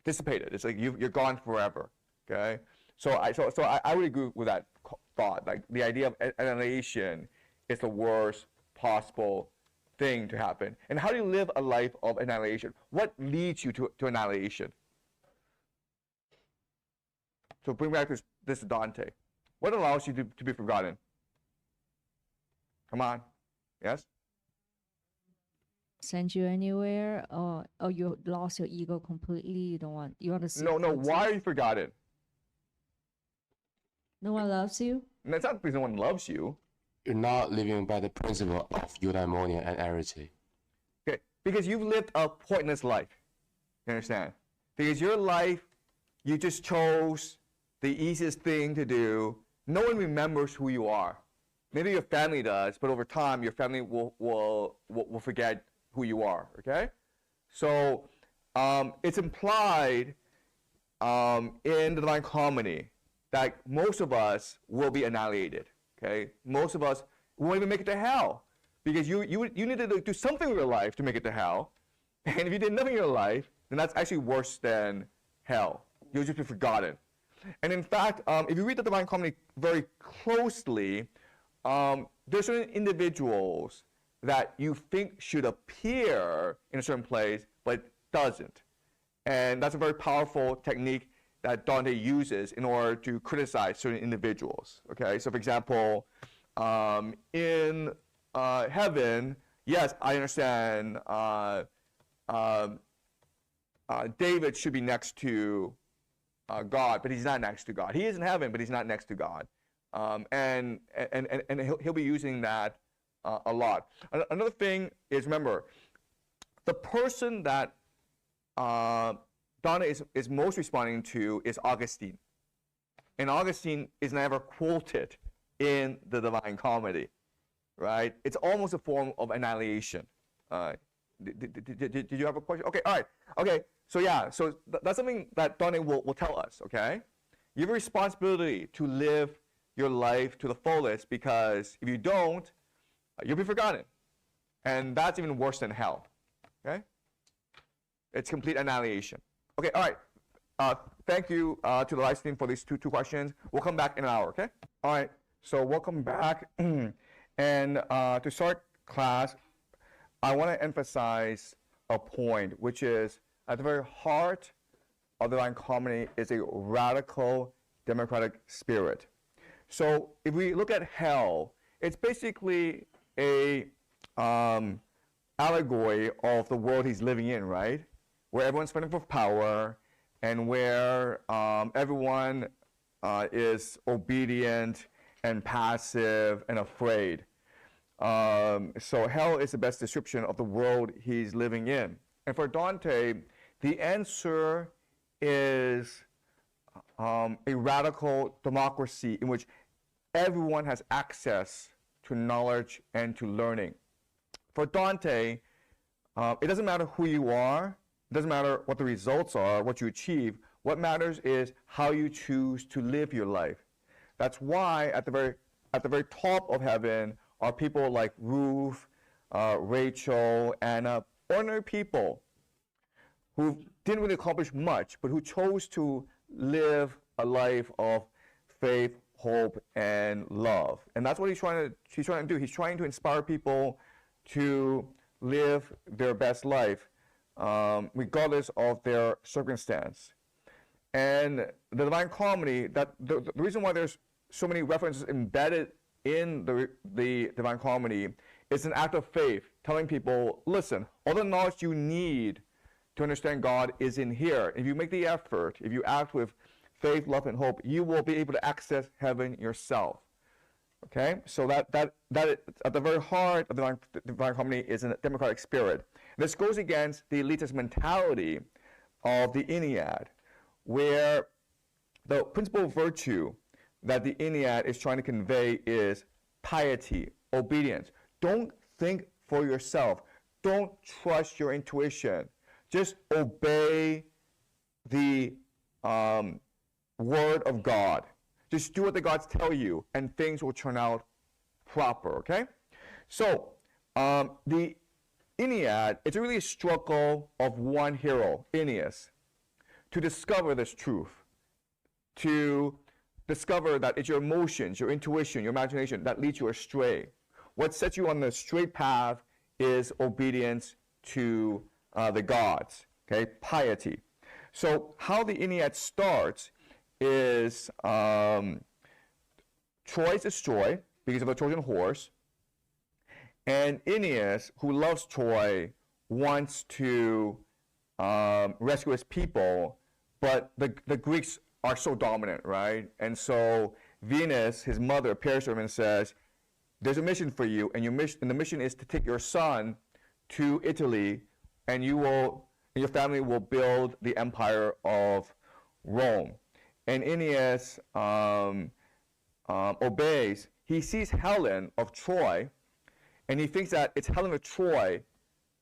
A: dissipated. It's like you're gone forever. Okay, so I would agree with that thought. Like the idea of annihilation is the worst possible thing to happen. And how do you live a life of annihilation? What leads you to annihilation? So bring back this Dante. What allows you to be forgotten? Come on, yes.
F: Send you anywhere, or you lost your ego completely. You want to see.
A: No. Why are you forgotten?
F: No one loves you.
A: And it's not because no one loves you.
E: You're not living by the principle of eudaimonia and arity.
A: Okay, because you've lived a pointless life. You understand? Because your life, you just chose the easiest thing to do. No one remembers who you are. Maybe your family does, but over time, your family will forget who you are. Okay, so it's implied in the Divine Comedy that most of us will be annihilated. Okay, most of us won't even make it to hell because you need to do something with your life to make it to hell, and if you did nothing in your life, then that's actually worse than hell. You'll just be forgotten. And in fact, if you read the Divine Comedy very closely, there's certain individuals that you think should appear in a certain place, but doesn't. And that's a very powerful technique that Dante uses in order to criticize certain individuals. Okay, so for example, in heaven, yes, I understand David should be next to God, but he's not next to God. He is in heaven, but he's not next to God. And he'll be using that a lot. Another thing is, remember, the person that Dante is most responding to is Augustine. And Augustine is never quoted in the Divine Comedy, right? It's almost a form of annihilation. Did you have a question? Okay, all right. Okay, so yeah, so that's something that Dante will tell us, okay? You have a responsibility to live your life to the fullest, because if you don't, you'll be forgotten. And that's even worse than hell, okay? It's complete annihilation. Okay, all right. Thank you to the live stream for these two questions. We'll come back in an hour, okay? All right, so welcome back. And to start class, I want to emphasize a point, which is at the very heart of the Divine Comedy is a radical democratic spirit. So if we look at hell, it's basically a allegory of the world he's living in, right? Where everyone's fighting for power, and where everyone is obedient and passive and afraid. So hell is the best description of the world he's living in. And for Dante, the answer is a radical democracy in which everyone has access to knowledge and to learning. For Dante, it doesn't matter who you are, it doesn't matter what the results are, what you achieve. What matters is how you choose to live your life. That's why at the very top of heaven are people like Ruth, Rachel, Anna, ordinary people who didn't really accomplish much, but who chose to live a life of faith, hope, and love. And that's what she's trying to do. He's trying to inspire people to live their best life, regardless of their circumstance. And the Divine Comedy, that the reason why there's so many references embedded in the Divine Comedy is an act of faith, telling people, listen, all the knowledge you need to understand God is in here. If you make the effort, if you act with faith, love, and hope, you will be able to access heaven yourself. Okay, so that at the very heart of the Divine Comedy is a democratic spirit. This goes against the elitist mentality of the Ennead, where the principal virtue that the Ennead is trying to convey is piety, obedience. Don't think for yourself. Don't trust your intuition. Just obey the word of God. Just do what the gods tell you, and things will turn out proper, okay? So, the Ennead, it's really a struggle of one hero, Aeneas, to discover this truth, to discover that it's your emotions, your intuition, your imagination that leads you astray. What sets you on the straight path is obedience to the gods, okay? Piety. So how the Ennead starts is Troy is destroyed because of the Trojan horse, and Aeneas, who loves Troy, wants to rescue his people, but the Greeks are so dominant, right? And so Venus, his mother, appears to him and says, there's a mission for you, and the mission is to take your son to Italy, and your family will build the empire of Rome. And Aeneas obeys. He sees Helen of Troy, and he thinks that it's Helen of Troy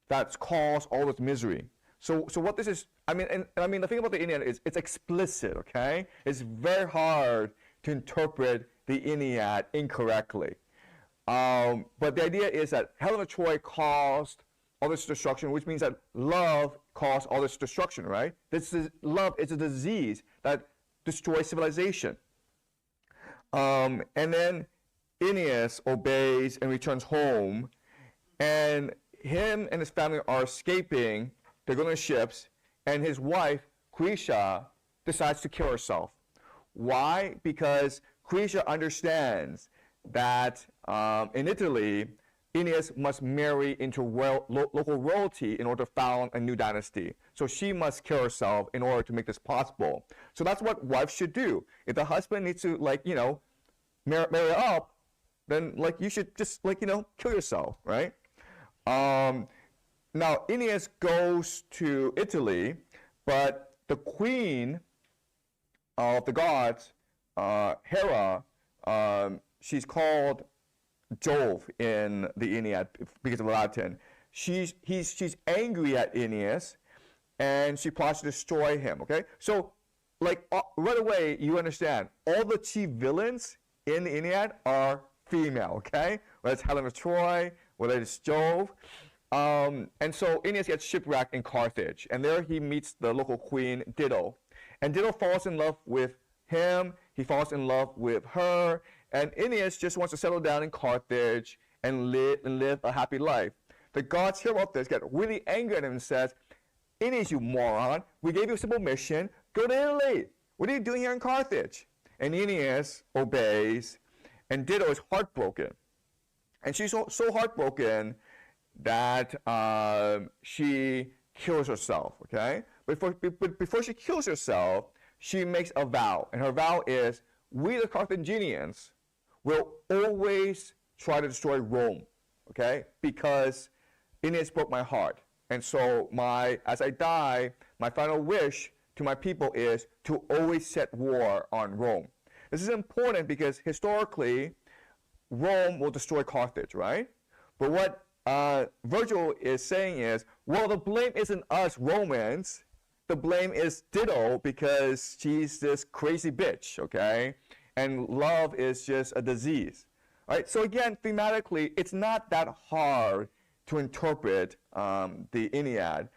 A: that's caused all this misery. So what this is, I mean the thing about the Ennead is it's explicit, okay? It's very hard to interpret the Ennead incorrectly. But the idea is that Helen of Troy caused all this destruction, which means that love caused all this destruction, right? Love is a disease that destroys civilization. And then Aeneas obeys and returns home, and him and his family are escaping. They're going to ships, and his wife, Croetia, decides to kill herself. Why? Because Croetia understands that in Italy, Aeneas must marry into local royalty in order to found a new dynasty. So she must kill herself in order to make this possible. So that's what wives should do. If the husband needs to, marry up, then, you should just, kill yourself, right? Now, Aeneas goes to Italy, but the queen of the gods, Hera, she's called Jove in the Ennead because of Latin. she's angry at Aeneas, and she plots to destroy him. Okay, so like right away you understand all the chief villains in the Iliad are female. Okay, whether it's Helen of Troy, whether it's Jove. And so Aeneas gets shipwrecked in Carthage, and there he meets the local queen Dido, and Dido falls in love with him. He falls in love with her, and Aeneas just wants to settle down in Carthage and live a happy life. The gods hear about this, get really angry at him, and says, "Aeneas, you moron! We gave you a simple mission. Go to Italy. What are you doing here in Carthage?" And Aeneas obeys, and Dido is heartbroken, and she's so heartbroken that she kills herself, okay? But before she kills herself, she makes a vow. And her vow is, we the Carthaginians will always try to destroy Rome, okay? Because Aeneas broke my heart. And so as I die, my final wish to my people is to always set war on Rome. This is important because historically, Rome will destroy Carthage, right? But what Virgil is saying is, well, the blame isn't us Romans. The blame is Dido because she's this crazy bitch, okay? And love is just a disease, right? So again, thematically, it's not that hard to interpret the Iliad.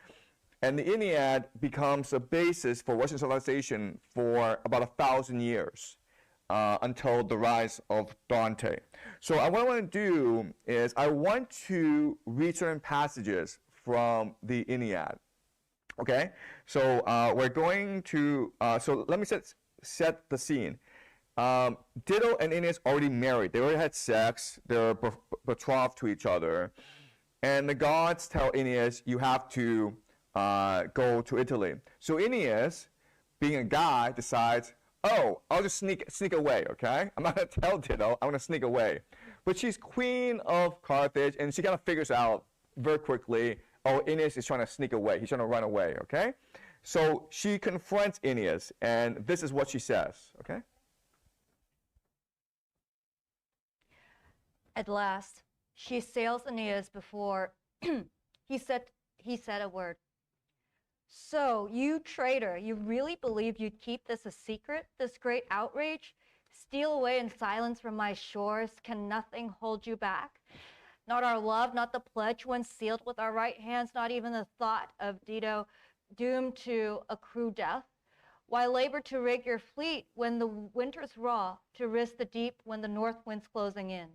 A: And the Iliad becomes a basis for Western civilization for about 1,000 years. Until the rise of Dante. So what I want to do is I want to read certain passages from the Iliad. Okay, so we're going to, so let me set the scene. Dido and Aeneas already married. They already had sex. They're betrothed to each other. And the gods tell Aeneas, you have to go to Italy. So Aeneas, being a guy, decides, oh, I'll just sneak away, okay? I'm not going to tell Dido. I'm going to sneak away. But she's queen of Carthage, and she kind of figures out very quickly, oh, Aeneas is trying to sneak away. He's trying to run away, okay? So she confronts Aeneas, and this is what she says, okay?
B: At last, she assails Aeneas before he said a word. So, you traitor, you really believe you'd keep this a secret, this great outrage? Steal away in silence from my shores? Can nothing hold you back? Not our love, not the pledge once sealed with our right hands, not even the thought of Dido doomed to a cruel death? Why labor to rig your fleet when the winter's raw, to risk the deep when the north wind's closing in?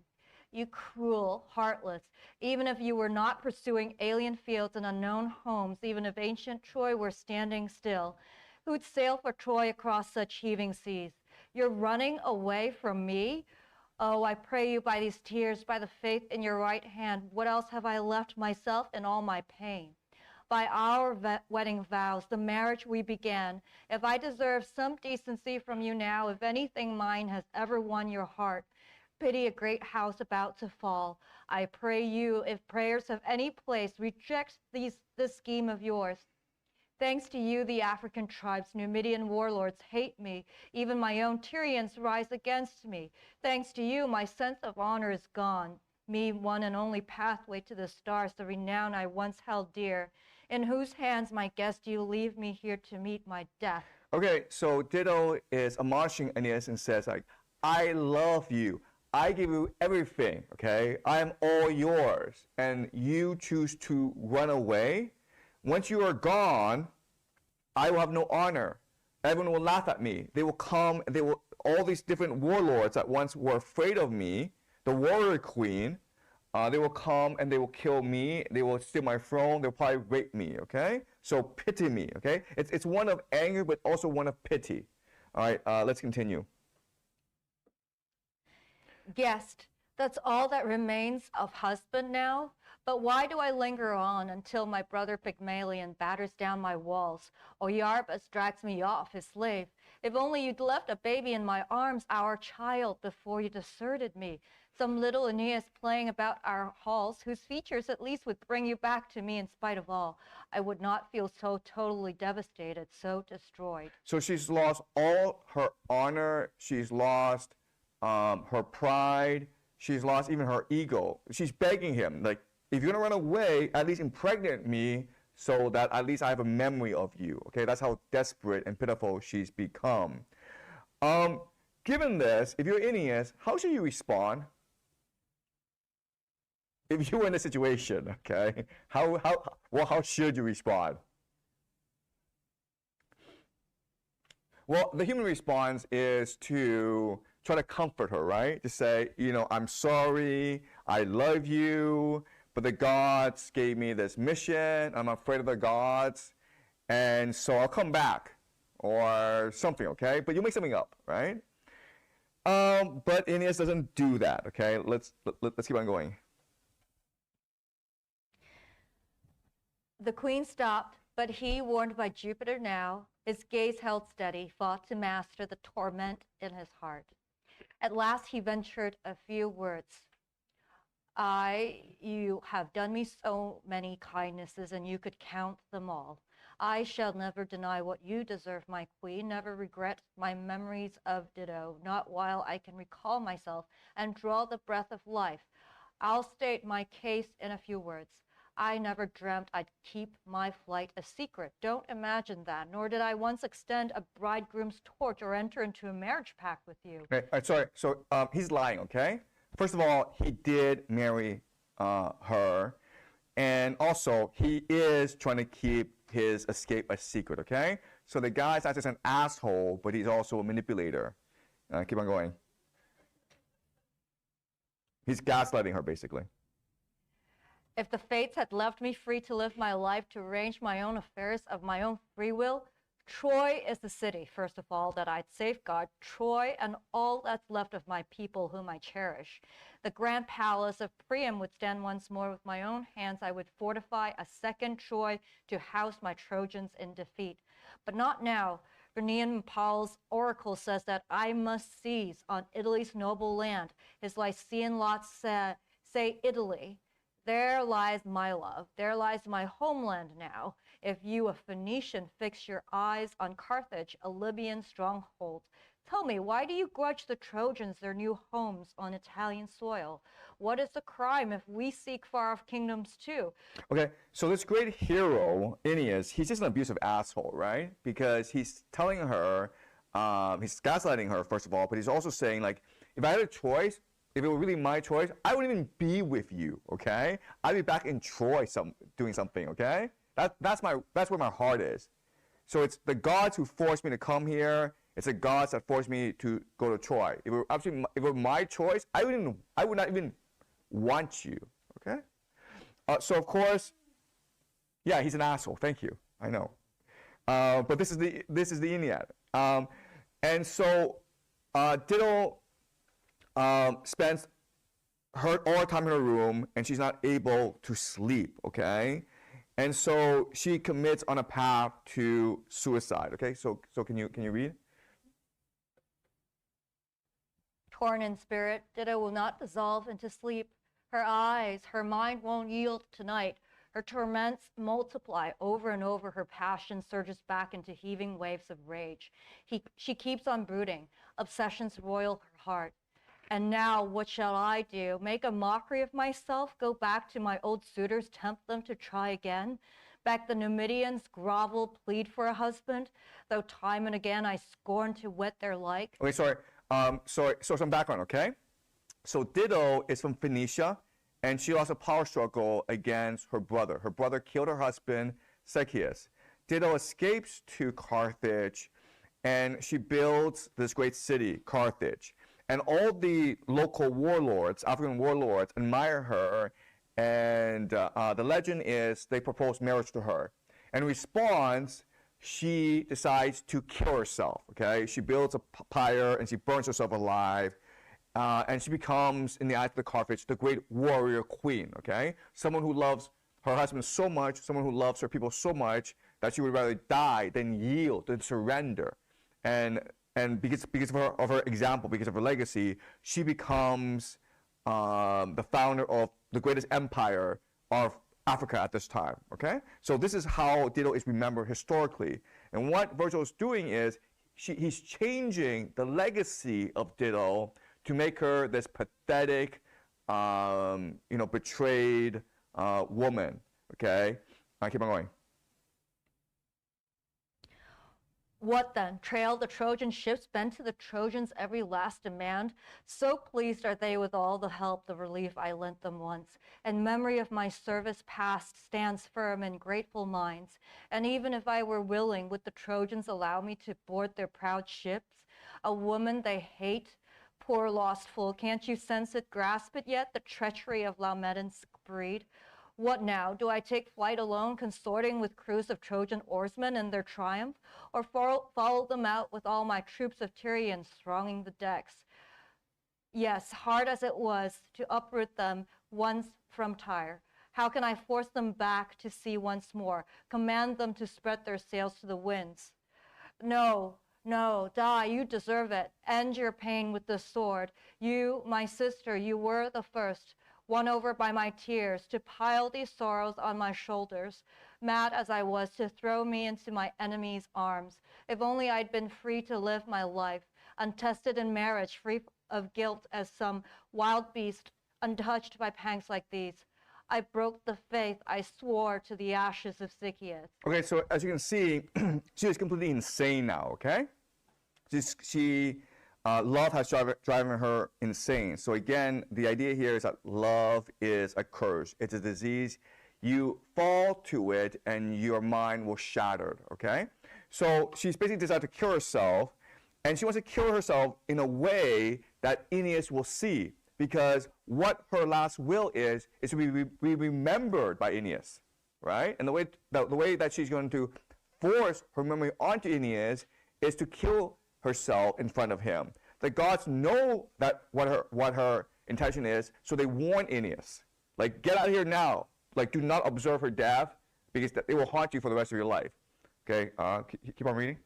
B: You cruel, heartless, even if you were not pursuing alien fields and unknown homes, even if ancient Troy were standing still, who'd sail for Troy across such heaving seas? You're running away from me? Oh, I pray you by these tears, by the faith in your right hand, what else have I left myself in all my pain? By our wedding vows, the marriage we began, if I deserve some decency from you now, if anything mine has ever won your heart, pity a great house about to fall. I pray you, if prayers have any place, reject this scheme of yours. Thanks to you, the African tribes, Numidian warlords hate me. Even my own Tyrians rise against me. Thanks to you, my sense of honor is gone. Me, one and only pathway to the stars, the renown I once held dear. In whose hands, my guest, you leave me here to meet my death?
A: Okay, so Dido is admonishing Aeneas and says, like, I love you. I give you everything, okay? I am all yours, and you choose to run away. Once you are gone, I will have no honor. Everyone will laugh at me. They will come, and all these different warlords that once were afraid of me, the warrior queen, they will come and they will kill me. They will steal my throne. They'll probably rape me, okay? So pity me, okay? It's one of anger, but also one of pity. All right, let's continue.
B: Guest, that's all that remains of husband now? But why do I linger on until my brother Pygmalion batters down my walls, or Iarbas drags me off, his slave? If only you'd left a baby in my arms, our child, before you deserted me. Some little Aeneas playing about our halls, whose features at least would bring you back to me in spite of all. I would not feel so totally devastated, so destroyed.
A: So she's lost all her honor. She's lost her pride. She's lost even her ego. She's begging him, like, if you're gonna run away, at least impregnate me so that at least I have a memory of you. Okay, that's how desperate and pitiful she's become. Given this, if you're Aeneas, how should you respond? If you were in this situation, okay, how should you respond? Well, the human response is to try to comfort her, right? To say, you know, I'm sorry, I love you, but the gods gave me this mission. I'm afraid of the gods, and so I'll come back, or something, okay? But you make something up, right? But Aeneas doesn't do that, okay? Let's keep on going.
B: The queen stopped, but he, warned by Jupiter now, his gaze held steady, fought to master the torment in his heart. At last he ventured a few words. You have done me so many kindnesses, and you could count them all. I shall never deny what you deserve, my queen, never regret my memories of Dido, not while I can recall myself and draw the breath of life. I'll state my case in a few words. I never dreamt I'd keep my flight a secret. Don't imagine that, nor did I once extend a bridegroom's torch or enter into a marriage pact with you.
A: Okay, sorry, so he's lying, okay? First of all, he did marry her, and also he is trying to keep his escape a secret, okay? So the guy's not just an asshole, but he's also a manipulator. Keep on going. He's gaslighting her, basically.
B: If the fates had left me free to live my life, to arrange my own affairs of my own free will, Troy is the city, first of all, that I'd safeguard. Troy and all that's left of my people whom I cherish. The grand palace of Priam would stand once more. With my own hands I would fortify a second Troy to house my Trojans in defeat. But not now. Vernian Paul's oracle says that I must seize on Italy's noble land. His Lycian lots say Italy. There lies my love, there lies my homeland now. If you, a Phoenician, fix your eyes on Carthage, a Libyan stronghold, tell me, why do you grudge the Trojans their new homes on Italian soil? What is the crime if we seek far-off kingdoms too?
A: Okay, so this great hero, Aeneas, he's just an abusive asshole, right? Because he's telling her, he's gaslighting her, first of all, but he's also saying, like, if I had a choice, if it were really my choice, I wouldn't even be with you, okay? I'd be back in Troy doing something, okay? That's where my heart is. So it's the gods who forced me to come here. It's the gods that forced me to go to Troy. If it were my choice, I would not even want you, okay? So of course, yeah, he's an asshole. Thank you. I know. But this is the Aeneid. And so Dido spends all her time in her room, and she's not able to sleep, okay? And so she commits on a path to suicide, okay? So can you read?
B: Torn in spirit, Dido will not dissolve into sleep. Her eyes, her mind won't yield tonight. Her torments multiply over and over. Her passion surges back into heaving waves of rage. She keeps on brooding. Obsessions roil her heart. And now what shall I do? Make a mockery of myself? Go back to my old suitors, tempt them to try again? Back the Numidians, grovel, plead for a husband? Though time and again I scorn to wet their like.
A: Okay, sorry. So some background, okay? So Dido is from Phoenicia, and she lost a power struggle against her brother. Her brother killed her husband, Zacchaeus. Dido escapes to Carthage, and she builds this great city, Carthage. And all the local warlords, African warlords, admire her, and the legend is they propose marriage to her. In response, she decides to kill herself, okay? She builds a pyre, and she burns herself alive, and she becomes, in the eyes of the Carthage, the great warrior queen, okay? Someone who loves her husband so much, someone who loves her people so much, that she would rather die than yield, than surrender. And because of her example, because of her legacy, she becomes the founder of the greatest empire of Africa at this time, okay? So this is how Dido is remembered historically. And what Virgil is doing is he's changing the legacy of Dido to make her this pathetic, betrayed woman. Okay, keep on going.
B: What then? Trail the Trojan ships bent to the Trojans' every last demand? So pleased are they with all the help, the relief I lent them once. And memory of my service past stands firm in grateful minds. And even if I were willing, would the Trojans allow me to board their proud ships? A woman they hate? Poor lost fool, can't you sense it, grasp it yet, the treachery of Laomedon's breed? What now? Do I take flight alone, consorting with crews of Trojan oarsmen in their triumph? Or follow them out with all my troops of Tyrians thronging the decks? Yes, hard as it was to uproot them once from Tyre, how can I force them back to sea once more, command them to spread their sails to the winds? No, no, die, you deserve it. End your pain with the sword. You, my sister, you were the first, won over by my tears, to pile these sorrows on my shoulders, mad as I was to throw me into my enemy's arms. If only I'd been free to live my life, untested in marriage, free of guilt as some wild beast, untouched by pangs like these. I broke the faith I swore to the ashes of Zycius.
A: Okay, so as you can see, she is completely insane now, okay? Love has driven her insane. So again, the idea here is that love is a curse. It's a disease. You fall to it and your mind will shatter, okay? So she's basically decided to kill herself, and she wants to kill herself in a way that Aeneas will see, because what her last will is to be remembered by Aeneas, right? And the way that she's going to force her memory onto Aeneas is to kill herself in front of him. The gods know that what her intention is, so they warn Aeneas, like, get out of here now. Like, do not observe her death, because it will haunt you for the rest of your life. Okay, keep on reading.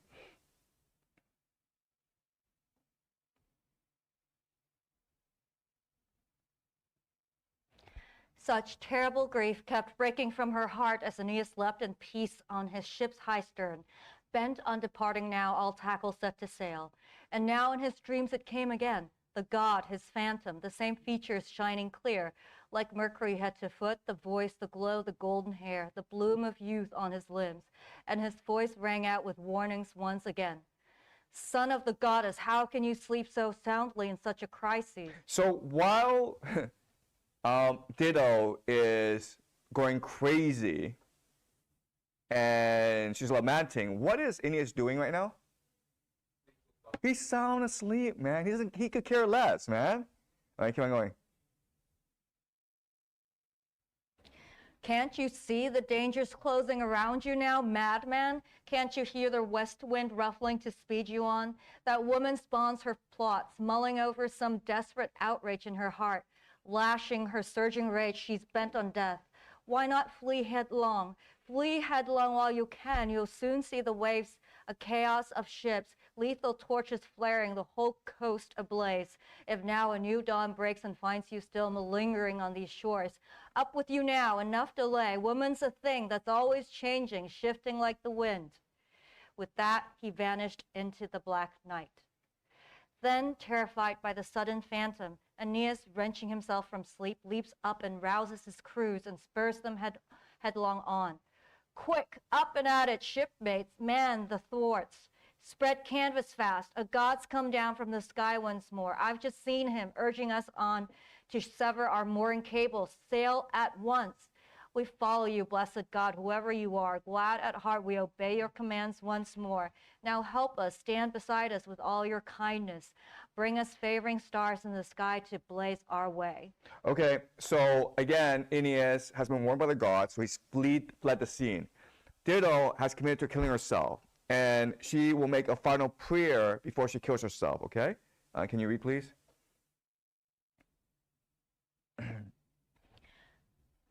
B: Such terrible grief kept breaking from her heart as Aeneas leapt in peace on his ship's high stern. Bent on departing now, all tackle set to sail. And now in his dreams it came again, the god, his phantom, the same features shining clear, like Mercury head to foot, the voice, the glow, the golden hair, the bloom of youth on his limbs. And his voice rang out with warnings once again. Son of the goddess, how can you sleep so soundly in such a crisis?
A: So while Dido is going crazy and she's lamenting, what is Aeneas doing right now? He's sound asleep, man. He could care less, man. All right, keep on going.
B: Can't you see the dangers closing around you now, madman? Can't you hear the west wind ruffling to speed you on? That woman spawns her plots, mulling over some desperate outrage in her heart. Lashing her surging rage, she's bent on death. Why not flee headlong? Flee headlong while you can. You'll soon see the waves, a chaos of ships, lethal torches flaring, the whole coast ablaze. If now a new dawn breaks and finds you still malingering on these shores, up with you now, enough delay. Woman's a thing that's always changing, shifting like the wind. With that, he vanished into the black night. Then, terrified by the sudden phantom, Aeneas, wrenching himself from sleep, leaps up and rouses his crews and spurs them headlong on. Quick, up and at it, shipmates, man the thwarts. Spread canvas fast, a god's come down from the sky once more. I've just seen him urging us on to sever our mooring cables. Sail at once. We follow you, blessed God, whoever you are. Glad at heart we obey your commands once more. Now help us, stand beside us with all your kindness. Bring us favoring stars in the sky to blaze our way.
A: Okay, so again, Aeneas has been warned by the gods, so he's fled the scene. Dido has committed to killing herself, and she will make a final prayer before she kills herself, okay? Can you read, please?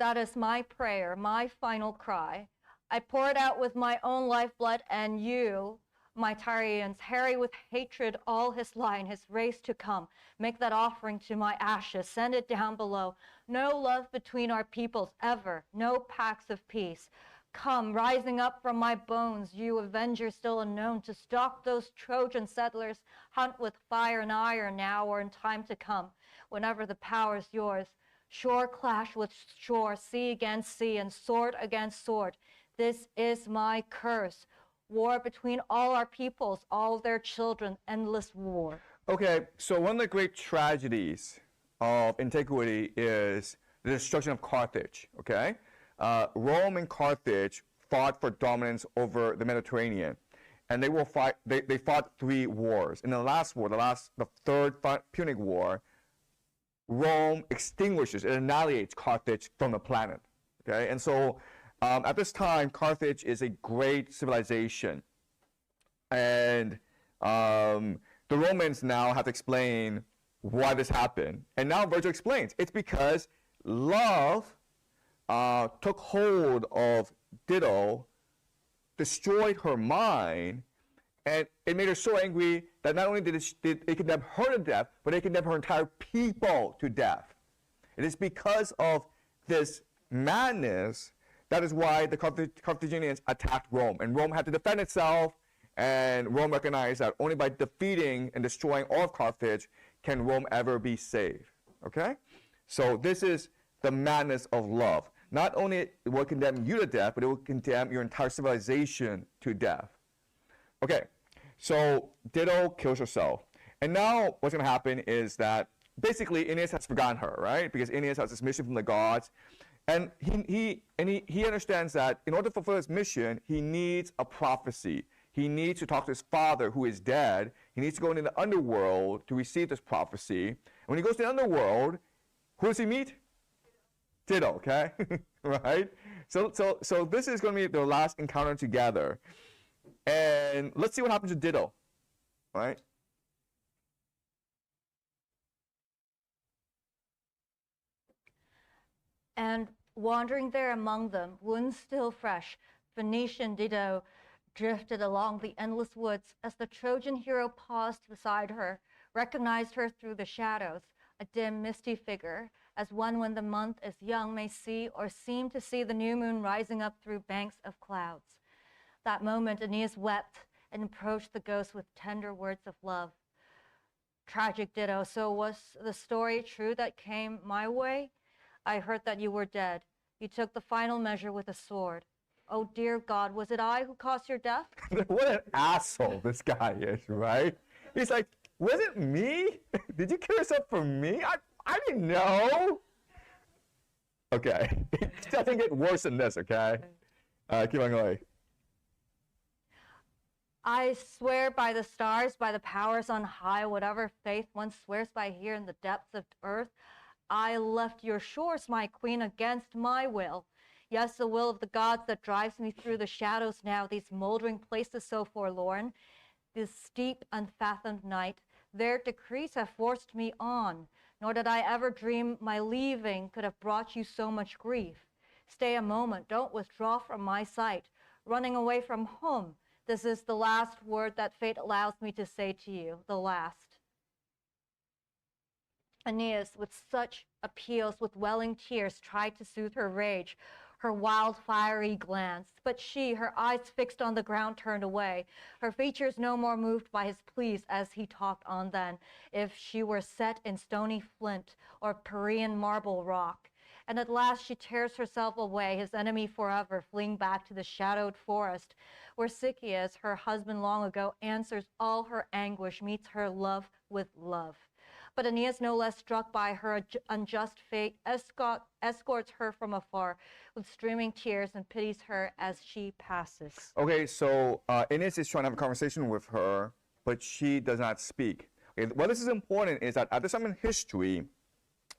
B: That is my prayer, my final cry. I pour it out with my own lifeblood, and you, my Tyrians, harry with hatred all his line, his race to come. Make that offering to my ashes, send it down below. No love between our peoples ever, no pacts of peace. Come, rising up from my bones, you avengers still unknown, to stalk those Trojan settlers, hunt with fire and iron now or in time to come. Whenever the power is yours, Shore clash with shore, sea against sea, and sword against sword. This is my curse. War between all our peoples, all their children, endless war.
A: Okay, so one of the great tragedies of antiquity is the destruction of Carthage, okay? Rome and Carthage fought for dominance over the Mediterranean, and they fought 3 wars. In the last war, the third Punic War, Rome extinguishes, it annihilates Carthage from the planet, okay? And so at this time, Carthage is a great civilization, and the Romans now have to explain why this happened. And now Virgil explains. It's because love took hold of Dido, destroyed her mind, and it made her so angry that not only did it condemn her to death, but it condemned her entire people to death. It is because of this madness that is why the Carthaginians attacked Rome. And Rome had to defend itself. And Rome recognized that only by defeating and destroying all of Carthage can Rome ever be saved. Okay? So this is the madness of love. Not only it will condemn you to death, but it will condemn your entire civilization to death. Okay, so Dido kills herself. And now what's going to happen is that basically Aeneas has forgotten her, right? Because Aeneas has this mission from the gods. And he understands that in order to fulfill his mission, he needs a prophecy. He needs to talk to his father, who is dead. He needs to go into the underworld to receive this prophecy. And when he goes to the underworld, who does he meet? Dido, okay? Right? So this is going to be their last encounter together. And let's see what happens to Dido, right?
B: And wandering there among them, wounds still fresh, Phoenician Dido drifted along the endless woods as the Trojan hero paused beside her, recognized her through the shadows, a dim, misty figure, as one when the month is young may see or seem to see the new moon rising up through banks of clouds. That moment Aeneas wept and approached the ghost with tender words of love. Tragic Dido, so was the story true that came my way? I heard that you were dead. You took the final measure with a sword. Oh, dear God, was it I who caused your death?
A: What an asshole this guy is, right? He's like, was it me? Did you kill yourself for me? I didn't know. Okay, it doesn't get worse than this, okay? Keep on going.
B: I swear by the stars, by the powers on high, whatever faith one swears by here in the depths of earth, I left your shores, my queen, against my will. Yes, the will of the gods that drives me through the shadows now, these moldering places so forlorn, this steep, unfathomed night, their decrees have forced me on, nor did I ever dream my leaving could have brought you so much grief. Stay a moment, don't withdraw from my sight, running away from whom? This is the last word that fate allows me to say to you, the last. Aeneas, with such appeals, with welling tears, tried to soothe her rage, her wild, fiery glance. But she, her eyes fixed on the ground, turned away, her features no more moved by his pleas as he talked on then, if she were set in stony flint or Parian marble rock. And at last she tears herself away, his enemy forever, fleeing back to the shadowed forest, where Sychaeus, her husband long ago, answers all her anguish, meets her love with love. But Aeneas, no less struck by her unjust fate, escorts her from afar with streaming tears and pities her as she passes.
A: Okay, so Aeneas is trying to have a conversation with her, but she does not speak. Okay, what this is important is that at this time in history,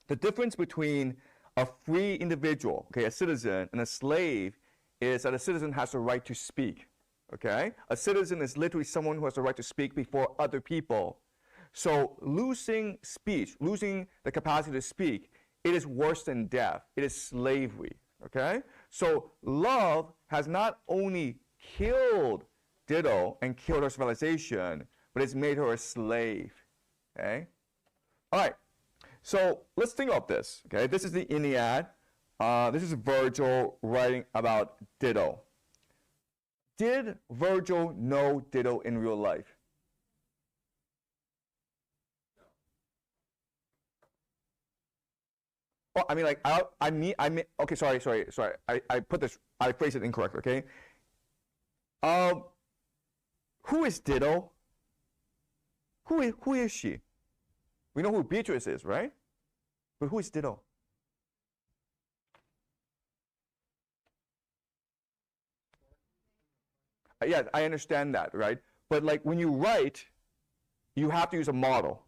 A: the difference between a free individual, okay, a citizen, and a slave is that a citizen has the right to speak. Okay, a citizen is literally someone who has the right to speak before other people. So losing speech, losing the capacity to speak, it is worse than death. It is slavery, okay? So love has not only killed Dido and killed her civilization, but it's made her a slave, okay? All right, so let's think about this, okay? This is the Iliad. This is Virgil writing about Dido. Did Virgil know Dido in real life? Oh, I mean, like, okay, sorry. I phrased it incorrect, okay? Who is Ditto? Who is she? We know who Beatrice is, right? But who is Ditto? Yeah, I understand that, right? But like when you write, you have to use a model,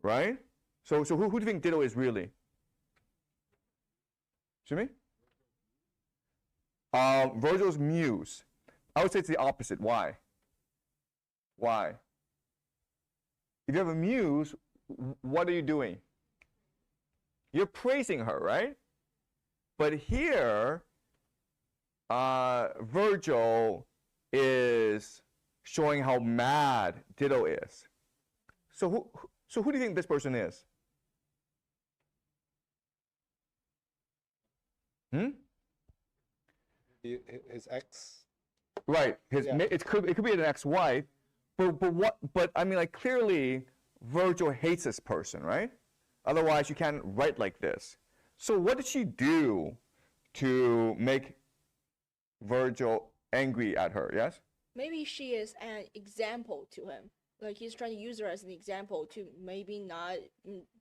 A: right? So who do you think Ditto is really? Jimmy? Virgil's muse. I would say it's the opposite. Why? Why? If you have a muse, what are you doing? You're praising her, right? But here, Virgil is showing how mad Ditto is. So who do you think this person is?
D: His ex.
A: Right. It could be an ex-wife, but I mean, like, clearly Virgil hates this person, right? Otherwise you can't write like this. So what did she do to make Virgil angry at her? Yes?
C: Maybe she is an example to him. Like he's trying to use her as an example to maybe not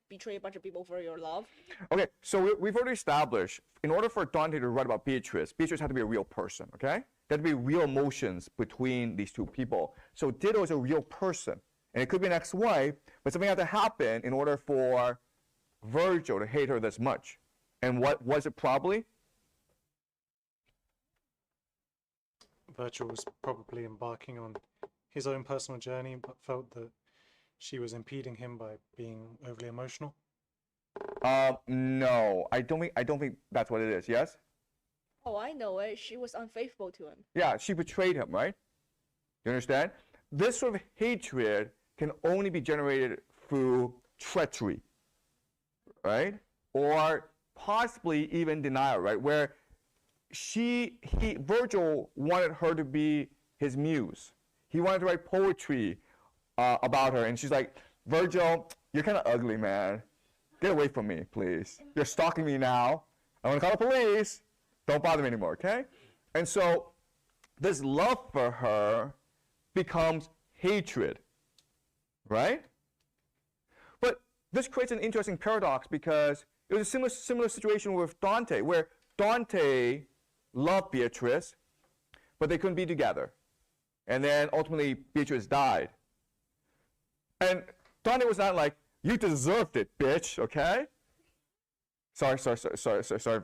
C: betray a bunch of people for your love.
A: Okay, so we've already established, in order for Dante to write about Beatrice had to be a real person, okay? There had to be real emotions between these two people. So Ditto is a real person. And it could be an ex-wife, but something had to happen in order for Virgil to hate her this much. And what was it probably?
J: Virgil was probably embarking on his own personal journey, but felt that she was impeding him by being overly emotional.
A: No, I don't think that's what it is. Yes?
C: Oh, I know it. She was unfaithful to him.
A: Yeah, she betrayed him, right? You understand? This sort of hatred can only be generated through treachery, right? Or possibly even denial, right? Where Virgil wanted her to be his muse. He wanted to write poetry about her, and she's like, Virgil, you're kind of ugly, man. Get away from me, please. You're stalking me now. I'm gonna call the police. Don't bother me anymore, okay? And so this love for her becomes hatred, right? But this creates an interesting paradox because it was a similar situation with Dante, where Dante loved Beatrice, but they couldn't be together. And then ultimately Beatrice died. And Dante was not like, you deserved it, bitch, okay? Sorry if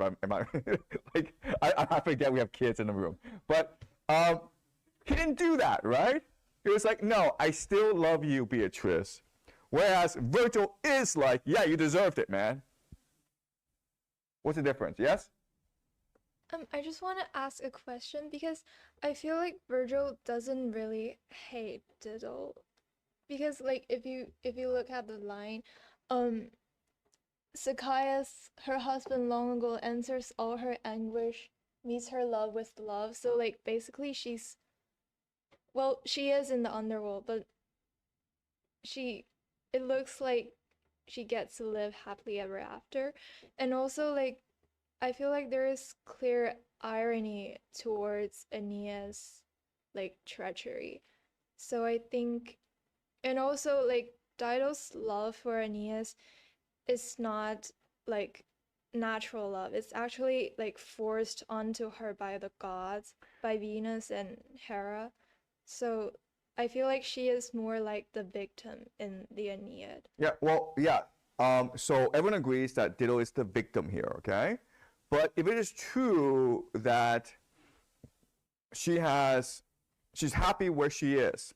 A: I'm like, I forget we have kids in the room. But he didn't do that, right? He was like, no, I still love you, Beatrice. Whereas Virgil is like, yeah, you deserved it, man. What's the difference? Yes?
H: I just want to ask a question because I feel like Virgil doesn't really hate Ditto. Because like if you look at the line, Zacchaeus, her husband long ago, answers all her anguish, meets her love with love. So like basically she is in the underworld, but it looks like she gets to live happily ever after. And also like I feel like there is clear irony towards Aeneas' like treachery. So I think, and also like Dido's love for Aeneas is not like natural love. It's actually like forced onto her by the gods, by Venus and Hera. So I feel like she is more like the victim in the Aeneid.
A: Yeah, well, yeah. So everyone agrees that Ditto is the victim here, okay? But if it is true that she's happy where she is,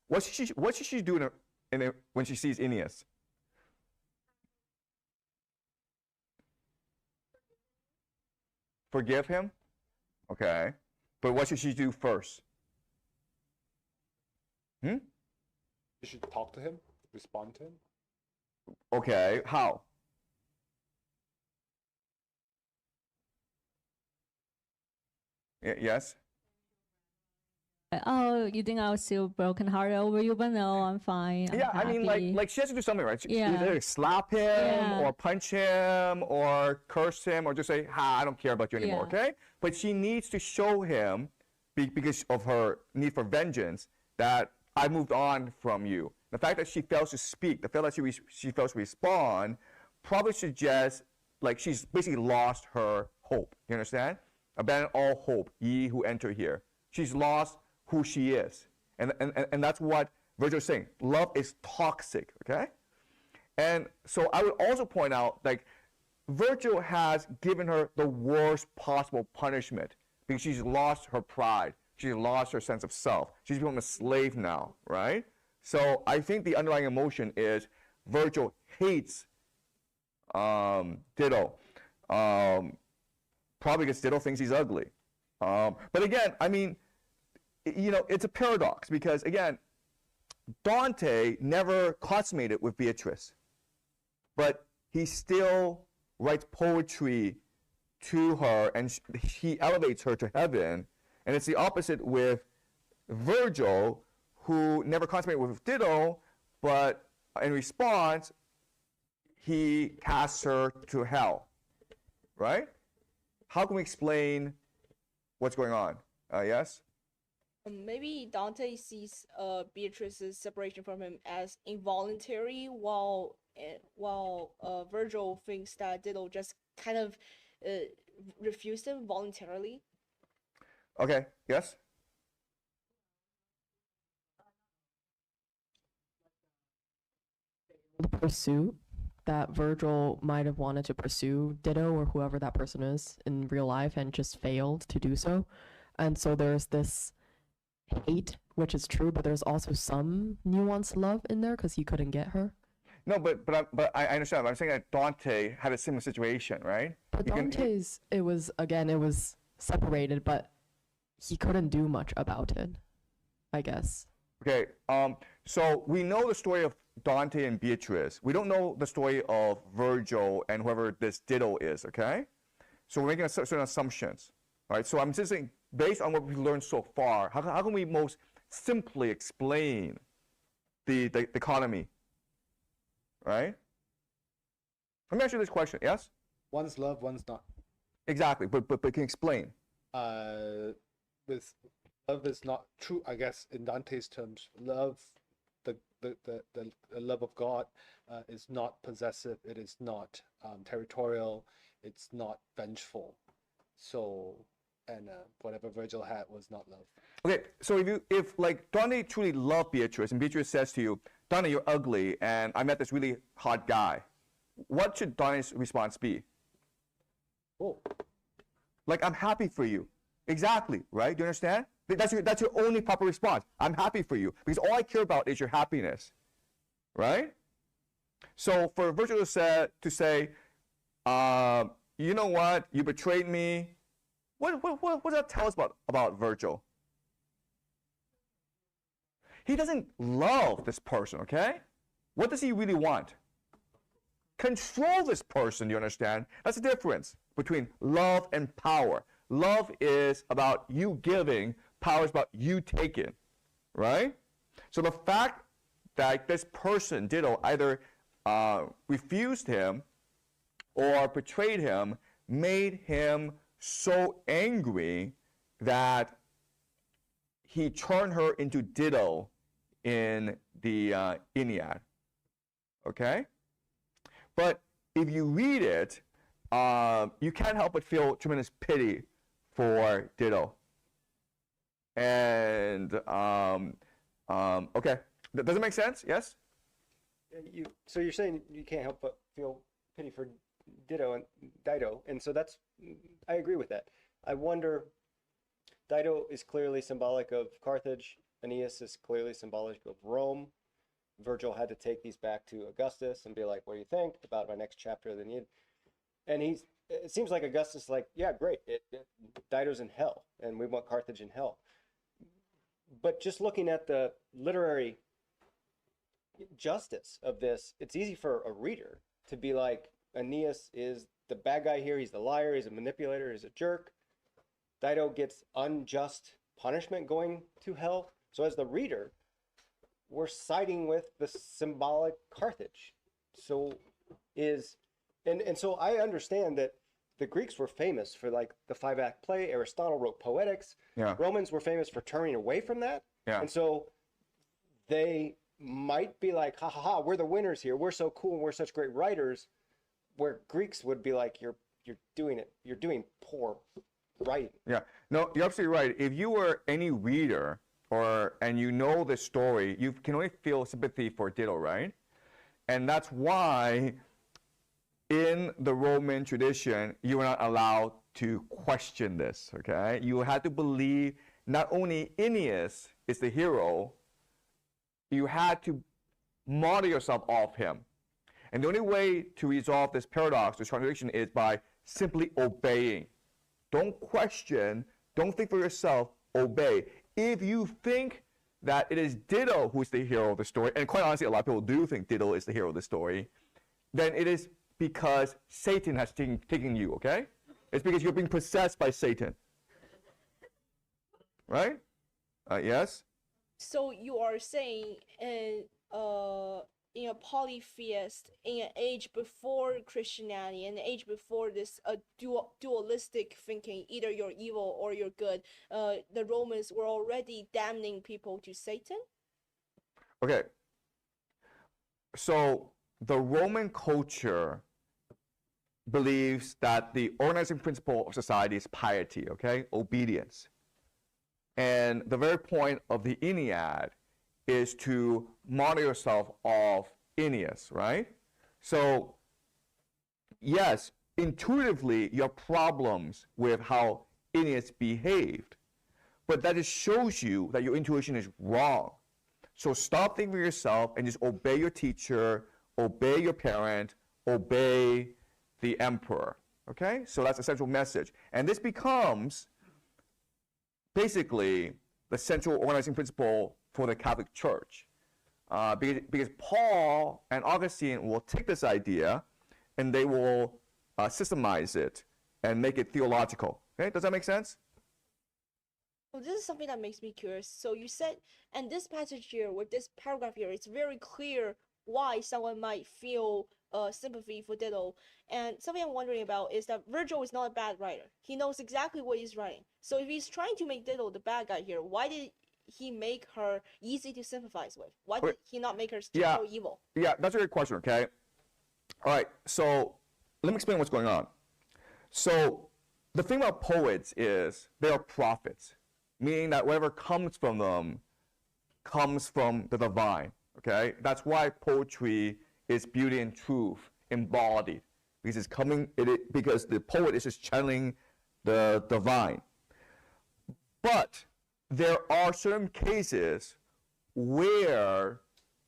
A: what should she do when she sees Aeneas? Forgive him? Okay. But what should she do first?
D: You should talk to him, respond to him.
A: Okay, how? Yes?
F: Oh, you think I was still brokenhearted over you? But no, I'm fine. I'm
A: Yeah, I mean,
F: happy.
A: like she has to do something, right? She
F: Yeah.
A: either slap him
F: Yeah.
A: or punch him or curse him or just say, "Ha, I don't care about you anymore."
F: Yeah.
A: Okay, but she needs to show him, because of her need for vengeance, that I moved on from you. The fact that she fails to speak, the fact that she fails to respond, probably suggests like she's basically lost her hope. You understand? Abandon all hope, ye who enter here. She's lost who she is. And that's what Virgil is saying. Love is toxic, okay? And so I would also point out, like, Virgil has given her the worst possible punishment because she's lost her pride. She's lost her sense of self. She's become a slave now, right? So I think the underlying emotion is Virgil hates Ditto. Probably because Ditto thinks he's ugly. But again, I mean, you know, it's a paradox because, again, Dante never consummated with Beatrice, but he still writes poetry to her and he elevates her to heaven. And it's the opposite with Virgil, who never consummated with Ditto, but in response, he casts her to hell, right? How can we explain what's going on? Yes?
C: Maybe Dante sees Beatrice's separation from him as involuntary, while Virgil thinks that Ditto just kind of refused him voluntarily.
A: Okay, yes?
Q: Pursuit that Virgil might have wanted to pursue Ditto or whoever that person is in real life and just failed to do so. And so there's this hate, which is true, but there's also some nuanced love in there because he couldn't get her.
A: No, but I understand. But I'm saying that Dante had a similar situation, right?
Q: But Dante's, it was separated, but he couldn't do much about it, I guess.
A: Okay, so we know the story of Dante and Beatrice. We don't know the story of Virgil and whoever this Ditto is, okay? So we're making certain assumptions, right? So I'm just saying, based on what we've learned so far, how can we most simply explain the economy, right? Let me ask you this question, yes?
D: One's love, one's not.
A: Exactly, but can you explain?
D: With love is not true, I guess, in Dante's terms. Love, the love of God is not possessive, it is not territorial, it's not vengeful. So, and whatever Virgil had was not love.
A: Okay, so if like Dante truly loved Beatrice and Beatrice says to you, Dante, you're ugly and I met this really hot guy, what should Dante's response be?
D: Oh.
A: Like, I'm happy for you. Exactly, right? Do you understand? That's your only proper response. I'm happy for you because all I care about is your happiness, right? So for Virgil to say, you know what? You betrayed me. What does that tell us about Virgil? He doesn't love this person, okay? What does he really want? Control this person, you understand? That's the difference between love and power. Love is about you giving, power is about you taking, right? So the fact that this person, Ditto, either refused him or betrayed him made him so angry that he turned her into Ditto in the Aeneid, okay? But if you read it, you can't help but feel tremendous pity for Ditto. And, okay, does it make sense? Yes?
G: So you're saying you can't help but feel pity for Dido, and so that's, I agree with that. I wonder, Dido is clearly symbolic of Carthage, Aeneas is clearly symbolic of Rome. Virgil had to take these back to Augustus and be like, what do you think about my next chapter of the Aeneid? And it seems like Augustus is like, yeah, great, Dido's in hell, and we want Carthage in hell. But just looking at the literary justice of this, it's easy for a reader to be like, Aeneas is the bad guy here, he's the liar, he's a manipulator, he's a jerk. Dido gets unjust punishment going to hell. So as the reader, we're siding with the symbolic Carthage. So so I understand that the Greeks were famous for like the 5-act play. Aristotle wrote Poetics.
A: Yeah.
G: Romans were famous for turning away from that.
A: Yeah.
G: And so they might be like, ha ha ha, we're the winners here. We're so cool and we're such great writers. Where Greeks would be like, you're doing it. You're doing poor writing.
A: Yeah. No, you're absolutely right. If you were any reader and you know the story, you can only feel sympathy for Dido, right? And that's why in the Roman tradition, you were not allowed to question this, okay? You had to believe not only Aeneas is the hero, you had to model yourself off him. And the only way to resolve this paradox, this contradiction, is by simply obeying. Don't question, don't think for yourself, obey. If you think that it is Dido who is the hero of the story, and quite honestly, a lot of people do think Dido is the hero of the story, then it is because Satan has taken you, okay? It's because you're being possessed by Satan. Right? Yes?
C: So you are saying in a polytheist, in an age before Christianity, an age before this dualistic thinking, either you're evil or you're good, the Romans were already damning people to Satan?
A: Okay. So the Roman culture believes that the organizing principle of society is piety, okay? Obedience. And the very point of the Aeneid is to model yourself off Aeneas, right? So, yes, intuitively, you have problems with how Aeneas behaved, but that just shows you that your intuition is wrong. So stop thinking for yourself and just obey your teacher, obey your parent, obey the emperor, okay? So that's the central message. And this becomes basically the central organizing principle for the Catholic Church. Because Paul and Augustine will take this idea and they will systemize it and make it theological. Okay, does that make sense?
C: Well, this is something that makes me curious. So you said, and this passage here, with this paragraph here, it's very clear why someone might feel sympathy for Dido. And something I'm wondering about is that Virgil is not a bad writer. He knows exactly what he's writing. So if he's trying to make Dido the bad guy here, why did he make her easy to sympathize with? Why did he not make her so evil?
A: Yeah, that's a great question, okay? All right, so let me explain what's going on. So the thing about poets is they are prophets, meaning that whatever comes from them comes from the divine, okay? That's why poetry is beauty and truth embodied, because it's coming, because the poet is just channeling the divine. But there are certain cases where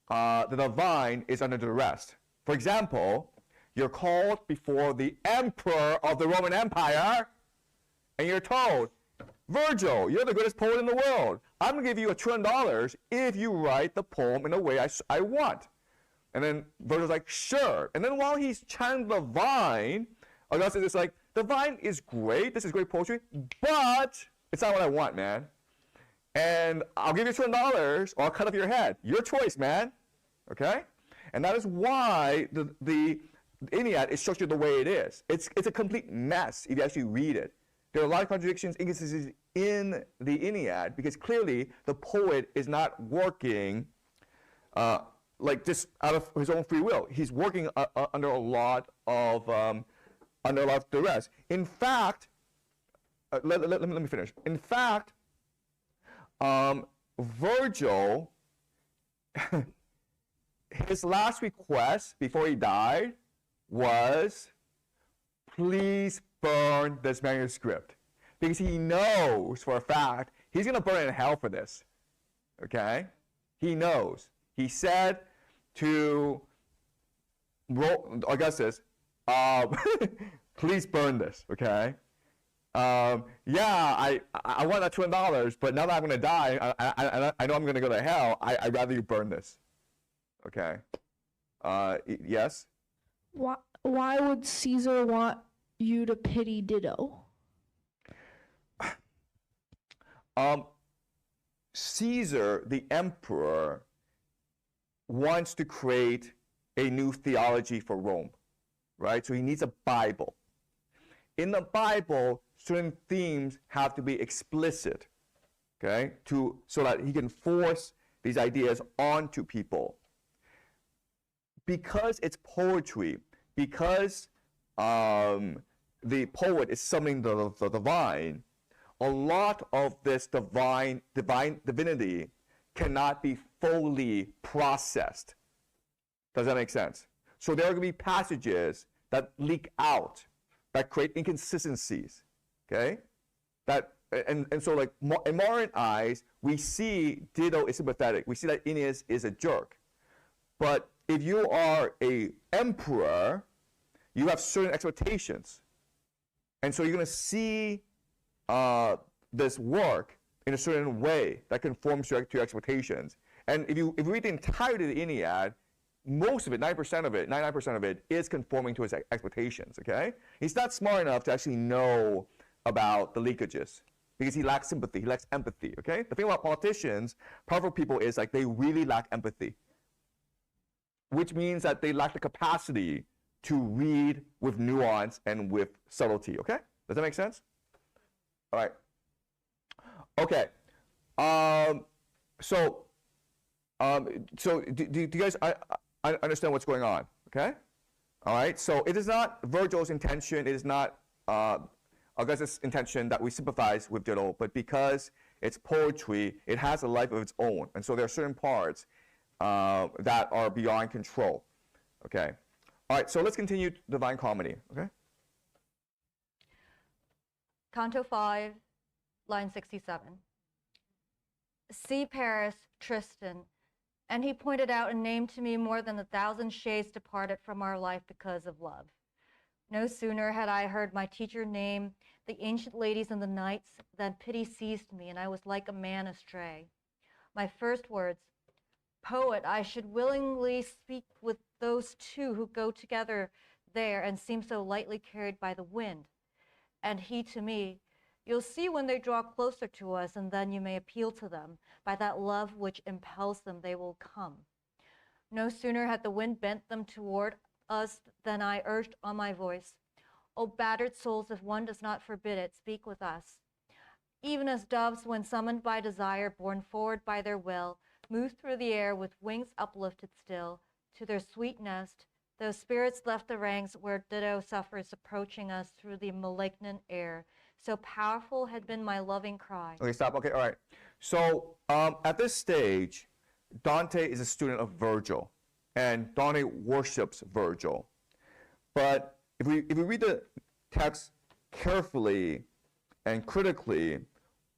A: the divine is under duress. For example, you're called before the emperor of the Roman Empire, and you're told, Virgil, you're the greatest poet in the world. I'm going to give you $1 trillion if you write the poem in a way I want. And then Virgil's like, sure. And then while he's chanting the divine, Augustus is like, the divine is great, this is great poetry, but it's not what I want, man. And I'll give you $1 trillion or I'll cut off your head. Your choice, man. Okay? And that is why the Aeneid is structured the way it is. It's a complete mess if you actually read it. There are a lot of contradictions, inconsistencies in the Aeneid because clearly the poet is not working like just out of his own free will. He's working under a lot of duress. In fact, let me finish. In fact, Virgil, his last request before he died was, please burn this manuscript. Because he knows for a fact he's going to burn in hell for this. Okay? He knows. He said to Augustus, please burn this, okay? Yeah, I want that $200 trillion, but now that I'm going to die, I know I'm going to go to hell. I'd rather you burn this. Okay. Yes?
N: Why would Caesar want you to pity Dido?
A: Caesar, the emperor, wants to create a new theology for Rome, right? So he needs a Bible. In the Bible, certain themes have to be explicit, okay, so that he can force these ideas onto people. Because it's poetry, because the poet is summoning the divine, a lot of this divinity cannot be fully processed. Does that make sense? So there are going to be passages that leak out, that create inconsistencies, okay? And so like in modern eyes, we see Dido is sympathetic. We see that Aeneas is a jerk. But if you are a emperor, you have certain expectations. And so you're going to see this work in a certain way that conforms to your expectations. And if you read the entirety of the Aeneid, most of it, 99% of it, is conforming to his expectations, okay? He's not smart enough to actually know about the leakages because he lacks sympathy, he lacks empathy, okay? The thing about politicians, powerful people, is like they really lack empathy, which means that they lack the capacity to read with nuance and with subtlety, okay? Does that make sense? All right. Okay. So do you guys I understand what's going on? Okay. All right. So it is not Virgil's intention. It is not Augustus' intention that we sympathize with Dido, but because it's poetry, it has a life of its own, and so there are certain parts that are beyond control. Okay. All right. So let's continue Divine Comedy. Okay.
B: Canto 5, line 67. See Paris, Tristan, and he pointed out and named to me more than 1,000 shades departed from our life because of love. No sooner had I heard my teacher name the ancient ladies and the knights than pity seized me, and I was like a man astray. My first words, poet, I should willingly speak with those two who go together there and seem so lightly carried by the wind. And he to me, you'll see when they draw closer to us, and then you may appeal to them. By that love which impels them, they will come. No sooner had the wind bent them toward us than I urged on my voice, O battered souls, if one does not forbid it, speak with us. Even as doves, when summoned by desire, borne forward by their will, move through the air with wings uplifted still, to their sweet nest, those spirits left the ranks where Dido suffers, approaching us through the malignant air. So powerful had been my loving cry.
A: Okay, stop. Okay, all right. So at this stage, Dante is a student of Virgil, and Dante worships Virgil. But if we read the text carefully and critically,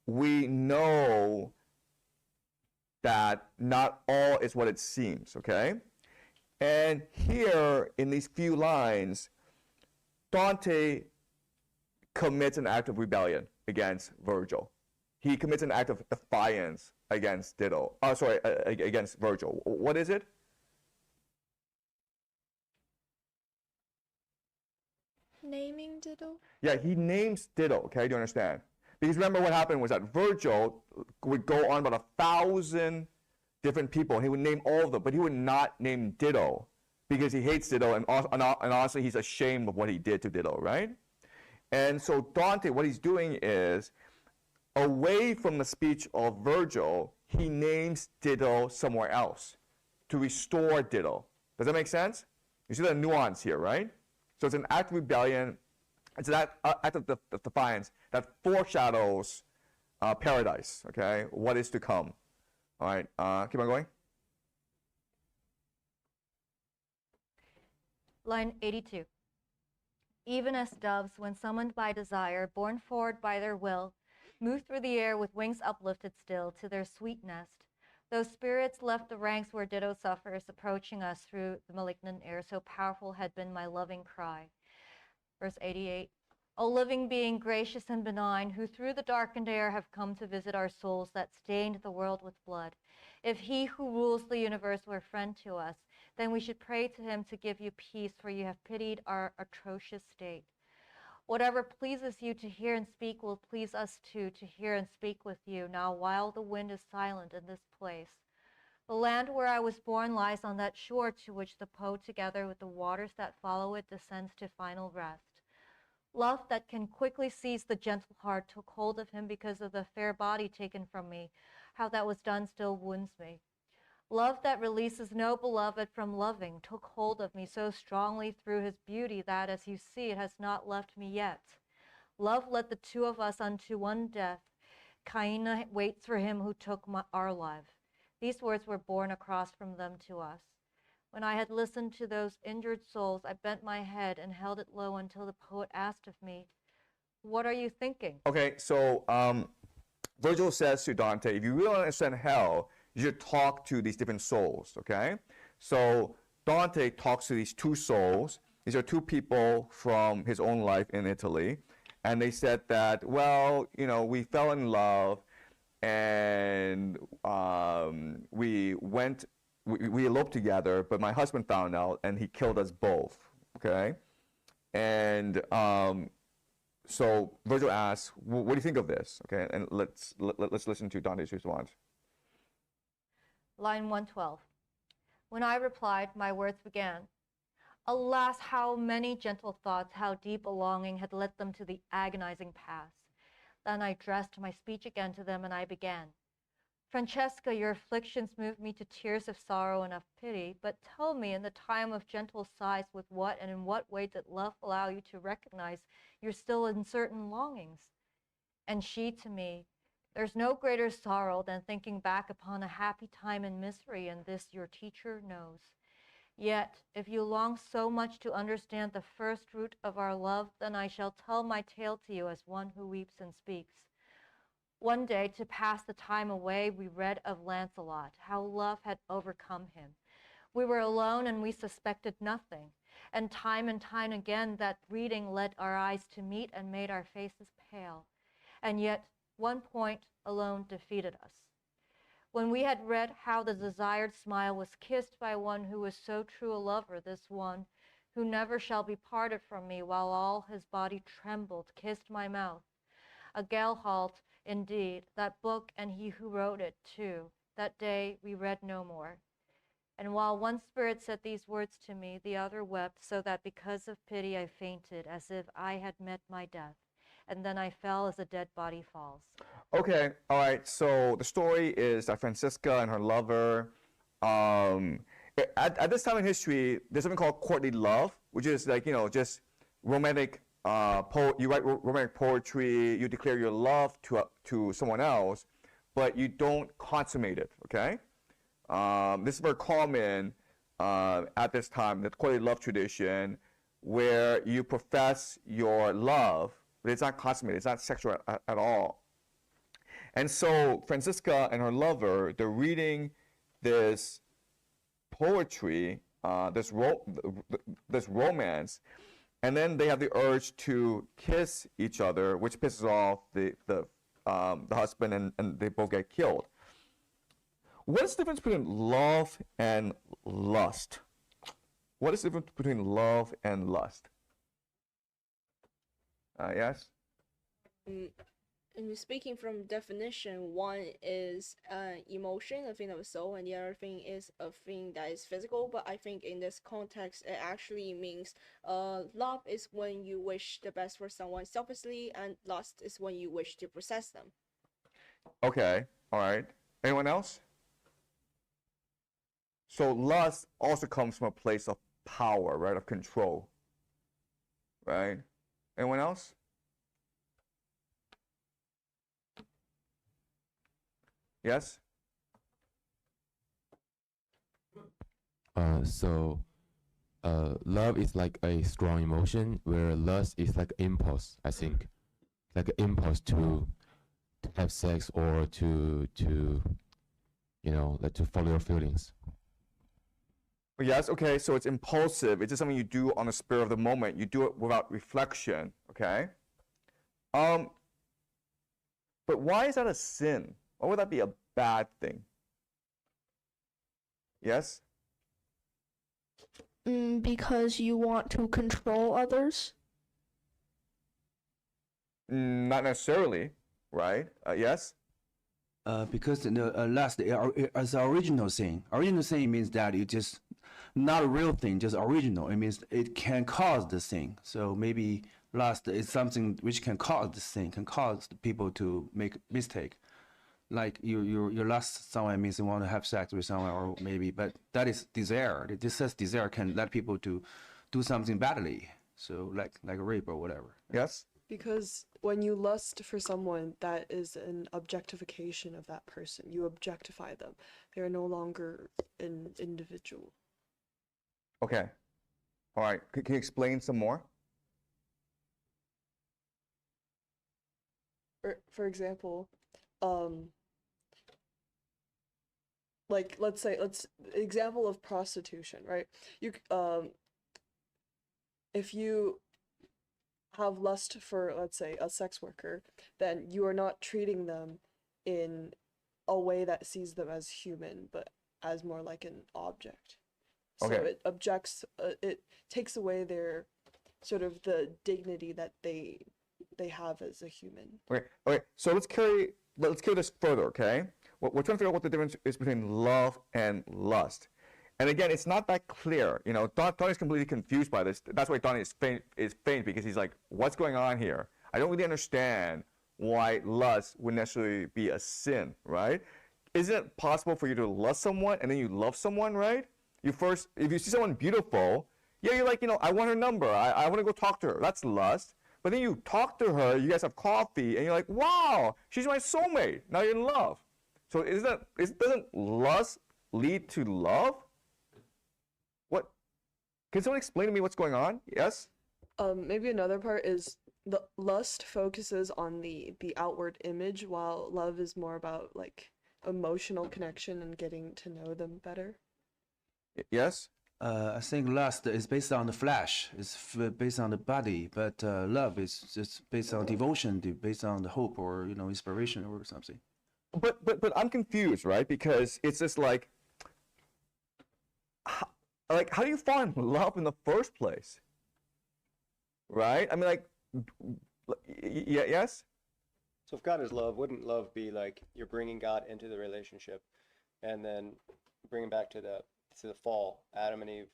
A: we know that not all is what it seems, okay? And here, in these few lines, Dante commits an act of rebellion against Virgil. He commits an act of defiance against Dido. Against Virgil. What is it?
H: Naming Dido?
A: Yeah, he names Dido, okay? Do you understand? Because remember what happened was that Virgil would go on about 1,000 different people, and he would name all of them, but he would not name Dido because he hates Dido, and honestly, he's ashamed of what he did to Dido, right? And so Dante, what he's doing is, away from the speech of Virgil, he names Dido somewhere else to restore Dido. Does that make sense? You see the nuance here, right? So it's an act of rebellion. It's an act of defiance that foreshadows paradise, okay? What is to come. All right, keep on going.
B: Line 82. Even as doves, when summoned by desire, borne forward by their will, move through the air with wings uplifted still to their sweet nest. Those spirits left the ranks where Dido suffers, approaching us through the malignant air. So powerful had been my loving cry. Verse 88. O living being, gracious and benign, who through the darkened air have come to visit our souls that stained the world with blood. If he who rules the universe were friend to us, then we should pray to him to give you peace, for you have pitied our atrocious state. Whatever pleases you to hear and speak will please us too, to hear and speak with you, now while the wind is silent in this place. The land where I was born lies on that shore to which the Po, together with the waters that follow it, descends to final rest. Love that can quickly seize the gentle heart took hold of him because of the fair body taken from me. How that was done still wounds me. Love that releases no beloved from loving took hold of me so strongly through his beauty that, as you see, it has not left me yet. Love led the two of us unto one death. Kaina waits for him who took our life. These words were borne across from them to us. When I had listened to those injured souls, I bent my head and held it low until the poet asked of me, "What are you thinking?"
A: Okay, so Virgil says to Dante, if you really want to understand hell, you should talk to these different souls, okay? So Dante talks to these two souls. These are two people from his own life in Italy. And they said that, well, you know, we fell in love and we eloped together, but my husband found out and he killed us both, okay? And so Virgil asks, what do you think of this? Okay, and let's listen to Dante's response.
B: Line 112. When I replied, my words began. Alas, how many gentle thoughts, how deep a longing had led them to the agonizing pass. Then I addressed my speech again to them, and I began. Francesca, your afflictions moved me to tears of sorrow and of pity, but tell me, in the time of gentle sighs, with what and in what way did love allow you to recognize your still uncertain longings? And she to me, there's no greater sorrow than thinking back upon a happy time in misery, and this your teacher knows. Yet, if you long so much to understand the first root of our love, then I shall tell my tale to you as one who weeps and speaks. One day, to pass the time away, we read of Lancelot, how love had overcome him. We were alone and we suspected nothing. And time again, that reading led our eyes to meet and made our faces pale. And yet, one point alone defeated us. When we had read how the desired smile was kissed by one who was so true a lover, this one, who never shall be parted from me, while all his body trembled, kissed my mouth. A Gellhalt, indeed, that book and he who wrote it, too. That day we read no more. And while one spirit said these words to me, the other wept, so that because of pity I fainted, as if I had met my death. And then I fell as a dead body falls.
A: Okay, all right. So the story is that Francisca and her lover, at this time in history, there's something called courtly love, which is like, you know, just romantic. You write romantic poetry. You declare your love to someone else, but you don't consummate it. Okay, this is very common at this time, the courtly love tradition, where you profess your love, but it's not consummated. It's not sexual at all. And so Francisca and her lover, they're reading this poetry, this romance, and then they have the urge to kiss each other, which pisses off the husband, and they both get killed. What is the difference between love and lust? What is the difference between love and lust? Yes?
C: And speaking from definition, one is emotion, a thing of the soul, and the other thing is a thing that is physical. But I think in this context, it actually means love is when you wish the best for someone selfishly, and lust is when you wish to possess them.
A: Okay, all right. Anyone else? So lust also comes from a place of power, right, of control, right? Anyone else? Yes?
E: Love is like a strong emotion, where lust is like impulse, I think. Like an impulse to have sex or to you know, like to follow your feelings.
A: Yes, okay, so it's impulsive. It's just something you do on the spur of the moment. You do it without reflection, okay? But why is that a sin? Why would that be a bad thing? Yes?
N: Because you want to control others.
A: Not necessarily, right? Yes?
I: Because the lust is the original sin. Original sin means that it just not a real thing, just original. It means it can cause the sin. So maybe lust is something which can cause the sin, can cause people to make mistake. Like you lust someone means you want to have sex with someone, or maybe, but that is desire. This says desire can let people to do something badly. So like rape or whatever.
A: Yes?
L: Because when you lust for someone, that is an objectification of that person. You objectify them. They are no longer an individual.
A: Okay. All right. Can you explain some more?
L: For example, like let's example of prostitution, right? You if you have lust for, let's say, a sex worker, then you are not treating them in a way that sees them as human, but as more like an object. So
A: Okay.
L: it takes away their sort of the dignity that they have as a human.
A: Okay. Okay. So let's carry this further, okay? We're trying to figure out what the difference is between love and lust. And again, it's not that clear. You know, Donnie's completely confused by this. That's why Donnie is faint because he's like, what's going on here? I don't really understand why lust would necessarily be a sin, right? Isn't it possible for you to lust someone and then you love someone, right? If you see someone beautiful, yeah, you're like, you know, I want her number. I want to go talk to her. That's lust. But then you talk to her, you guys have coffee, and you're like, wow, she's my soulmate. Now you're in love. So doesn't lust lead to love? What? Can someone explain to me what's going on? Yes?
L: Maybe another part is the lust focuses on the outward image, while love is more about like emotional connection and getting to know them better.
A: Yes?
I: I think lust is based on the flesh, it's based on the body, but love is just based on devotion, based on the hope or, you know, inspiration or something.
A: But I'm confused, right? Because it's just like how do you fall in love in the first place? Right? I mean, like, yes?
G: So if God is love, wouldn't love be like you're bringing God into the relationship and then bringing back to the fall? Adam and Eve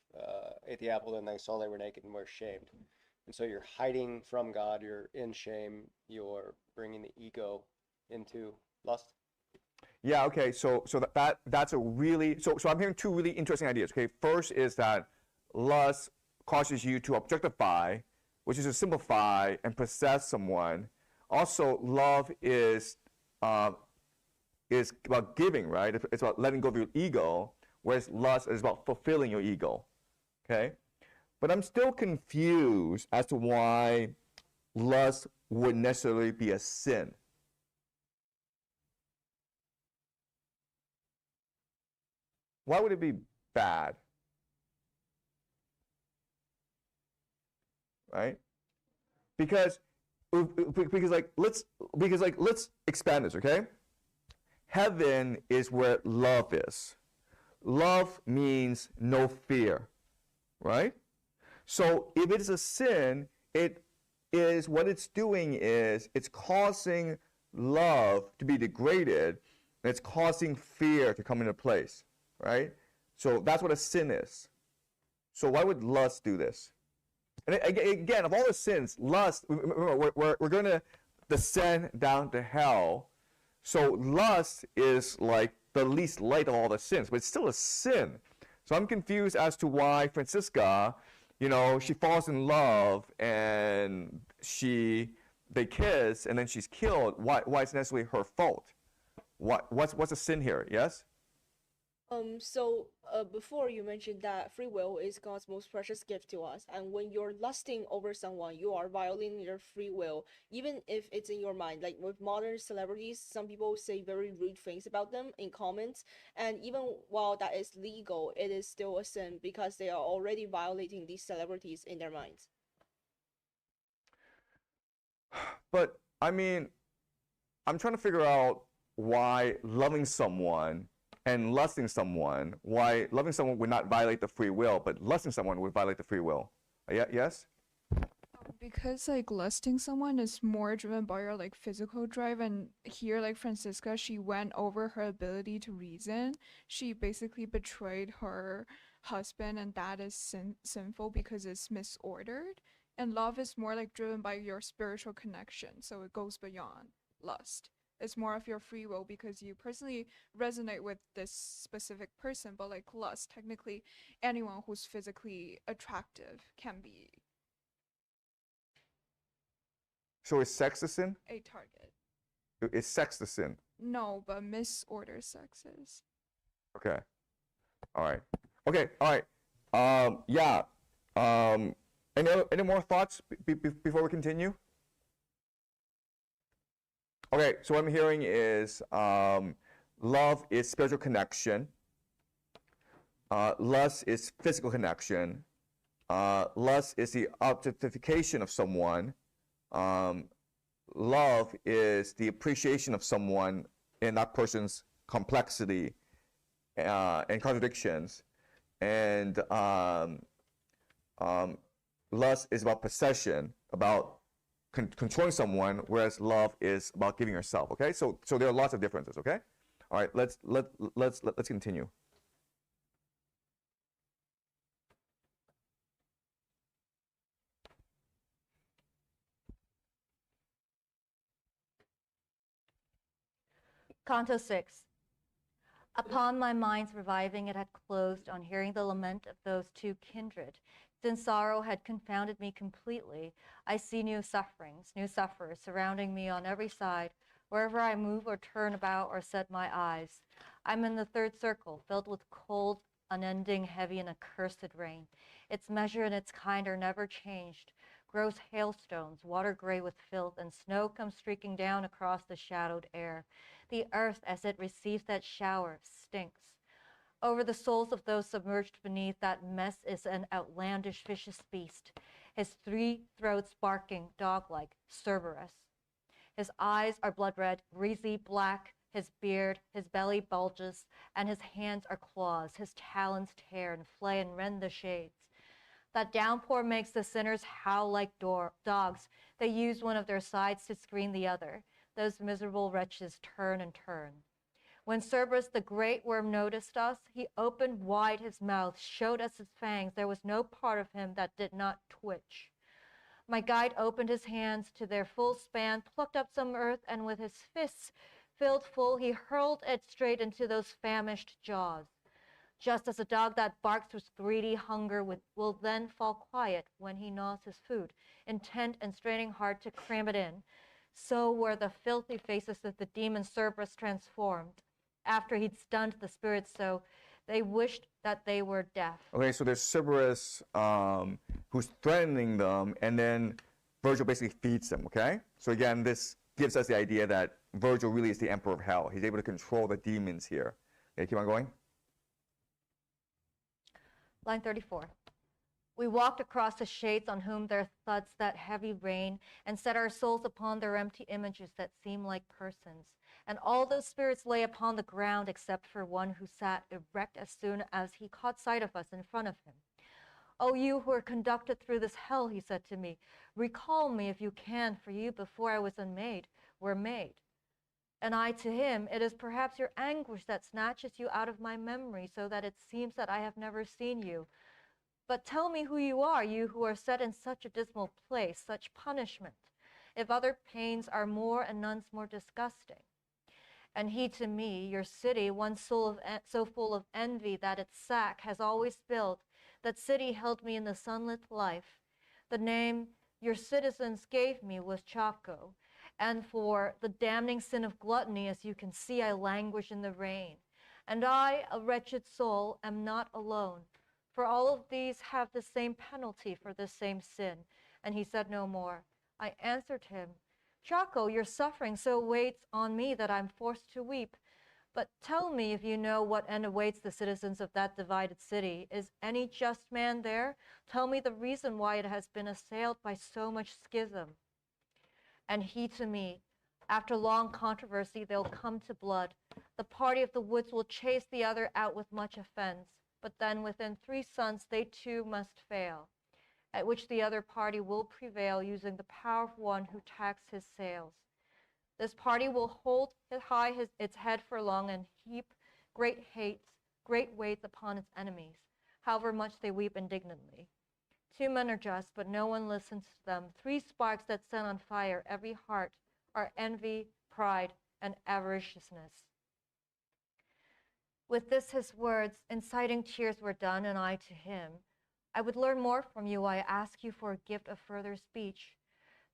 G: ate the apple and they saw they were naked and were ashamed. And so you're hiding from God, you're in shame, you're bringing the ego into lust.
A: Yeah, okay, so that's a really, so I'm hearing two really interesting ideas, okay? First is that lust causes you to objectify, which is to simplify and possess someone. Also, love is about giving, right? It's about letting go of your ego, whereas lust is about fulfilling your ego, okay? But I'm still confused as to why lust would necessarily be a sin. Why would it be bad? Right? Because let's expand this, okay? Heaven is where love is. Love means no fear, right? So if it's a sin, it is what it's doing is it's causing love to be degraded, and it's causing fear to come into place, right? So that's what a sin is. So why would lust do this? And again, of all the sins, lust, remember, we're going to descend down to hell. So lust is like the least light of all the sins, but it's still a sin. So I'm confused as to why Francisca, you know, she falls in love and they kiss and then she's killed. Why it's necessarily her fault? What's a sin here? Yes?
C: Before you mentioned that free will is God's most precious gift to us, and when you're lusting over someone, you are violating their free will, even if it's in your mind. Like with modern celebrities, some people say very rude things about them in comments, and even while that is legal, it is still a sin because they are already violating these celebrities in their minds.
A: But I mean, I'm trying to figure out why loving someone and lusting someone, why loving someone would not violate the free will, but lusting someone would violate the free will. Yes?
K: Because like lusting someone is more driven by your like physical drive, and here like Francisca, she went over her ability to reason. She basically betrayed her husband, and that is sinful because it's misordered. And love is more like driven by your spiritual connection, so it goes beyond lust. It's more of your free will because you personally resonate with this specific person, but like lust, technically anyone who's physically attractive can be
A: So is sex a sin?
K: a target.
A: Is sex the sin?
K: No, but misorder sexes.
A: Okay. All right. Okay. All right. Yeah. Any more thoughts before we continue? Okay. So what I'm hearing is love is spiritual connection. Lust is physical connection. Lust is the objectification of someone. Love is the appreciation of someone in that person's complexity and contradictions. And lust is about possession, about controlling someone, whereas love is about giving yourself. Okay, so there are lots of differences. Okay, all right. Let's continue.
B: Canto 6. Upon my mind's reviving, it had closed on hearing the lament of those two kindred. Since sorrow had confounded me completely, I see new sufferings, new sufferers surrounding me on every side, wherever I move or turn about or set my eyes. I'm in the third circle, filled with cold, unending, heavy, and accursed rain. Its measure and its kind are never changed. Gross hailstones, water gray with filth, and snow come streaking down across the shadowed air. The earth, as it receives that shower, stinks. Over the souls of those submerged beneath that mess is an outlandish, vicious beast, his 3 throats barking, dog-like, Cerberus. His eyes are blood-red, greasy, black, his beard, his belly bulges, and his hands are claws. His talons tear and flay and rend the shades. That downpour makes the sinners howl like dogs. They use one of their sides to screen the other. Those miserable wretches turn and turn. When Cerberus the great worm noticed us, he opened wide his mouth, showed us his fangs. There was no part of him that did not twitch. My guide opened his hands to their full span, plucked up some earth, and with his fists filled full, he hurled it straight into those famished jaws. Just as a dog that barks with greedy hunger will then fall quiet when he gnaws his food, intent and straining hard to cram it in, so were the filthy faces of the demon Cerberus transformed. After he'd stunned the spirits so, they wished that they were deaf.
A: Okay, so there's Cerberus who's threatening them, and then Virgil basically feeds them, okay? So again, this gives us the idea that Virgil really is the emperor of hell. He's able to control the demons here. Okay, keep on going.
B: Line 34. We walked across the shades on whom there thuds that heavy rain, and set our souls upon their empty images that seem like persons. And all those spirits lay upon the ground except for one who sat erect as soon as he caught sight of us in front of him. "O you who are conducted through this hell," he said to me, "recall me if you can, for you before I was unmade were made." And I to him, "It is perhaps your anguish that snatches you out of my memory, so that it seems that I have never seen you. But tell me who you are, you who are set in such a dismal place, such punishment, if other pains are more and none's more disgusting." And he to me, "Your city, once so full of envy that its sack has always spilled, that city held me in the sunlit life. The name your citizens gave me was Chaco, and for the damning sin of gluttony, as you can see, I languish in the rain. And I, a wretched soul, am not alone, for all of these have the same penalty for the same sin." And he said no more. I answered him, "Chaco, your suffering so weighs on me that I'm forced to weep. But tell me if you know what end awaits the citizens of that divided city. Is any just man there? Tell me the reason why it has been assailed by so much schism." And he to me, "After long controversy, they'll come to blood. The party of the woods will chase the other out with much offense. But then within 3 suns they too must fail. at which the other party will prevail using the power of one who tacks his sails. This party will hold high its head for long and heap great weights upon its enemies, however much they weep indignantly. 2 men are just, but no one listens to them. 3 sparks that set on fire every heart are envy, pride, and avariciousness. With this his words, inciting tears were done, and I to him. I would learn more from you. I ask you for a gift of further speech.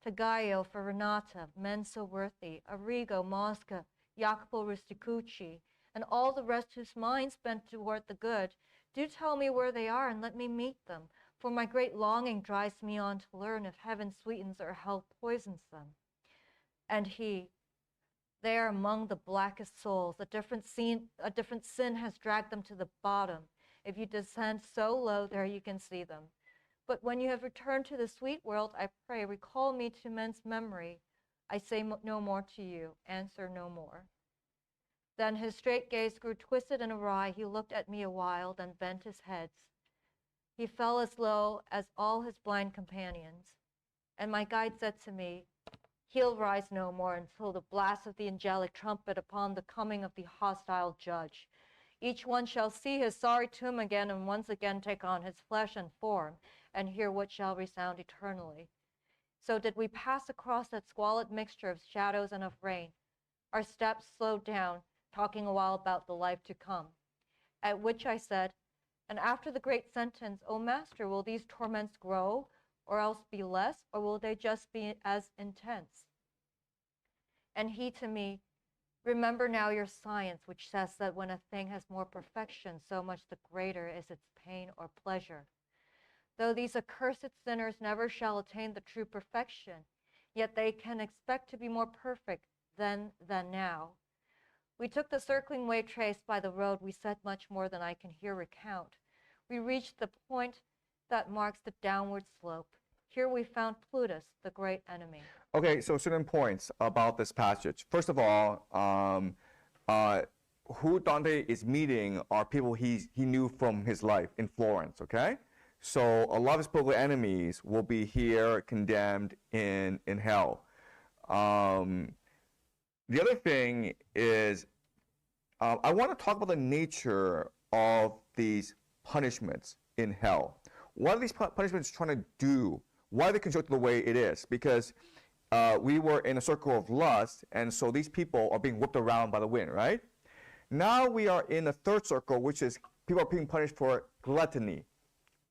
B: To Gaio, for Renata, men so worthy, Arrigo, Mosca, Jacopo Rusticucci, and all the rest whose minds bent toward the good, do tell me where they are and let me meet them, for my great longing drives me on to learn if heaven sweetens or hell poisons them. And he, there among the blackest souls, a different sin has dragged them to the bottom. If you descend so low, there you can see them. But when you have returned to the sweet world, I pray, recall me to men's memory. I say no more to you, answer no more. Then his straight gaze grew twisted and awry. He looked at me a while, then bent his head. He fell as low as all his blind companions. And my guide said to me, he'll rise no more until the blast of the angelic trumpet upon the coming of the hostile judge. Each one shall see his sorry tomb again and once again take on his flesh and form and hear what shall resound eternally. So did we pass across that squalid mixture of shadows and of rain. Our steps slowed down, talking a while about the life to come. At which I said, and after the great sentence, O Master, will these torments grow, or else be less, or will they just be as intense? And he to me, remember now your science, which says that when a thing has more perfection, so much the greater is its pain or pleasure. Though these accursed sinners never shall attain the true perfection, yet they can expect to be more perfect then than now. We took the circling way traced by the road. We said much more than I can here recount. We reached the point that marks the downward slope. Here we found Plutus, the great enemy.
A: Okay, so certain points about this passage. First of all, who Dante is meeting are people he knew from his life in Florence, okay? So a lot of his political enemies will be here condemned in hell. The other thing is, I want to talk about the nature of these punishments in hell. What are these punishments trying to do? Why are they constructed the way it is? Because we were in a circle of lust, and so these people are being whipped around by the wind, right? Now we are in a third circle, which is people are being punished for gluttony,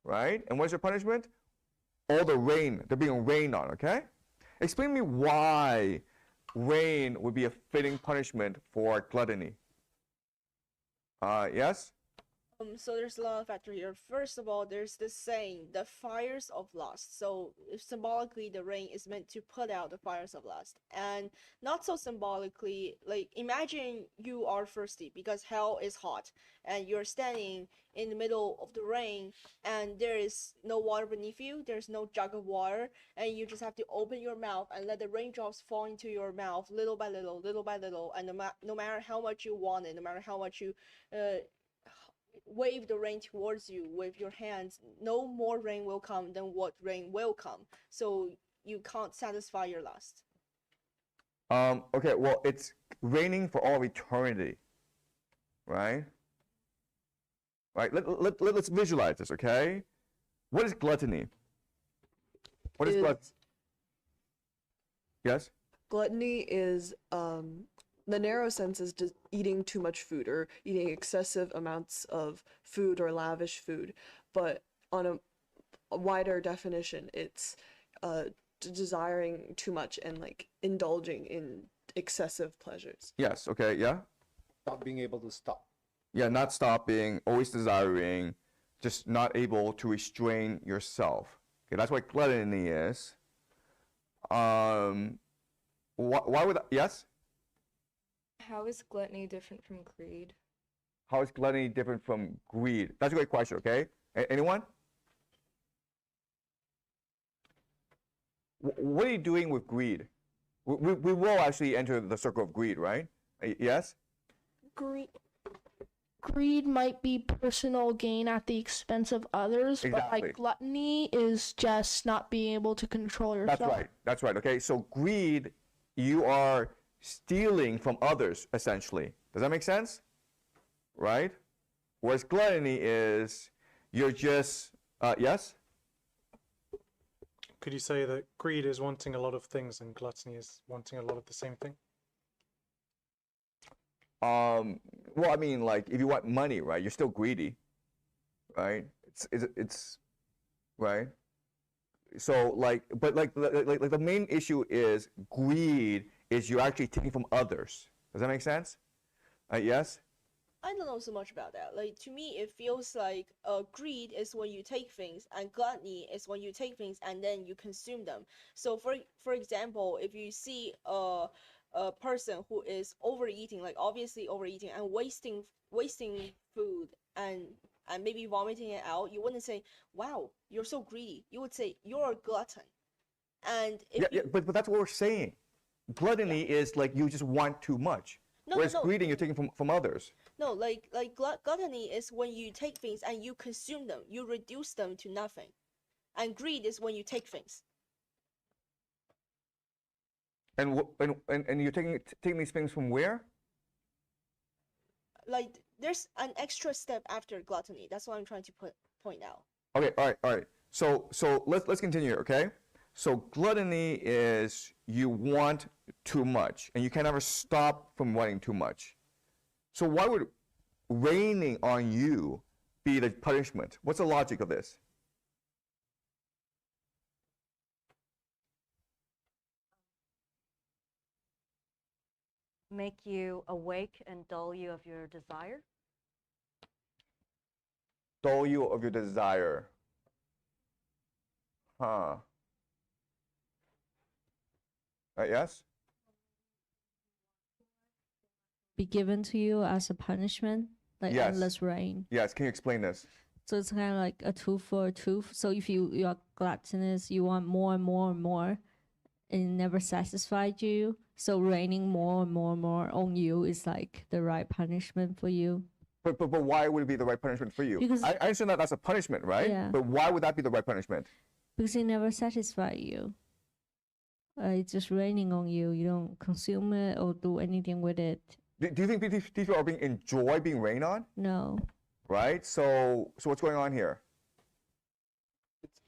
A: right? And what is their punishment? All the rain. They're being rained on, okay? Explain to me why rain would be a fitting punishment for gluttony. Yes?
C: So there's a lot of factors here. First of all, there's this saying, the fires of lust. So symbolically, the rain is meant to put out the fires of lust. And not so symbolically, like imagine you are thirsty because hell is hot and you're standing in the middle of the rain and there is no water beneath you, there's no jug of water, and you just have to open your mouth and let the raindrops fall into your mouth little by little, and no matter how much you want it, no matter how much you wave the rain towards you with your hands, no more rain will come than what rain will come. So you can't satisfy your lust.
A: Okay, well, it's raining for all of eternity, right? Right, let's visualize this, okay? What is gluttony? What is gluttony? Yes?
L: Gluttony is the narrow sense is just eating too much food or eating excessive amounts of food or lavish food. But on a wider definition, it's desiring too much and like indulging in excessive pleasures.
A: Yes, okay, yeah?
D: Not being able to stop.
A: Yeah, not stopping, always desiring, just not able to restrain yourself. Okay, that's what gluttony is. Why would yes?
R: How is gluttony different from greed?
A: How is gluttony different from greed? That's a great question, okay? Anyone? What are you doing with greed? We will actually enter the circle of greed, right? Yes?
C: Greed.
N: greed might be personal gain at the expense of others, but
A: Exactly.
N: like gluttony is just not being able to control yourself.
A: That's right. That's right. Okay. So greed, you are stealing from others, essentially. Does that make sense? Right? Whereas gluttony is you're just, yes?
J: Could you say that greed is wanting a lot of things and gluttony is wanting a lot of the same thing?
A: Well, I mean, like, if you want money, right, you're still greedy, right? It's right? So, like, but like the main issue is greed is you're actually taking from others. Does that make sense? Yes?
C: I don't know so much about that. Like, to me, it feels like greed is when you take things, and gluttony is when you take things and then you consume them. So, for example, if you see a person who is overeating, like obviously overeating and wasting food and maybe vomiting it out, you wouldn't say, "Wow, you're so greedy." You would say, "You're a glutton." And if
A: but that's what we're saying. Gluttony is like you just want too much.
C: No,
A: Whereas
C: no, no.
A: greedy, you're taking from others.
C: No, like gluttony is when you take things and you consume them, you reduce them to nothing, and greed is when you take things.
A: And you're taking these things from where?
C: Like, there's an extra step after gluttony. That's what I'm trying to point out.
A: Okay, all right. So let's continue, okay? So gluttony is you want too much, and you can never stop from wanting too much. So why would raining on you be the punishment? What's the logic of this?
B: Make you awake and dull you of your desire.
A: Dull you of your desire. Huh. Yes?
F: Be given to you as a punishment, like
A: Yes.
F: endless rain.
A: Yes, can you explain this?
F: So it's kind of like a tooth for a tooth. So if you are gluttonous, you want more and more and more, and it never satisfied you. So raining more and more and more on you is like the right punishment for you.
A: But why would it be the right punishment for you?
F: Because-
A: I understand that that's a punishment, right?
F: Yeah.
A: But why would that be the right punishment?
F: Because it never satisfied you. It's just raining on you. You don't consume it or do anything with it.
A: Do you think these people are enjoy being rained on?
F: No.
A: Right? So what's going on here?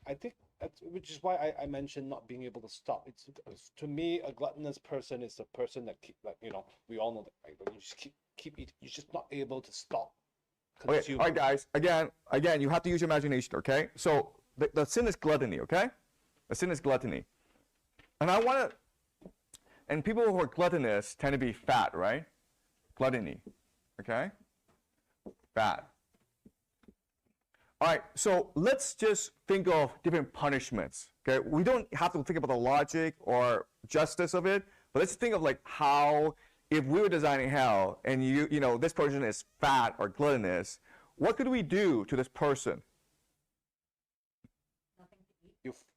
D: I think that's which is why I mentioned not being able to stop. It's to me, a gluttonous person is a person that we all know that, right? But you just keep eating. You're just not able to stop.
A: Okay,
D: consuming.
A: all right, guys. Again, you have to use your imagination, okay? So the sin is gluttony, okay? The sin is gluttony. And people who are gluttonous tend to be fat, right? Gluttony, okay? Fat. All right, so let's just think of different punishments, okay? We don't have to think about the logic or justice of it, but let's think of like how, if we were designing hell and this person is fat or gluttonous, what could we do to this person?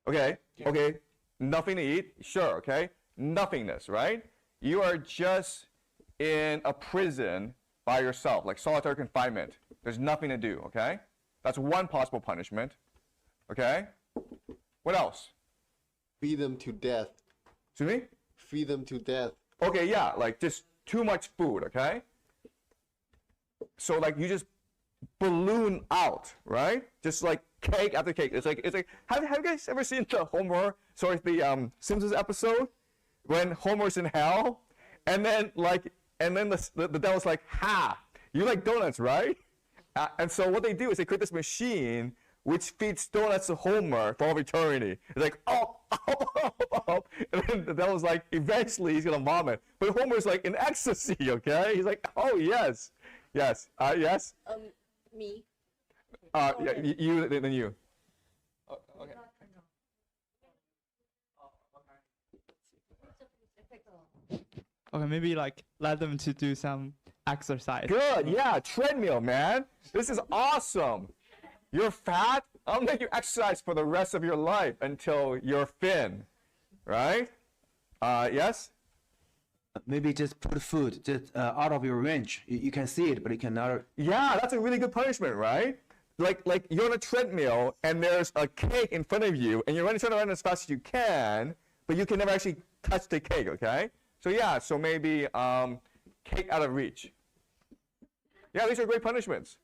A: Okay, nothing to eat, sure, okay? Nothingness, right? You are just in a prison by yourself, like solitary confinement. There's nothing to do, okay? That's one possible punishment, okay? What else?
S: Feed them to death.
A: Excuse me?
S: Feed them to death.
A: Okay, yeah, like just too much food, okay? So like you just balloon out, right? Just like cake after cake. It's like have you guys ever seen the Simpsons episode when Homer's in hell and then the devil's like, "Ha, you like donuts, right?" And so what they do is they create this machine which feeds donuts to Homer for all eternity. It's like, oh, and then the devil's like, eventually he's gonna vomit. But Homer's like in ecstasy, okay? He's like, oh yes, yes.
C: Me.
A: Yeah, you, then you.
D: Okay.
T: Okay, maybe like let them to do some exercise.
A: Good, yeah, treadmill, man. This is awesome. You're fat, I'll make you exercise for the rest of your life until you're thin, right? Yes?
I: maybe just put food just out of your range. You can see it, but you cannot.
A: Yeah, that's a really good punishment, right? Like you're on a treadmill and there's a cake in front of you and you're trying to run as fast as you can, but you can never actually touch the cake, okay? So yeah, so maybe cake out of reach. Yeah, these are great punishments.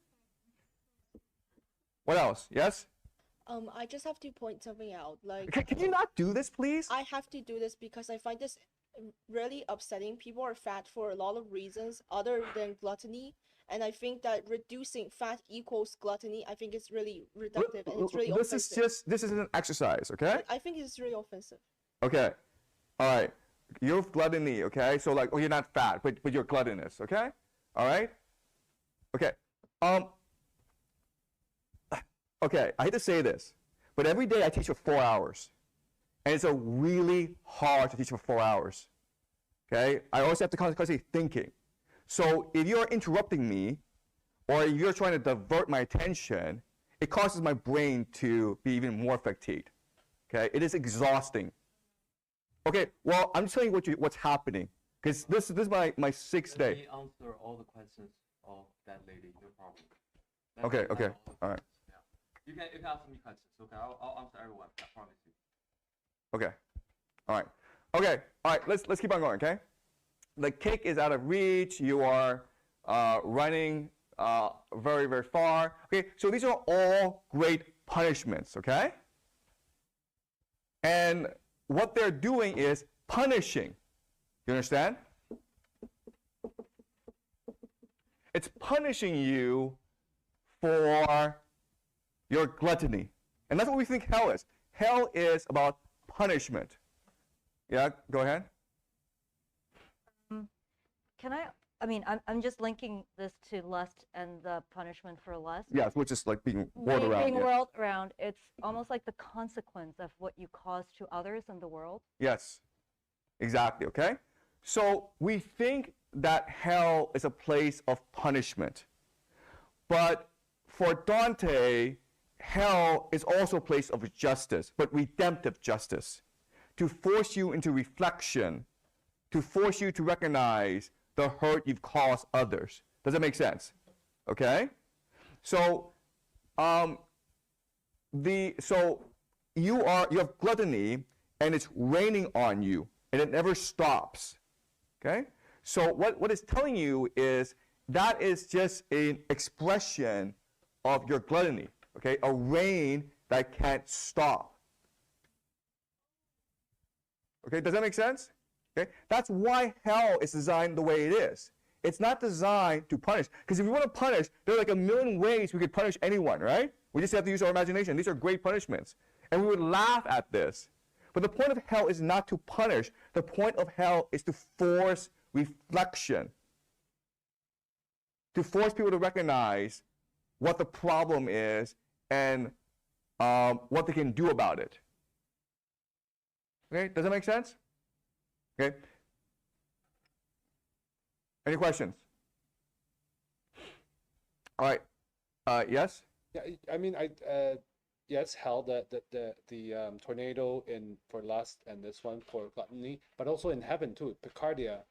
A: What else? Yes?
C: I just have to point something out. Like,
A: Can you not do this, please?
C: I have to do this because I find this really upsetting. People are fat for a lot of reasons other than gluttony. And I think that reducing fat equals gluttony, I think it's really reductive and it's really offensive.
A: This is an exercise, okay?
C: I think it's really offensive.
A: Okay. All right. You're gluttony, okay? So like, oh, you're not fat, but you're gluttonous, okay? All right? Okay. Okay, I hate to say this, but every day I teach for 4 hours. And it's a really hard to teach for 4 hours. Okay? I always have to constantly thinking. So if you're interrupting me, or if you're trying to divert my attention, it causes my brain to be even more fatigued. Okay? It is exhausting. Okay, well, I'm just telling you what's happening. Because this is my sixth day.
O: Let me answer all the questions of that lady, no problem.
A: Okay, all right.
O: You can ask me questions, okay? I'll answer everyone, I promise you.
A: Okay. All right. Okay. All right. Let's keep on going. Okay. The cake is out of reach. You are running very, very far. Okay. So these are all great punishments. Okay. And what they're doing is punishing. You understand? It's punishing you for your gluttony. And that's what we think hell is. Hell is about punishment. Yeah, go ahead.
B: I mean, I'm just linking this to lust and the punishment for lust.
A: Yes, which is like being whirled around.
B: Being
A: Yeah.
B: whirled around. It's almost like the consequence of what you cause to others in the world.
A: Yes, exactly, okay? So we think that hell is a place of punishment. But for Dante, hell is also a place of justice, but redemptive justice, to force you into reflection, to force you to recognize the hurt you've caused others. Does that make sense? Okay? So, you have gluttony, and it's raining on you, and it never stops. Okay? So what it's telling you is that is just an expression of your gluttony. Okay? A rain that can't stop. Okay? Does that make sense? Okay? That's why hell is designed the way it is. It's not designed to punish. Because if we want to punish, there are like a million ways we could punish anyone, right? We just have to use our imagination. These are great punishments. And we would laugh at this. But the point of hell is not to punish. The point of hell is to force reflection. To force people to recognize what the problem is and what they can do about it. Okay? Does that make sense? Okay. Any questions? All right. Yes.
D: Yeah, I mean, yes, hell, the tornado for lust, and this one for gluttony, but also in heaven too. Picardia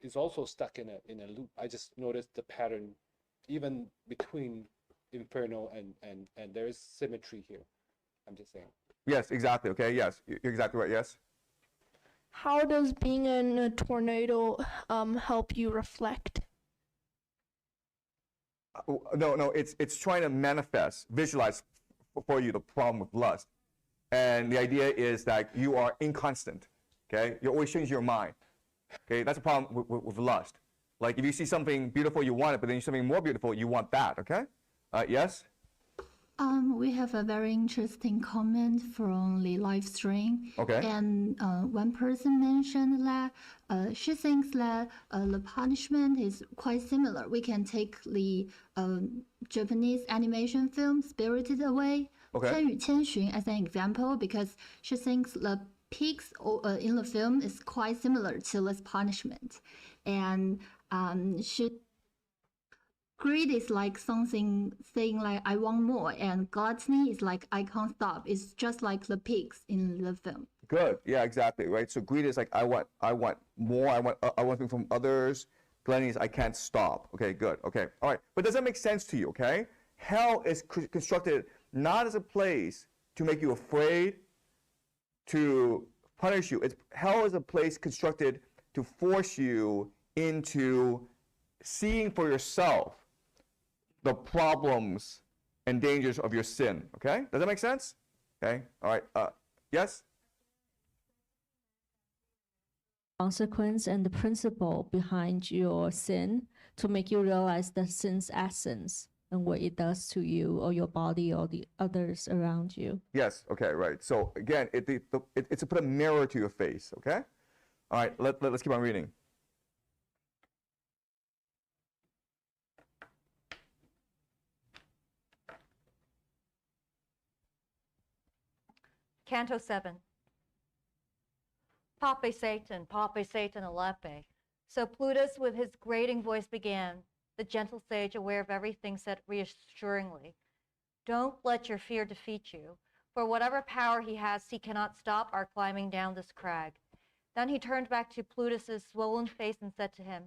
D: is also stuck in a loop. I just noticed the pattern, even between Inferno and there is symmetry here. I'm just saying.
A: Yes, exactly. Okay. Yes, you're exactly right. Yes.
N: How does being in a tornado help you reflect?
A: No, it's trying to manifest, visualize for you the problem with lust. And the idea is that you are inconstant, okay? You're always changing your mind, okay? That's a problem with lust. Like if you see something beautiful, you want it, but then you see something more beautiful, you want that, okay? Yes?
U: We have a very interesting comment from the live stream.
A: Okay.
U: And one person mentioned that she thinks that the punishment is quite similar. We can take the Japanese animation film Spirited Away,
A: Okay.
U: 千与千寻, as an example, because she thinks the pigs in the film is quite similar to this punishment. And she greed is like something saying like I want more, and gluttony is like I can't stop. It's just like the pigs in the film.
A: Good. Yeah, exactly. Right. So greed is like I want more. I want things from others. Gluttony is I can't stop. Okay. Good. Okay. All right. But does that make sense to you? Okay. Hell is constructed not as a place to make you afraid, to punish you. Hell is a place constructed to force you into seeing for yourself the problems and dangers of your sin. Okay. Does that make sense? Okay. All right. Yes.
F: Consequence and the principle behind your sin to make you realize the sin's essence and what it does to you or your body or the others around you.
A: Yes. Okay. Right. So again, it's to put a mirror to your face. Okay. All right. Let's keep on reading.
B: Canto 7. Pape Satan, Alepe. So Plutus with his grating voice began, the gentle sage aware of everything said reassuringly, don't let your fear defeat you, for whatever power he has, he cannot stop our climbing down this crag. Then he turned back to Plutus's swollen face and said to him,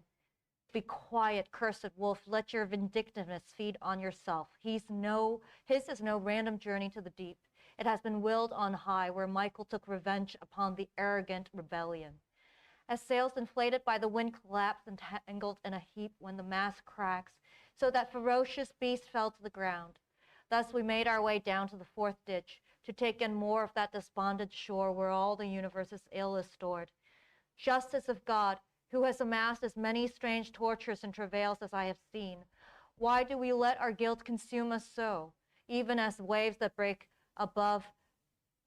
B: be quiet, cursed wolf, let your vindictiveness feed on yourself. His is no random journey to the deep. It has been willed on high, where Michael took revenge upon the arrogant rebellion. As sails inflated by the wind collapsed and tangled in a heap when the mast cracks, so that ferocious beast fell to the ground. Thus we made our way down to the fourth ditch, to take in more of that despondent shore where all the universe's ill is stored. Justice of God, who has amassed as many strange tortures and travails as I have seen, why do we let our guilt consume us so, even as waves that break above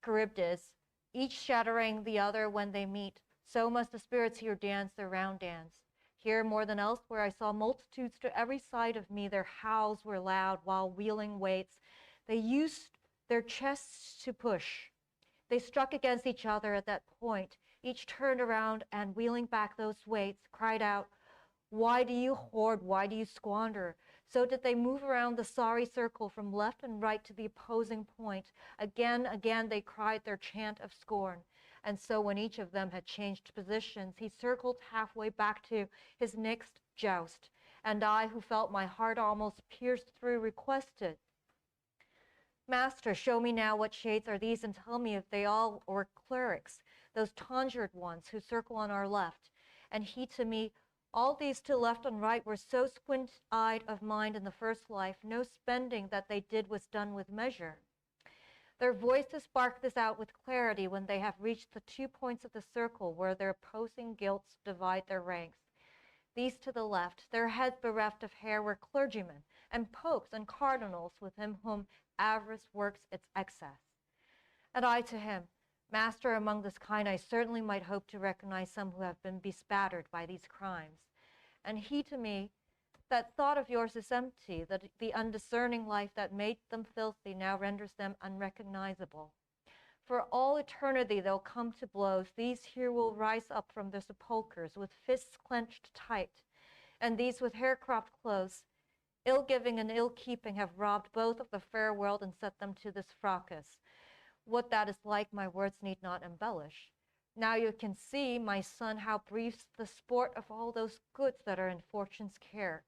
B: Charybdis, each shattering the other when they meet, so must the spirits here dance their round dance. Here more than elsewhere I saw multitudes to every side of me, their howls were loud while wheeling weights. They used their chests to push. They struck against each other at that point. Each turned around and wheeling back those weights, cried out, why do you hoard? Why do you squander? So did they move around the sorry circle from left and right to the opposing point. Again they cried their chant of scorn. And so when each of them had changed positions, he circled halfway back to his next joust. And I, who felt my heart almost pierced through, requested, Master, show me now what shades are these and tell me if they all were clerics, those tonsured ones who circle on our left. And he to me, all these to left and right were so squint-eyed of mind in the first life, no spending that they did was done with measure. Their voices spark this out with clarity when they have reached the 2 points of the circle where their opposing guilts divide their ranks. These to the left, their heads bereft of hair, were clergymen and popes and cardinals with him whom avarice works its excess. And I to him, Master, among this kind I certainly might hope to recognize some who have been bespattered by these crimes. And he to me, that thought of yours is empty, that the undiscerning life that made them filthy now renders them unrecognizable. For all eternity they'll come to blows. These here will rise up from their sepulchres with fists clenched tight, and these with hair-cropped clothes, ill-giving and ill-keeping, have robbed both of the fair world and set them to this fracas. What that is like, my words need not embellish. Now you can see, my son, how brief's the sport of all those goods that are in fortune's care,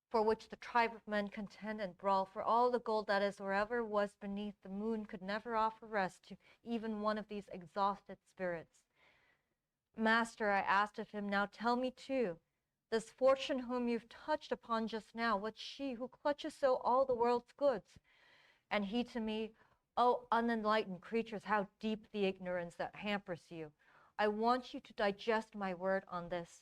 B: for which the tribe of men contend and brawl, for all the gold that is or ever was beneath the moon could never offer rest to even one of these exhausted spirits. Master, I asked of him, now tell me too, this fortune whom you've touched upon just now, what's she who clutches so all the world's goods? And he to me, oh, unenlightened creatures, how deep the ignorance that hampers you. I want you to digest my word on this.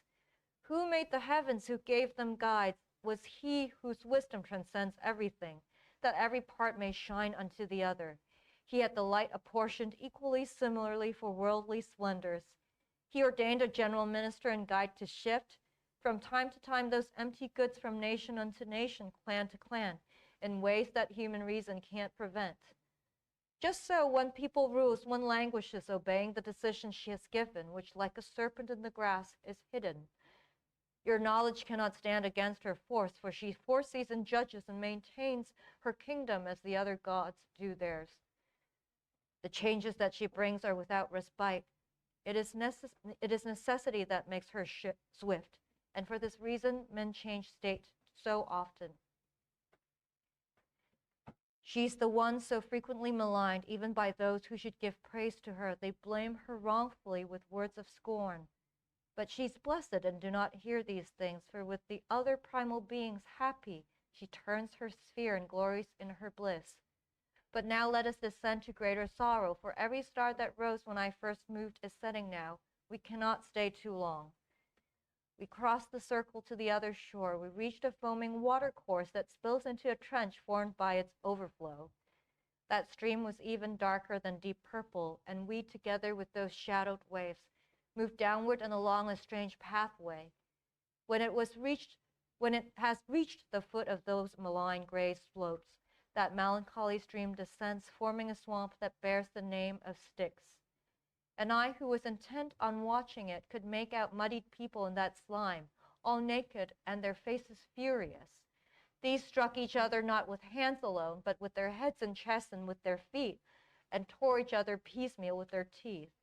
B: Who made the heavens, who gave them guides? Was he whose wisdom transcends everything, that every part may shine unto the other. He had the light apportioned equally similarly for worldly splendors. He ordained a general minister and guide to shift from time to time those empty goods from nation unto nation, clan to clan, in ways that human reason can't prevent. Just so, one people rules, one languishes, obeying the decision she has given, which like a serpent in the grass is hidden. Your knowledge cannot stand against her force, for she foresees and judges and maintains her kingdom as the other gods do theirs. The changes that she brings are without respite. It is necessity that makes her swift, and for this reason men change state so often. She's the one so frequently maligned, even by those who should give praise to her. They blame her wrongfully with words of scorn. But she's blessed and do not hear these things, for with the other primal beings happy, she turns her sphere and glories in her bliss. But now let us descend to greater sorrow, for every star that rose when I first moved is setting now. We cannot stay too long. We crossed the circle to the other shore. We reached a foaming watercourse that spills into a trench formed by its overflow. That stream was even darker than deep purple, and we, together with those shadowed waves, moved downward and along a strange pathway. When it has reached the foot of those malign gray slopes, that melancholy stream descends, forming a swamp that bears the name of Styx. And I, who was intent on watching it, could make out muddied people in that slime, all naked and their faces furious. These struck each other not with hands alone, but with their heads and chests and with their feet, and tore each other piecemeal with their teeth.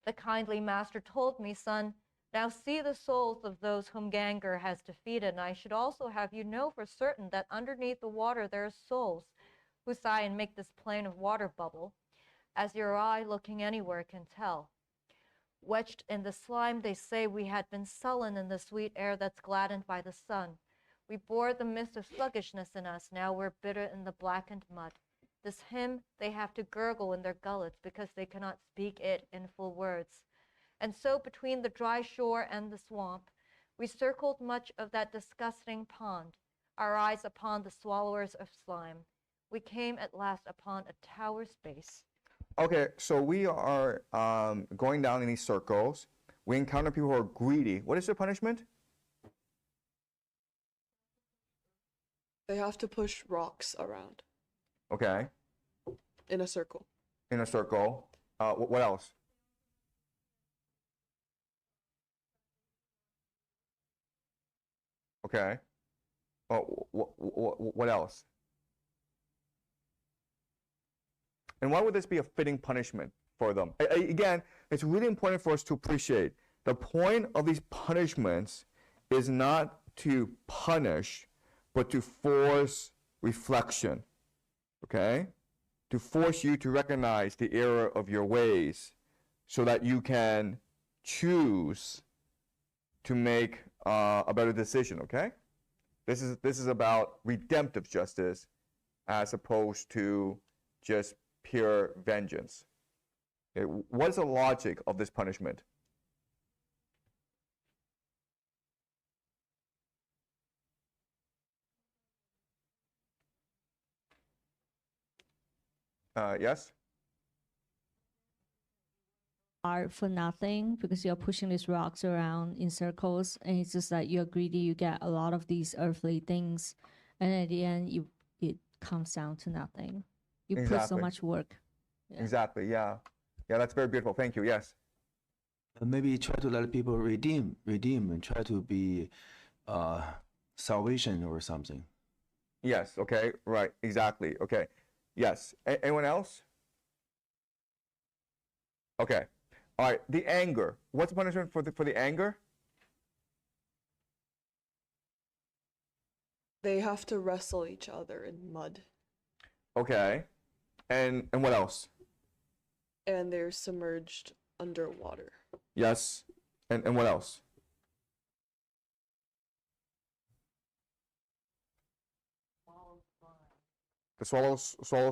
B: The kindly master told me, son, now see the souls of those whom Ganger has defeated, and I should also have you know for certain that underneath the water there are souls who sigh and make this plain of water bubble, as your eye looking anywhere can tell. Wedged in the slime, they say we had been sullen in the sweet air that's gladdened by the sun. We bore the mist of sluggishness in us, now we're bitter in the blackened mud. This hymn they have to gurgle in their gullets because they cannot speak it in full words. And so between the dry shore and the swamp, we circled much of that disgusting pond, our eyes upon the swallowers of slime. We came at last upon a tower space.
A: Okay, so we are going down in these circles. We encounter people who are greedy. What is their punishment?
L: They have to push rocks around
A: Okay,
L: in a circle.
A: in a circle. What else? Okay. Oh, what else? And why would this be a fitting punishment for them? Again, it's really important for us to appreciate the point of these punishments is not to punish, but to force reflection, okay? To force you to recognize the error of your ways so that you can choose to make a better decision, okay? This is about redemptive justice as opposed to just pure vengeance. Okay, what is the logic of this punishment? Yes?
F: Art for nothing because you're pushing these rocks around in circles, and it's just like you're greedy, you get a lot of these earthly things, and at the end it comes down to nothing. You put so
A: Exactly.
F: much work. Yeah.
A: Exactly, yeah. Yeah, that's very beautiful. Thank you. Yes.
I: Maybe try to let people redeem, and try to be salvation or something.
A: Yes, okay, right, exactly. Okay. Yes. Anyone else? Okay. All right, the anger. What's the punishment for the anger?
L: They have to wrestle each other in mud.
A: Okay. And what else?
L: And they're submerged underwater.
A: Yes. And what else? The swallow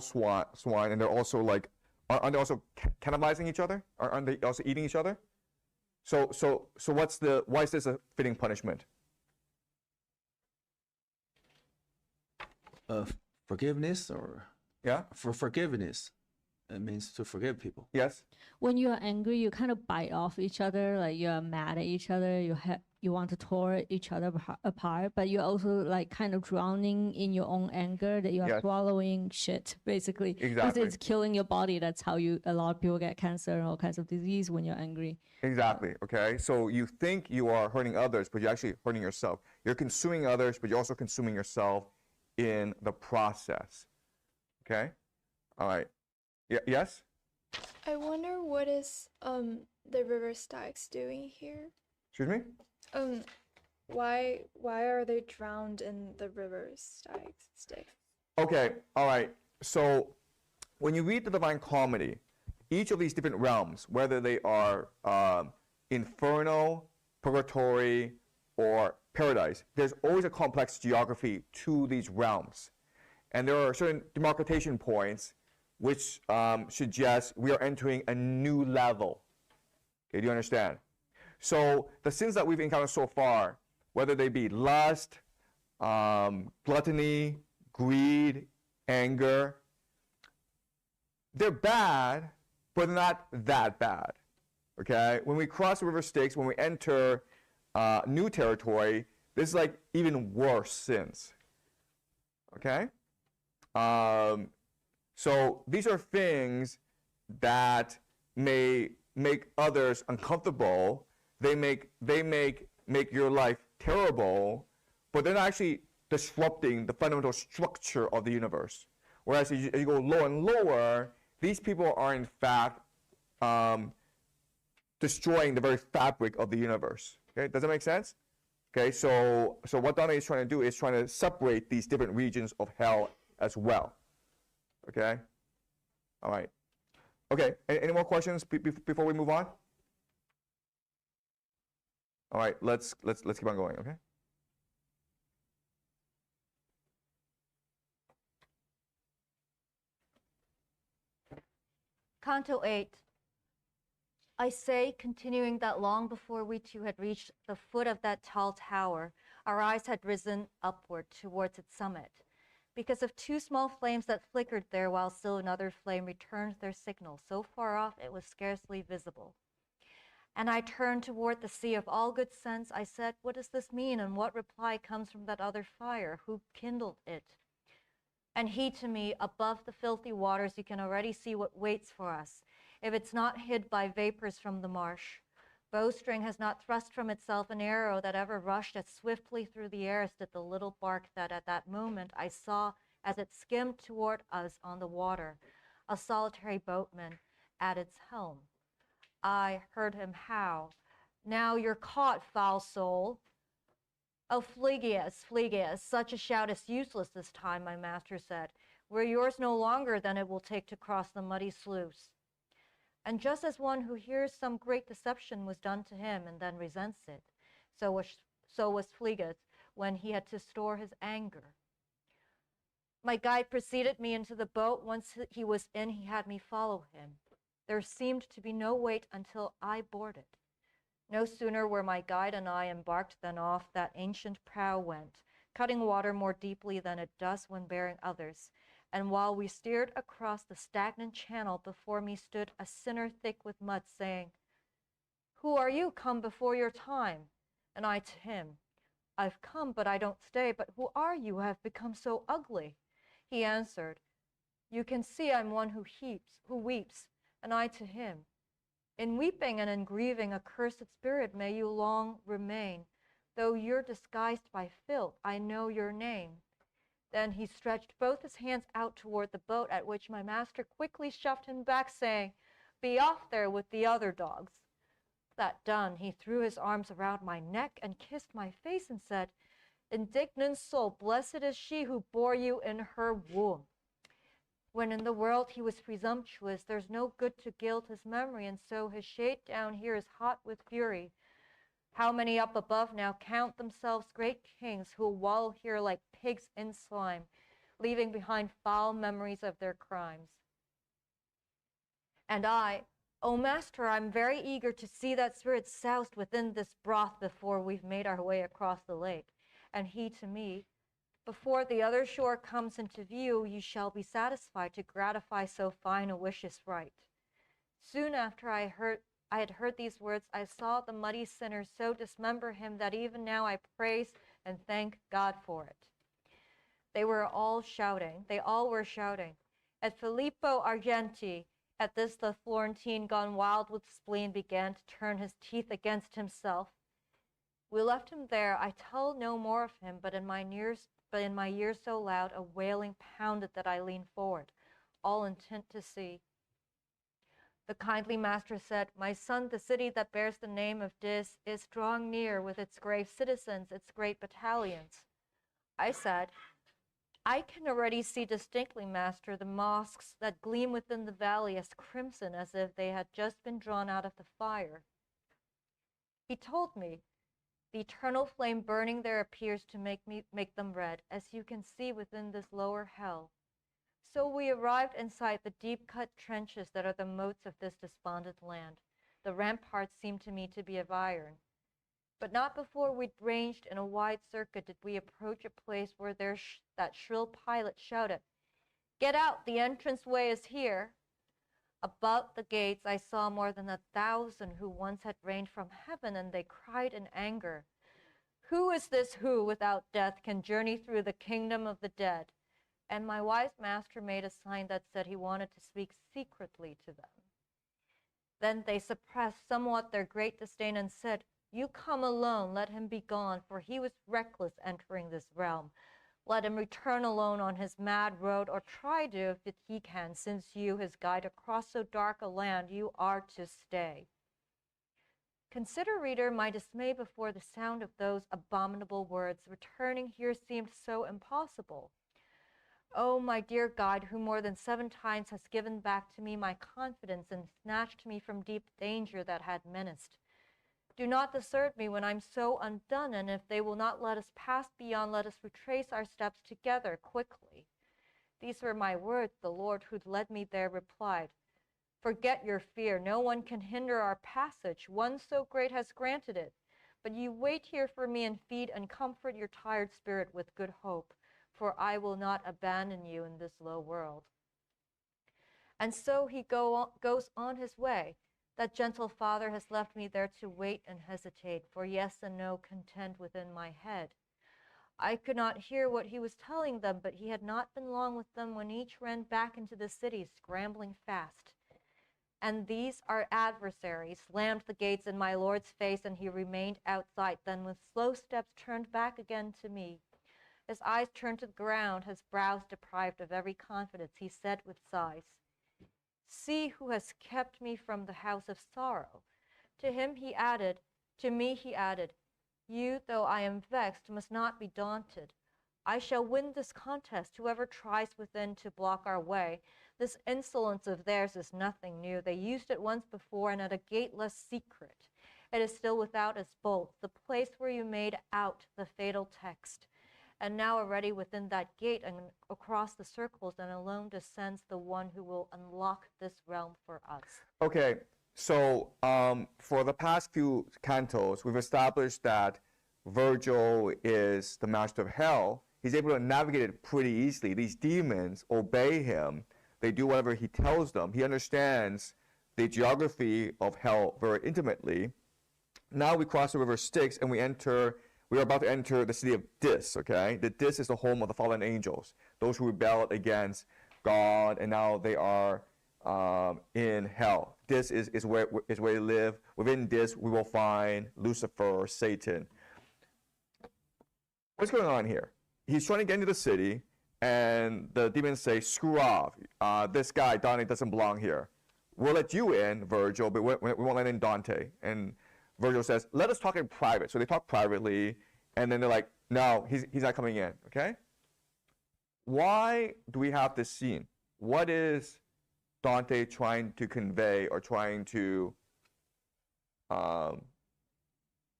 A: swine, and they're also like, aren't they also cannibalizing each other? Aren't they also eating each other? So why is this a fitting punishment?
I: Forgiveness or
A: yeah,
I: for forgiveness, it means to forgive people.
A: Yes.
F: When you are angry, you kind of bite off each other, like you're mad at each other, you want to tear each other apart, but you're also like kind of drowning in your own anger, that you are
A: Yes.
F: swallowing shit basically. 'Cause
A: Exactly.
F: it's killing your body. That's how a lot of people get cancer and all kinds of disease when you're angry.
A: Exactly. Okay. So you think you are hurting others, but you're actually hurting yourself. You're consuming others, but you're also consuming yourself in the process. Okay. All right. Yes.
H: I wonder what is the river Styx doing here?
A: Excuse me?
H: Um, why are they drowned in the river Styx?
A: Okay, all right. So when you read the Divine Comedy, each of these different realms, whether they are inferno, purgatory, or paradise, there's always a complex geography to these realms. And there are certain demarcation points which suggest we are entering a new level. Okay, do you understand? So the sins that we've encountered so far, whether they be lust, gluttony, greed, anger, they're bad, but they're not that bad. Okay? When we cross the river Styx, when we enter new territory, this is like even worse sins. Okay? So these are things that may make others uncomfortable. They make your life terrible, but they're not actually disrupting the fundamental structure of the universe. Whereas as you go lower and lower, these people are in fact destroying the very fabric of the universe. Okay, does that make sense? Okay, so what Dante is trying to do is trying to separate these different regions of hell as well. Okay, all right. Okay, any more questions before we move on? All right, let's keep on going. Okay.
B: Canto 8. I say, continuing that long before we two had reached the foot of that tall tower, our eyes had risen upward towards its summit, because of two small flames that flickered there while still another flame returned their signal, so far off it was scarcely visible. And I turned toward the sea of all good sense. I said, what does this mean, and what reply comes from that other fire? Who kindled it? And he to me, above the filthy waters, you can already see what waits for us, if it's not hid by vapors from the marsh. Bowstring has not thrust from itself an arrow that ever rushed as swiftly through the air as did the little bark that at that moment I saw as it skimmed toward us on the water, a solitary boatman at its helm. I heard him howl, now you're caught, foul soul. Oh, Phlegias, Phlegias, such a shout is useless this time, my master said. We're yours no longer than it will take to cross the muddy sluice. And just as one who hears some great deception was done to him and then resents it, so was Phlegias when he had to store his anger. My guide preceded me into the boat. Once he was in, he had me follow him. There seemed to be no wait until I boarded. No sooner were my guide and I embarked than off that ancient prow went, cutting water more deeply than it does when bearing others. And while we steered across the stagnant channel, before me stood a sinner thick with mud, saying, Who are you come before your time? And I to him, I've come, but I don't stay. But who are you who have become so ugly? He answered, You can see I'm one who weeps. And I to him, In weeping and in grieving, accursed spirit, may you long remain. Though you're disguised by filth, I know your name. Then he stretched both his hands out toward the boat, at which my master quickly shoved him back, saying, Be off there with the other dogs. That done, he threw his arms around my neck and kissed my face and said, Indignant soul, blessed is she who bore you in her womb. When in the world he was presumptuous, there's no good to gild his memory, and so his shade down here is hot with fury. How many up above now count themselves great kings who wallow here like pigs in slime, leaving behind foul memories of their crimes. And I, O master, I'm very eager to see that spirit soused within this broth before we've made our way across the lake. And he to me, before the other shore comes into view, you shall be satisfied to gratify so fine a wish is right. Soon after I had heard these words, I saw the muddy sinner so dismember him that even now I praise and thank God for it. They all were shouting. At Filippo Argenti, at this the Florentine, gone wild with spleen, began to turn his teeth against himself. We left him there. I tell no more of him, but in my ears so loud, a wailing pounded that I leaned forward, all intent to see. The kindly master said, "My son, the city that bears the name of Dis is drawing near with its grave citizens, its great battalions." I said, "I can already see distinctly, master, the mosques that gleam within the valley as crimson as if they had just been drawn out of the fire." He told me, "The eternal flame burning there appears to make them red, as you can see within this lower hell." So we arrived inside the deep-cut trenches that are the moats of this despondent land. The ramparts seemed to me to be of iron. But not before we'd ranged in a wide circuit did we approach a place where that shrill pilot shouted, "Get out, the entranceway is here." About the gates I saw more than 1,000 who once had reigned from heaven, and they cried in anger, "Who is this who, without death, can journey through the kingdom of the dead?" And my wise master made a sign that said he wanted to speak secretly to them. Then they suppressed somewhat their great disdain and said, "You come alone, let him be gone, for he was reckless entering this realm. Let him return alone on his mad road, or try to if he can, since you, his guide, across so dark a land, you are to stay." Consider, reader, my dismay before the sound of those abominable words. Returning here seemed so impossible. Oh, my dear guide, who more than 7 times has given back to me my confidence and snatched me from deep danger that had menaced, do not desert me when I'm so undone, and if they will not let us pass beyond, let us retrace our steps together quickly. These were my words. The Lord who'd led me there replied, "Forget your fear. No one can hinder our passage. One so great has granted it. But you wait here for me and feed and comfort your tired spirit with good hope, for I will not abandon you in this low world." And so he goes on his way. That gentle father has left me there to wait and hesitate, for yes and no contend within my head. I could not hear what he was telling them, but he had not been long with them when each ran back into the city, scrambling fast. And these, our adversaries, slammed the gates in my lord's face, and he remained outside, then with slow steps turned back again to me. His eyes turned to the ground, his brows deprived of every confidence, he said with sighs, "See who has kept me from the house of sorrow." To me he added, "You, though I am vexed, must not be daunted. I shall win this contest, whoever tries within to block our way. This insolence of theirs is nothing new. They used it once before and at a gate less secret. It is still without its bolts, the place where you made out the fatal text. And now already within that gate and across the circles and alone descends the one who will unlock this realm for us."
A: Okay, so for the past few cantos, we've established that Virgil is the master of hell. He's able to navigate it pretty easily. These demons obey him. They do whatever he tells them. He understands the geography of hell very intimately. Now we cross the river Styx and we are about to enter the city of Dis, okay? The Dis is the home of the fallen angels, those who rebelled against God, and now they are in hell. Dis is where they live. Within Dis, we will find Lucifer, Satan. What's going on here? He's trying to get into the city, and the demons say, "Screw off. This guy, Dante, doesn't belong here. We'll let you in, Virgil, but we won't let in Dante." And Virgil says, "Let us talk in private." So they talk privately, and then they're like, "No, he's not coming in," okay? Why do we have this scene? What is Dante trying to convey or trying to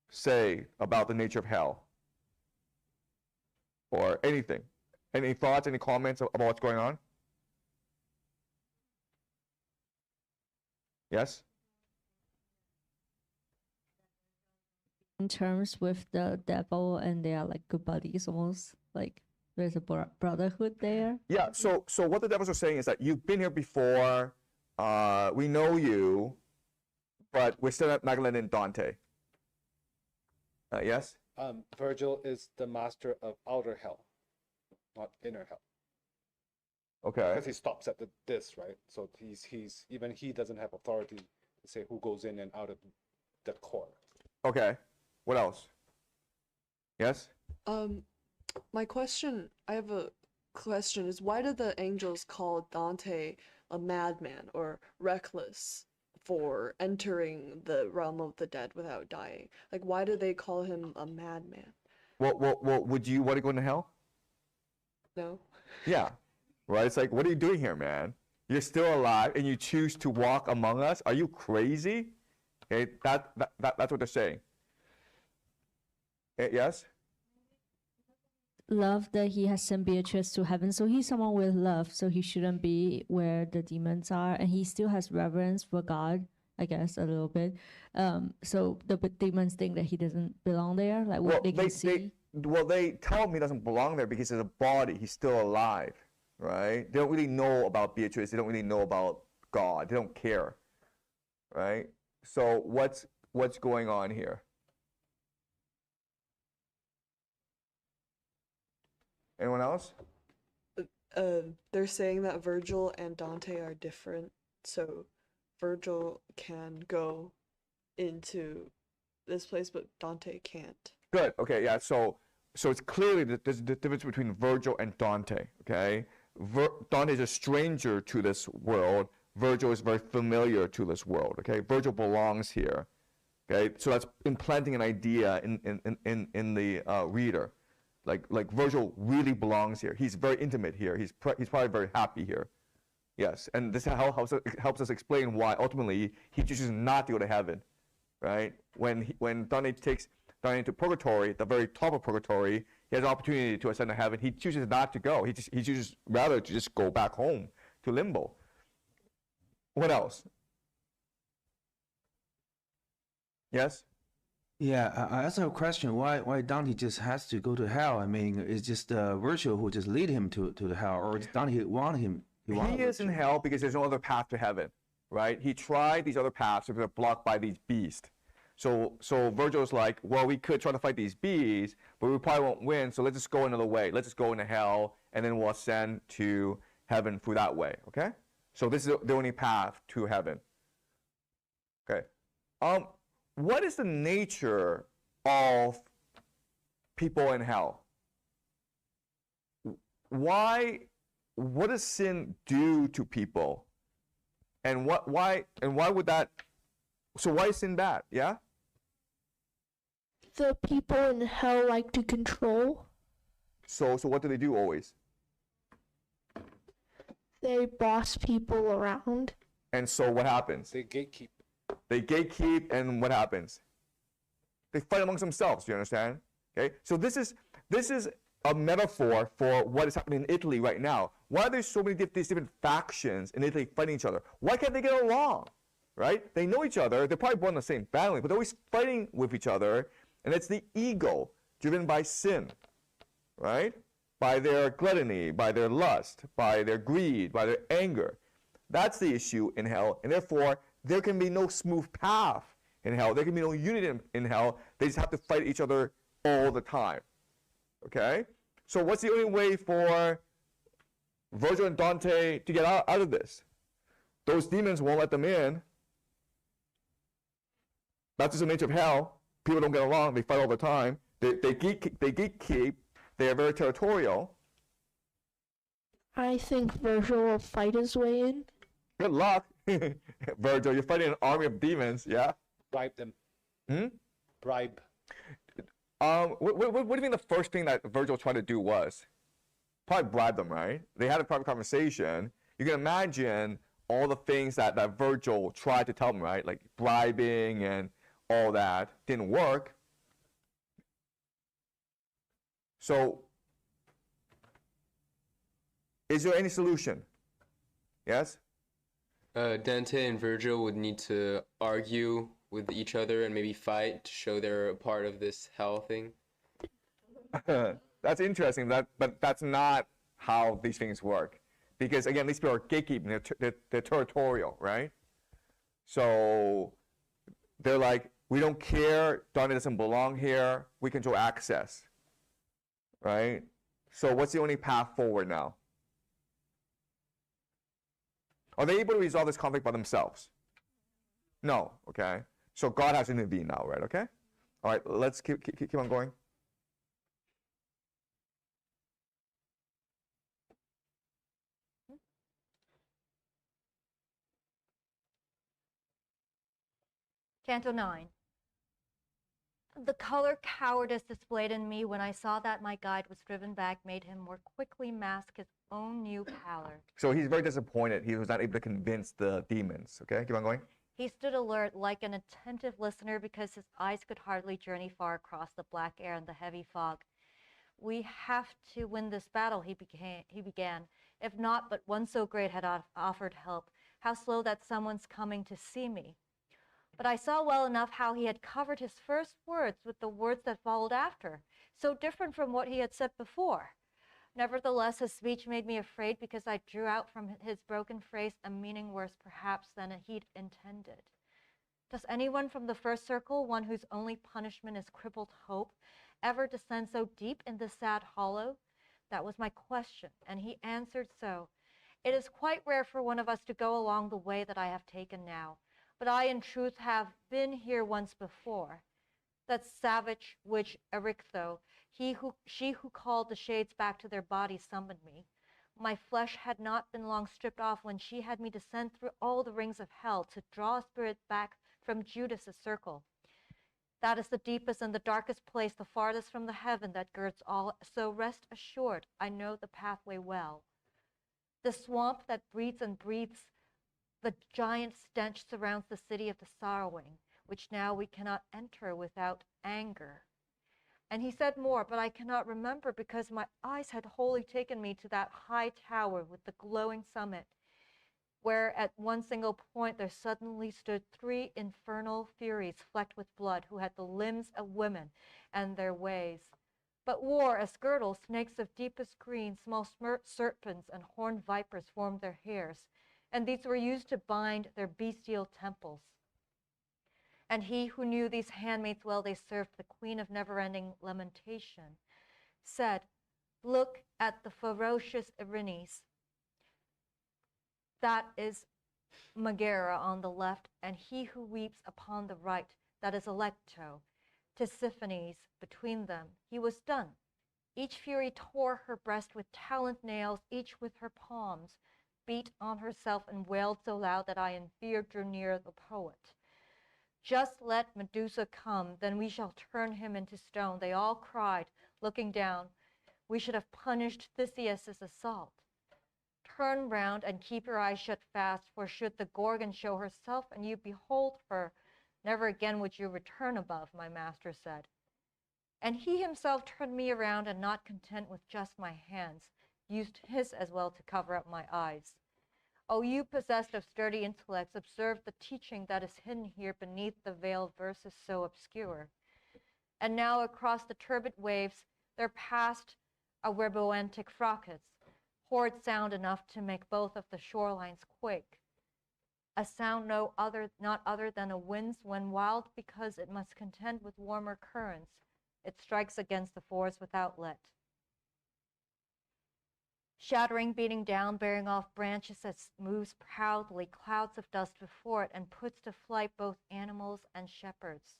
A: say about the nature of hell? Or anything? Any thoughts, any comments about what's going on? Yes?
F: In terms with the devil, and they are like good buddies, almost like there's a brotherhood there.
A: Yeah, so what the devils are saying is that you've been here before, we know you, but we're still not gonna let in Dante. Yes?
D: Virgil is the master of outer hell, not inner hell.
A: Okay.
D: Because he stops at this, right? So he's even he doesn't have authority to say who goes in and out of the core.
A: Okay. What else? Yes?
L: I have a question is why did the angels call Dante a madman or reckless? for entering the realm of the dead without dying? Like, why do they call him a madman?
A: Well, would you want to go into hell?
L: No.
A: Yeah. Right? It's like, what are you doing here, man? You're still alive and you choose to walk among us? Are you crazy? Okay, that's what they're saying. Yes?
F: Love that he has sent Beatrice to heaven. So he's someone with love, so he shouldn't be where the demons are. And he still has reverence for God, I guess, a little bit. So the demons think that he doesn't belong there, like what they can see.
A: They tell him he doesn't belong there because there's a body. He's still alive, right? They don't really know about Beatrice. They don't really know about God. They don't care, right? So what's going on here? Anyone else?
L: They're saying that Virgil and Dante are different, so Virgil can go into this place, but Dante can't.
A: Good. Okay. Yeah. So it's clearly that there's the difference between Virgil and Dante. Okay. Dante is a stranger to this world. Virgil is very familiar to this world. Okay. Virgil belongs here. Okay. So that's implanting an idea in the reader. Like Virgil really belongs here. He's very intimate here. He's probably very happy here. Yes, and this helps us explain why ultimately he chooses not to go to heaven, right? When Dante takes Dante into purgatory, the very top of purgatory, he has an opportunity to ascend to heaven. He chooses not to go. He chooses rather to just go back home to limbo. What else? Yes.
I: Yeah, I also have a question. Why Dante just has to go to hell? I mean, it's just Virgil who just lead him to the hell, or does Dante want him?
A: He is in hell because there's no other path to heaven, right? He tried these other paths, but they're blocked by these beasts. So Virgil's like, well, we could try to fight these beasts, but we probably won't win. So let's just go another way. Let's just go into hell, and then we'll ascend to heaven through that way. Okay. So this is the only path to heaven. Okay. What is the nature of people in hell? What does sin do to people? And why would that, so why is sin bad? Yeah?
N: The people in hell like to control.
A: So what do they do always?
N: They boss people around.
A: And so what happens?
D: They gatekeep.
A: They gatekeep, and what happens? They fight amongst themselves. Do you understand? Okay. So this is a metaphor for what is happening in Italy right now. Why are there so many these different factions in Italy fighting each other? Why can't they get along? Right? They know each other. They're probably born in the same family, but they're always fighting with each other, and it's the ego driven by sin, right? By their gluttony, by their lust, by their greed, by their anger. That's the issue in hell, and therefore there can be no smooth path in hell. There can be no unity in hell. They just have to fight each other all the time. Okay? So what's the only way for Virgil and Dante to get out of this? Those demons won't let them in. That's just the nature of hell. People don't get along. They fight all the time. They gatekeep. They are very territorial.
N: I think Virgil will fight his way in.
A: Good luck, Virgil. You're fighting an army of demons. Yeah.
D: Bribe them. Bribe.
A: What do you think the first thing that Virgil tried to do was? Probably bribe them, right? They had a private conversation. You can imagine all the things that Virgil tried to tell them, right? Like bribing and all that didn't work. So, is there any solution? Yes?
M: Dante and Virgil would need to argue with each other and maybe fight to show they're a part of this hell thing.
A: That's interesting. But that's not how these things work. Because again, these people are gatekeeping. They're territorial, right? So they're like, we don't care. Dante doesn't belong here. We control access, right? So what's the only path forward now? Are they able to resolve this conflict by themselves? No. Okay. So God has to intervene now, right? Okay. All right. Let's keep on going.
B: Canto 9. The color cowardice displayed in me when I saw that my guide was driven back made him more quickly mask his own new pallor.
A: So he's very disappointed. He was not able to convince the demons. Okay, keep on going.
B: He stood alert like an attentive listener because his eyes could hardly journey far across the black air and the heavy fog. We have to win this battle, he began. If not, but one so great had offered help. How slow that someone's coming to see me. But I saw well enough how he had covered his first words with the words that followed after, so different from what he had said before. Nevertheless, his speech made me afraid because I drew out from his broken phrase a meaning worse perhaps than he'd intended. Does anyone from the first circle, one whose only punishment is crippled hope, ever descend so deep in this sad hollow? That was my question, and he answered so. It is quite rare for one of us to go along the way that I have taken now, but I in truth have been here once before. That savage witch Erichtho, she who called the shades back to their bodies, summoned me. My flesh had not been long stripped off when she had me descend through all the rings of hell to draw a spirit back from Judas's circle. That is the deepest and the darkest place, the farthest from the heaven that girds all, so rest assured, I know the pathway well. The swamp that breeds and breathes, the giant stench surrounds the city of the sorrowing, which now we cannot enter without anger. And he said more, but I cannot remember because my eyes had wholly taken me to that high tower with the glowing summit, where at one single point there suddenly stood 3 infernal furies flecked with blood, who had the limbs of women and their ways, but wore as girdles snakes of deepest green. Small serpents and horned vipers formed their hairs, and these were used to bind their bestial temples. And he who knew these handmaids well, they served the queen of never-ending lamentation, said, look at the ferocious Erinyes. That is Megara on the left, and he who weeps upon the right, that is Alecto. Tisiphone between them, he was done. Each fury tore her breast with taloned nails, each with her palms, beat on herself and wailed so loud that I in fear drew near the poet. Just let Medusa come, then we shall turn him into stone, they all cried, looking down. We should have punished Theseus's assault. Turn round and keep your eyes shut fast, for should the Gorgon show herself and you behold her, never again would you return above, my master said. And he himself turned me around, and not content with just my hands, used his as well to cover up my eyes. O you possessed of sturdy intellects, observe the teaching that is hidden here beneath the veiled verses so obscure. And now across the turbid waves there passed a werboantic fracas, horrid sound enough to make both of the shorelines quake. A sound not other than a wind's when wild, because it must contend with warmer currents. It strikes against the forest without let. Shattering, beating down, bearing off branches that moves proudly, clouds of dust before it, and puts to flight both animals and shepherds.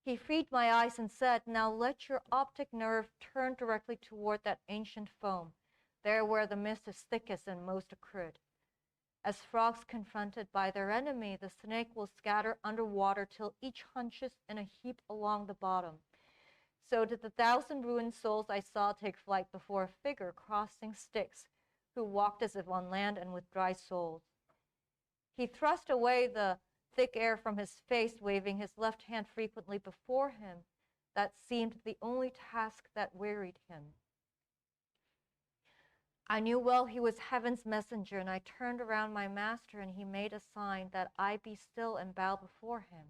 B: He freed my eyes and said, now let your optic nerve turn directly toward that ancient foam, there where the mist is thickest and most acrid. As frogs confronted by their enemy, the snake will scatter underwater till each hunches in a heap along the bottom. So did the 1,000 ruined souls I saw take flight before a figure crossing Styx, who walked as if on land and with dry souls. He thrust away the thick air from his face, waving his left hand frequently before him. That seemed the only task that wearied him. I knew well he was heaven's messenger, and I turned around my master, and he made a sign that I be still and bow before him.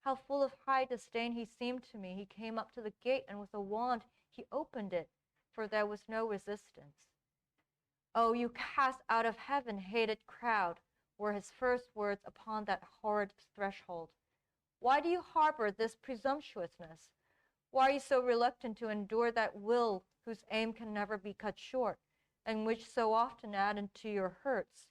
B: How full of high disdain he seemed to me. He came up to the gate, and with a wand he opened it, for there was no resistance. Oh, you cast out of heaven, hated crowd, were his first words upon that horrid threshold. Why do you harbor this presumptuousness? Why are you so reluctant to endure that will whose aim can never be cut short, and which so often added to your hurts?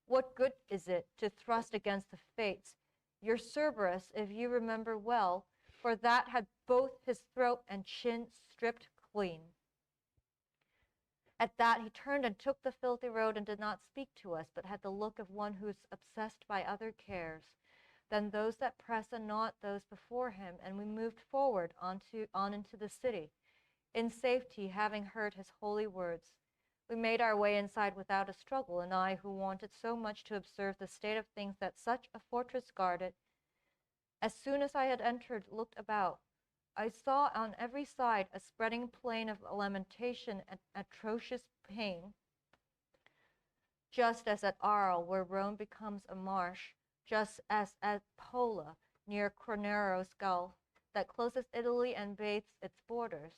B: What good is it to thrust against the fates? Your Cerberus, if you remember well, for that had both his throat and chin stripped clean. At that he turned and took the filthy road, and did not speak to us, but had the look of one who is obsessed by other cares. than those that press and not those before him, and we moved forward on into the city, in safety, having heard his holy words. We made our way inside without a struggle, and I, who wanted so much to observe the state of things that such a fortress guarded, as soon as I had entered, looked about. I saw on every side a spreading plain of lamentation and atrocious pain, just as at Arles, where Rome becomes a marsh, just as at Pola, near Cornero's Gulf, that closes Italy and bathes its borders.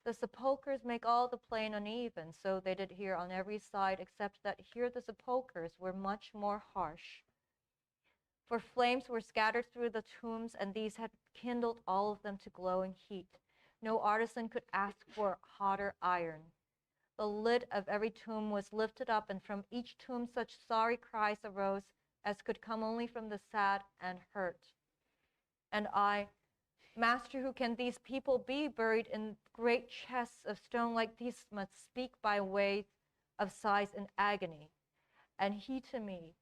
B: The sepulchres make all the plain uneven, so they did here on every side, except that here the sepulchres were much more harsh. For flames were scattered through the tombs, and these had kindled all of them to glowing heat. No artisan could ask for hotter iron. The lid of every tomb was lifted up, and from each tomb such sorry cries arose as could come only from the sad and hurt. And I, Master, who can these people be, buried in great chests of stone like these, must speak by way of sighs and agony? And he to me,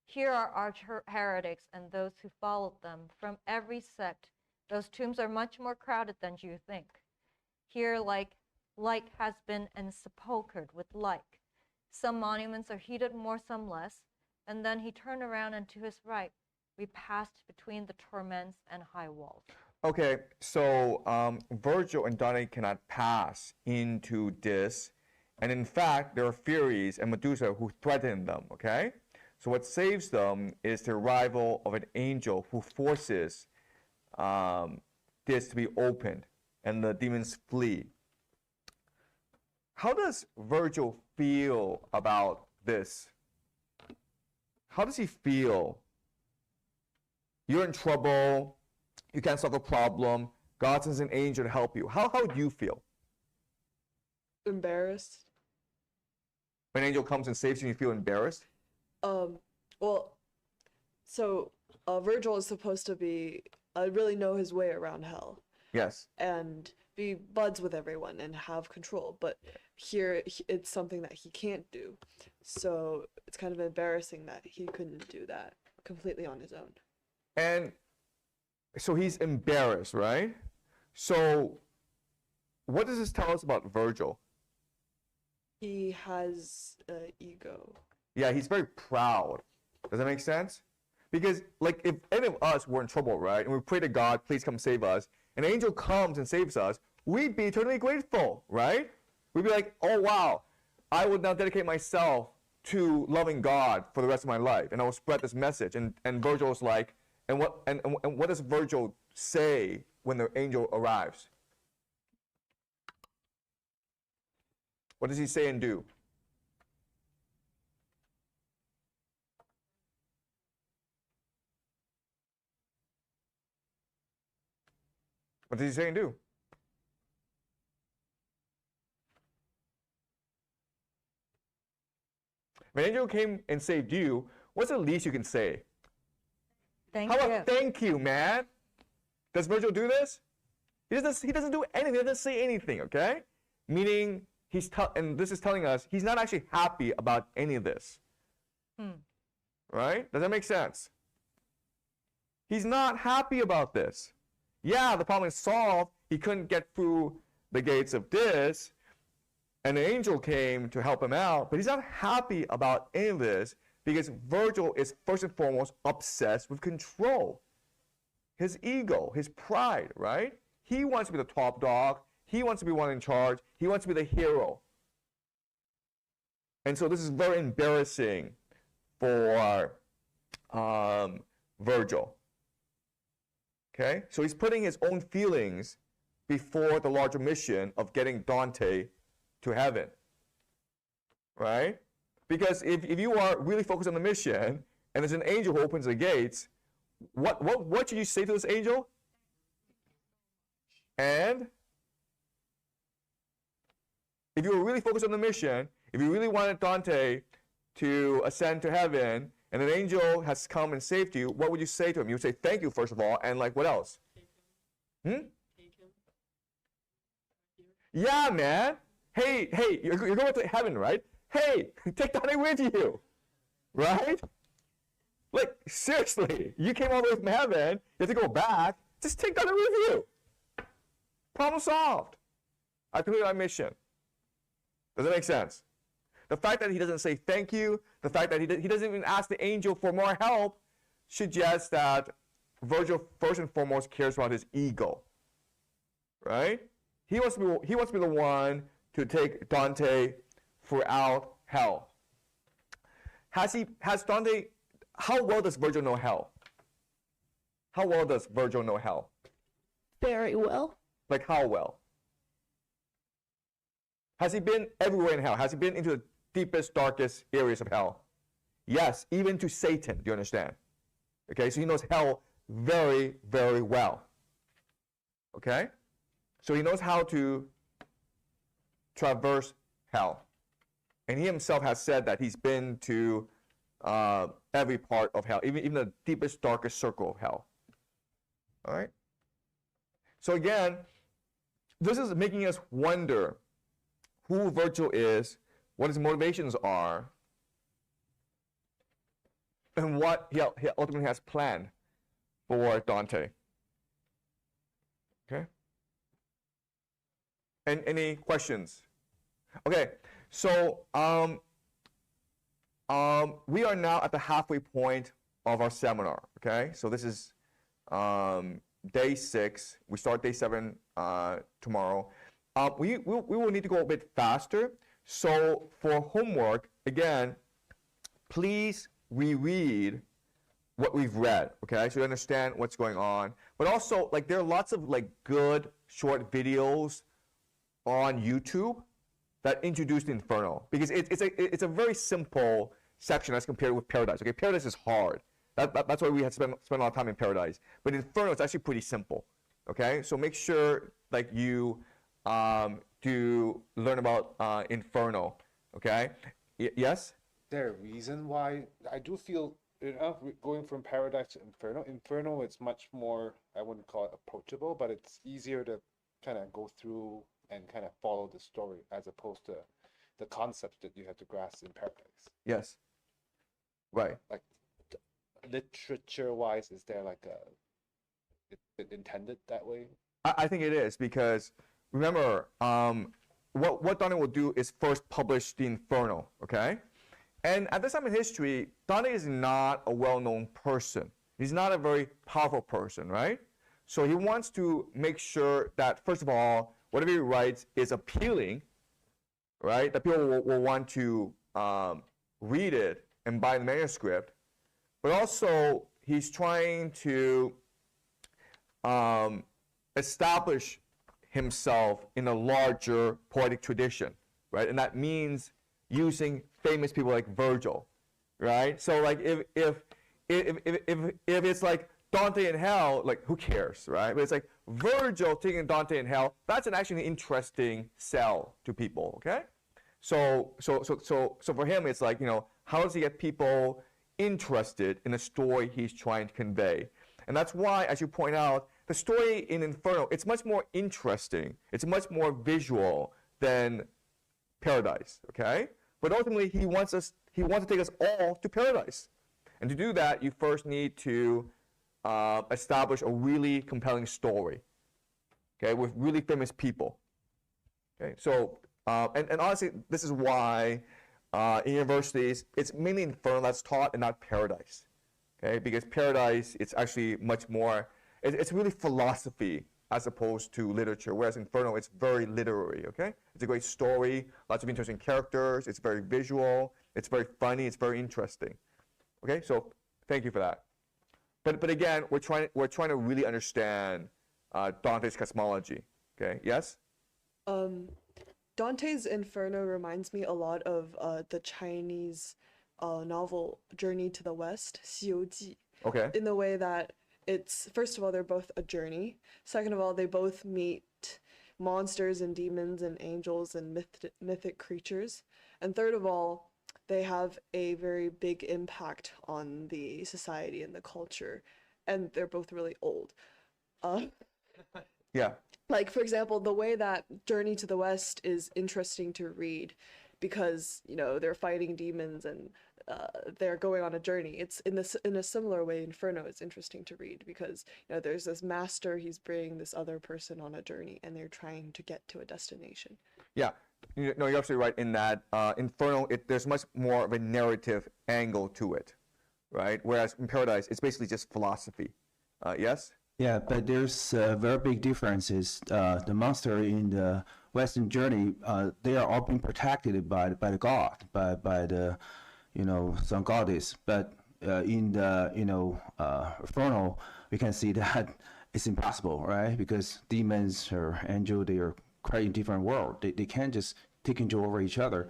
B: here are our heretics and those who followed them from every sect. Those tombs are much more crowded than you think. Here like has been and sepulchered with like. Some monuments are heated more, some less. And then he turned around, and to his right we passed between the torments and high walls.
A: Okay, so Virgil and Dante cannot pass into this. And in fact, there are Furies and Medusa who threaten them, okay? So what saves them is the arrival of an angel who forces this to be opened, and the demons flee. How does Virgil feel about this? How does he feel? You're in trouble. You can't solve a problem. God sends an angel to help you. How do you feel?
L: Embarrassed.
A: When an angel comes and saves you, you feel embarrassed?
L: Well, so Virgil is supposed to be really know his way around hell.
A: Yes.
L: And be buds with everyone and have control, but here it's something that he can't do. So it's kind of embarrassing that he couldn't do that completely on his own.
A: And so he's embarrassed, right? So what does this tell us about Virgil?
L: He has ego.
A: Yeah, he's very proud. Does that make sense? Because, like, if any of us were in trouble, right, and we pray to God, please come save us, and an angel comes and saves us, we'd be eternally grateful, right? We'd be like, oh, wow, I would now dedicate myself to loving God for the rest of my life, and I will spread this message. And Virgil's like, and what does Virgil say when the angel arrives? What does he say and do? What does he say and do? When an angel came and saved you, what's the least you can say?
B: Thank
A: How
B: you.
A: about thank you, man? Does Virgil do this? He doesn't do anything. He doesn't say anything, okay? Meaning, and this is telling us he's not actually happy about any of this. Right? Does that make sense? He's not happy about this. Yeah, the problem is solved. He couldn't get through the gates of this, and an angel came to help him out, but he's not happy about any of this because Virgil is first and foremost obsessed with control. His ego, his pride, right? He wants to be the top dog. He wants to be one in charge. He wants to be the hero. And so this is very embarrassing for Virgil. Okay? So he's putting his own feelings before the larger mission of getting Dante to heaven. Right? Because if you are really focused on the mission and there's an angel who opens the gates, what should you say to this angel? And if you were really focused on the mission, if you really wanted Dante to ascend to heaven, and an angel has come and saved you, what would you say to him? You would say thank you, first of all, and like what else? Yeah, man. Hey, you're going to heaven, right? Hey, take Dante with you, right? Like, seriously, you came all the way from heaven, you have to go back, just take that with you. Problem solved. I completed my mission. Does that make sense? The fact that he doesn't say thank you, the fact that he doesn't even ask the angel for more help, suggests that Virgil first and foremost cares about his ego. Right? He wants to be the one to take Dante throughout hell. Has Dante, how well does Virgil know hell? How well does Virgil know hell?
N: Very well.
A: Like how well? Has he been everywhere in hell? Has he been into the deepest, darkest areas of hell? Yes, even to Satan, do you understand? Okay, so he knows hell very, very well. Okay? So he knows how to traverse hell. And he himself has said that he's been to every part of hell, even the deepest, darkest circle of hell. All right? So again, this is making us wonder who Virgil is, what his motivations are, and what he ultimately has planned for Dante. Okay? And any questions? Okay, so we are now at the halfway point of our seminar. Okay, so this is day 6. We start day 7 tomorrow. We will need to go a bit faster. So for homework, again, please reread what we've read, okay? So you understand what's going on. But also, like, there are lots of like good short videos on YouTube that introduce the Inferno, because it's a very simple section as compared with Paradise. Okay, Paradise is hard. That's why we had spent a lot of time in Paradise. But Inferno is actually pretty simple. Okay, so make sure like you do learn about Inferno. Okay, yes.
D: There a reason why I do feel going from Paradise to Inferno. Inferno is much more, I wouldn't call it approachable, but it's easier to kind of go through and kind of follow the story as opposed to the concepts that you have to grasp in Paradise.
A: Yes. Right.
D: Like literature-wise, is there like it intended that way?
A: I think it is, because remember, what Dante will do is first publish the Inferno, okay? And at this time in history, Dante is not a well-known person. He's not a very powerful person, right? So he wants to make sure that, first of all, whatever he writes is appealing, right? That people will want to read it and buy the manuscript. But also, he's trying to establish himself in a larger poetic tradition, right? And that means using famous people like Virgil, right? So like if it's like Dante in hell, like who cares, right? But it's like Virgil taking Dante in hell, that's actually an interesting sell to people, okay? So for him, it's like, you know, how does he get people interested in the story he's trying to convey? And that's why, as you point out, the story in Inferno, it's much more interesting. It's much more visual than Paradise, okay? But ultimately, he wants to take us all to Paradise. And to do that, you first need to establish a really compelling story, okay, with really famous people. Okay, so, and honestly, this is why in universities, it's mainly Inferno that's taught and not Paradise, okay? Because Paradise, it's actually much more, it's really philosophy as opposed to literature, whereas Inferno, it's very literary, okay? It's a great story, lots of interesting characters, it's very visual, it's very funny, it's very interesting, okay? So thank you for that. But again, we're trying to really understand Dante's cosmology, okay? Yes?
L: Dante's Inferno reminds me a lot of the Chinese novel Journey to the West, 西游记.
A: Okay.
L: In the way that it's, first of all, they're both a journey. Second of all, they both meet monsters and demons and angels and mythic creatures. And third of all, they have a very big impact on the society and the culture. And they're both really old.
A: Yeah.
L: Like, for example, the way that Journey to the West is interesting to read because, you know, they're fighting demons and they're going on a journey. It's in a similar way. Inferno is interesting to read because there's this master, he's bringing this other person on a journey, and they're trying to get to a destination.
A: Yeah, no, you're absolutely right in that Inferno, there's much more of a narrative angle to it, right? Whereas in Paradise, it's basically just philosophy. Yes?
I: Yeah, but there's very big differences. The monster in the Western journey, they are all being protected by the god, by the some goddess. But in the Inferno, we can see that it's impossible, right? Because demons or angel, they are quite in different world. They can't just take control over each other.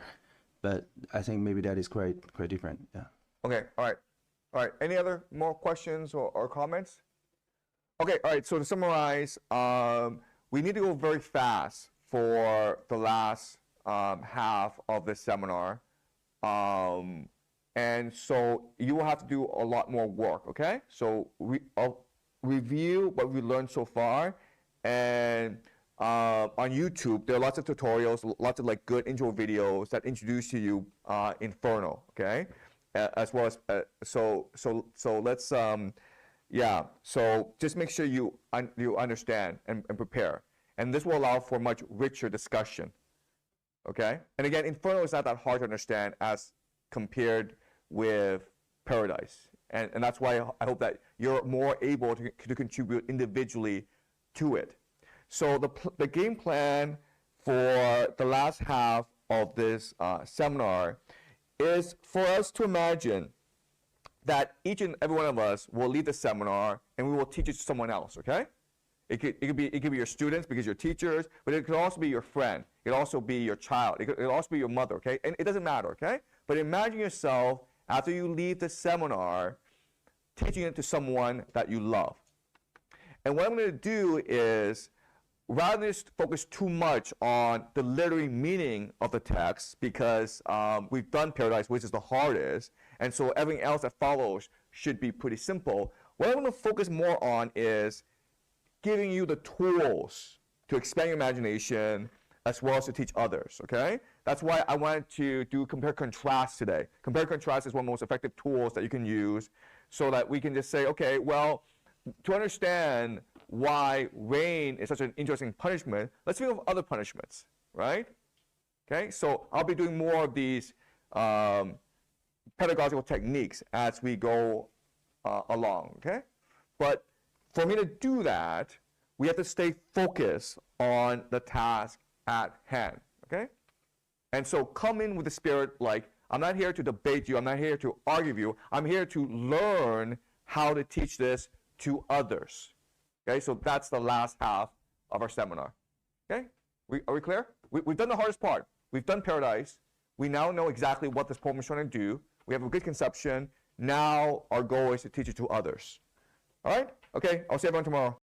I: But I think maybe that is quite different. Yeah.
A: Okay. All right. Any other more questions or comments? Okay, all right, so to summarize, we need to go very fast for the last half of this seminar. And so you will have to do a lot more work, okay? So I'll review what we learned so far. And on YouTube, there are lots of tutorials, lots of like good intro videos that introduce to you Inferno, okay? As well as, so let's, yeah, so just make sure you understand and prepare. And this will allow for much richer discussion, okay? And again, Inferno is not that hard to understand as compared with Paradise. And that's why I hope that you're more able to contribute individually to it. So the game plan for the last half of this seminar is for us to imagine that each and every one of us will lead the seminar and we will teach it to someone else, okay? It could be your students because you're teachers, but it could also be your friend. It could also be your child. It could also be your mother, okay? And it doesn't matter, okay? But imagine yourself, after you leave the seminar, teaching it to someone that you love. And what I'm going to do is, rather than just focus too much on the literary meaning of the text, because we've done Paradise, which is the hardest, and so everything else that follows should be pretty simple, what I'm going to focus more on is giving you the tools to expand your imagination as well as to teach others, okay? That's why I wanted to do compare-contrast today. Compare-contrast is one of the most effective tools that you can use so that we can just say, okay, well, to understand why rain is such an interesting punishment, let's think of other punishments, right? Okay, so I'll be doing more of these pedagogical techniques as we go along, okay? But for me to do that, we have to stay focused on the task at hand, okay? And so come in with the spirit like, I'm not here to debate you, I'm not here to argue with you, I'm here to learn how to teach this to others. Okay, so that's the last half of our seminar. Okay, are we clear? We've done the hardest part. We've done Paradise. We now know exactly what this poem is trying to do. We have a good conception. Now our goal is to teach it to others. All right? Okay, I'll see everyone tomorrow.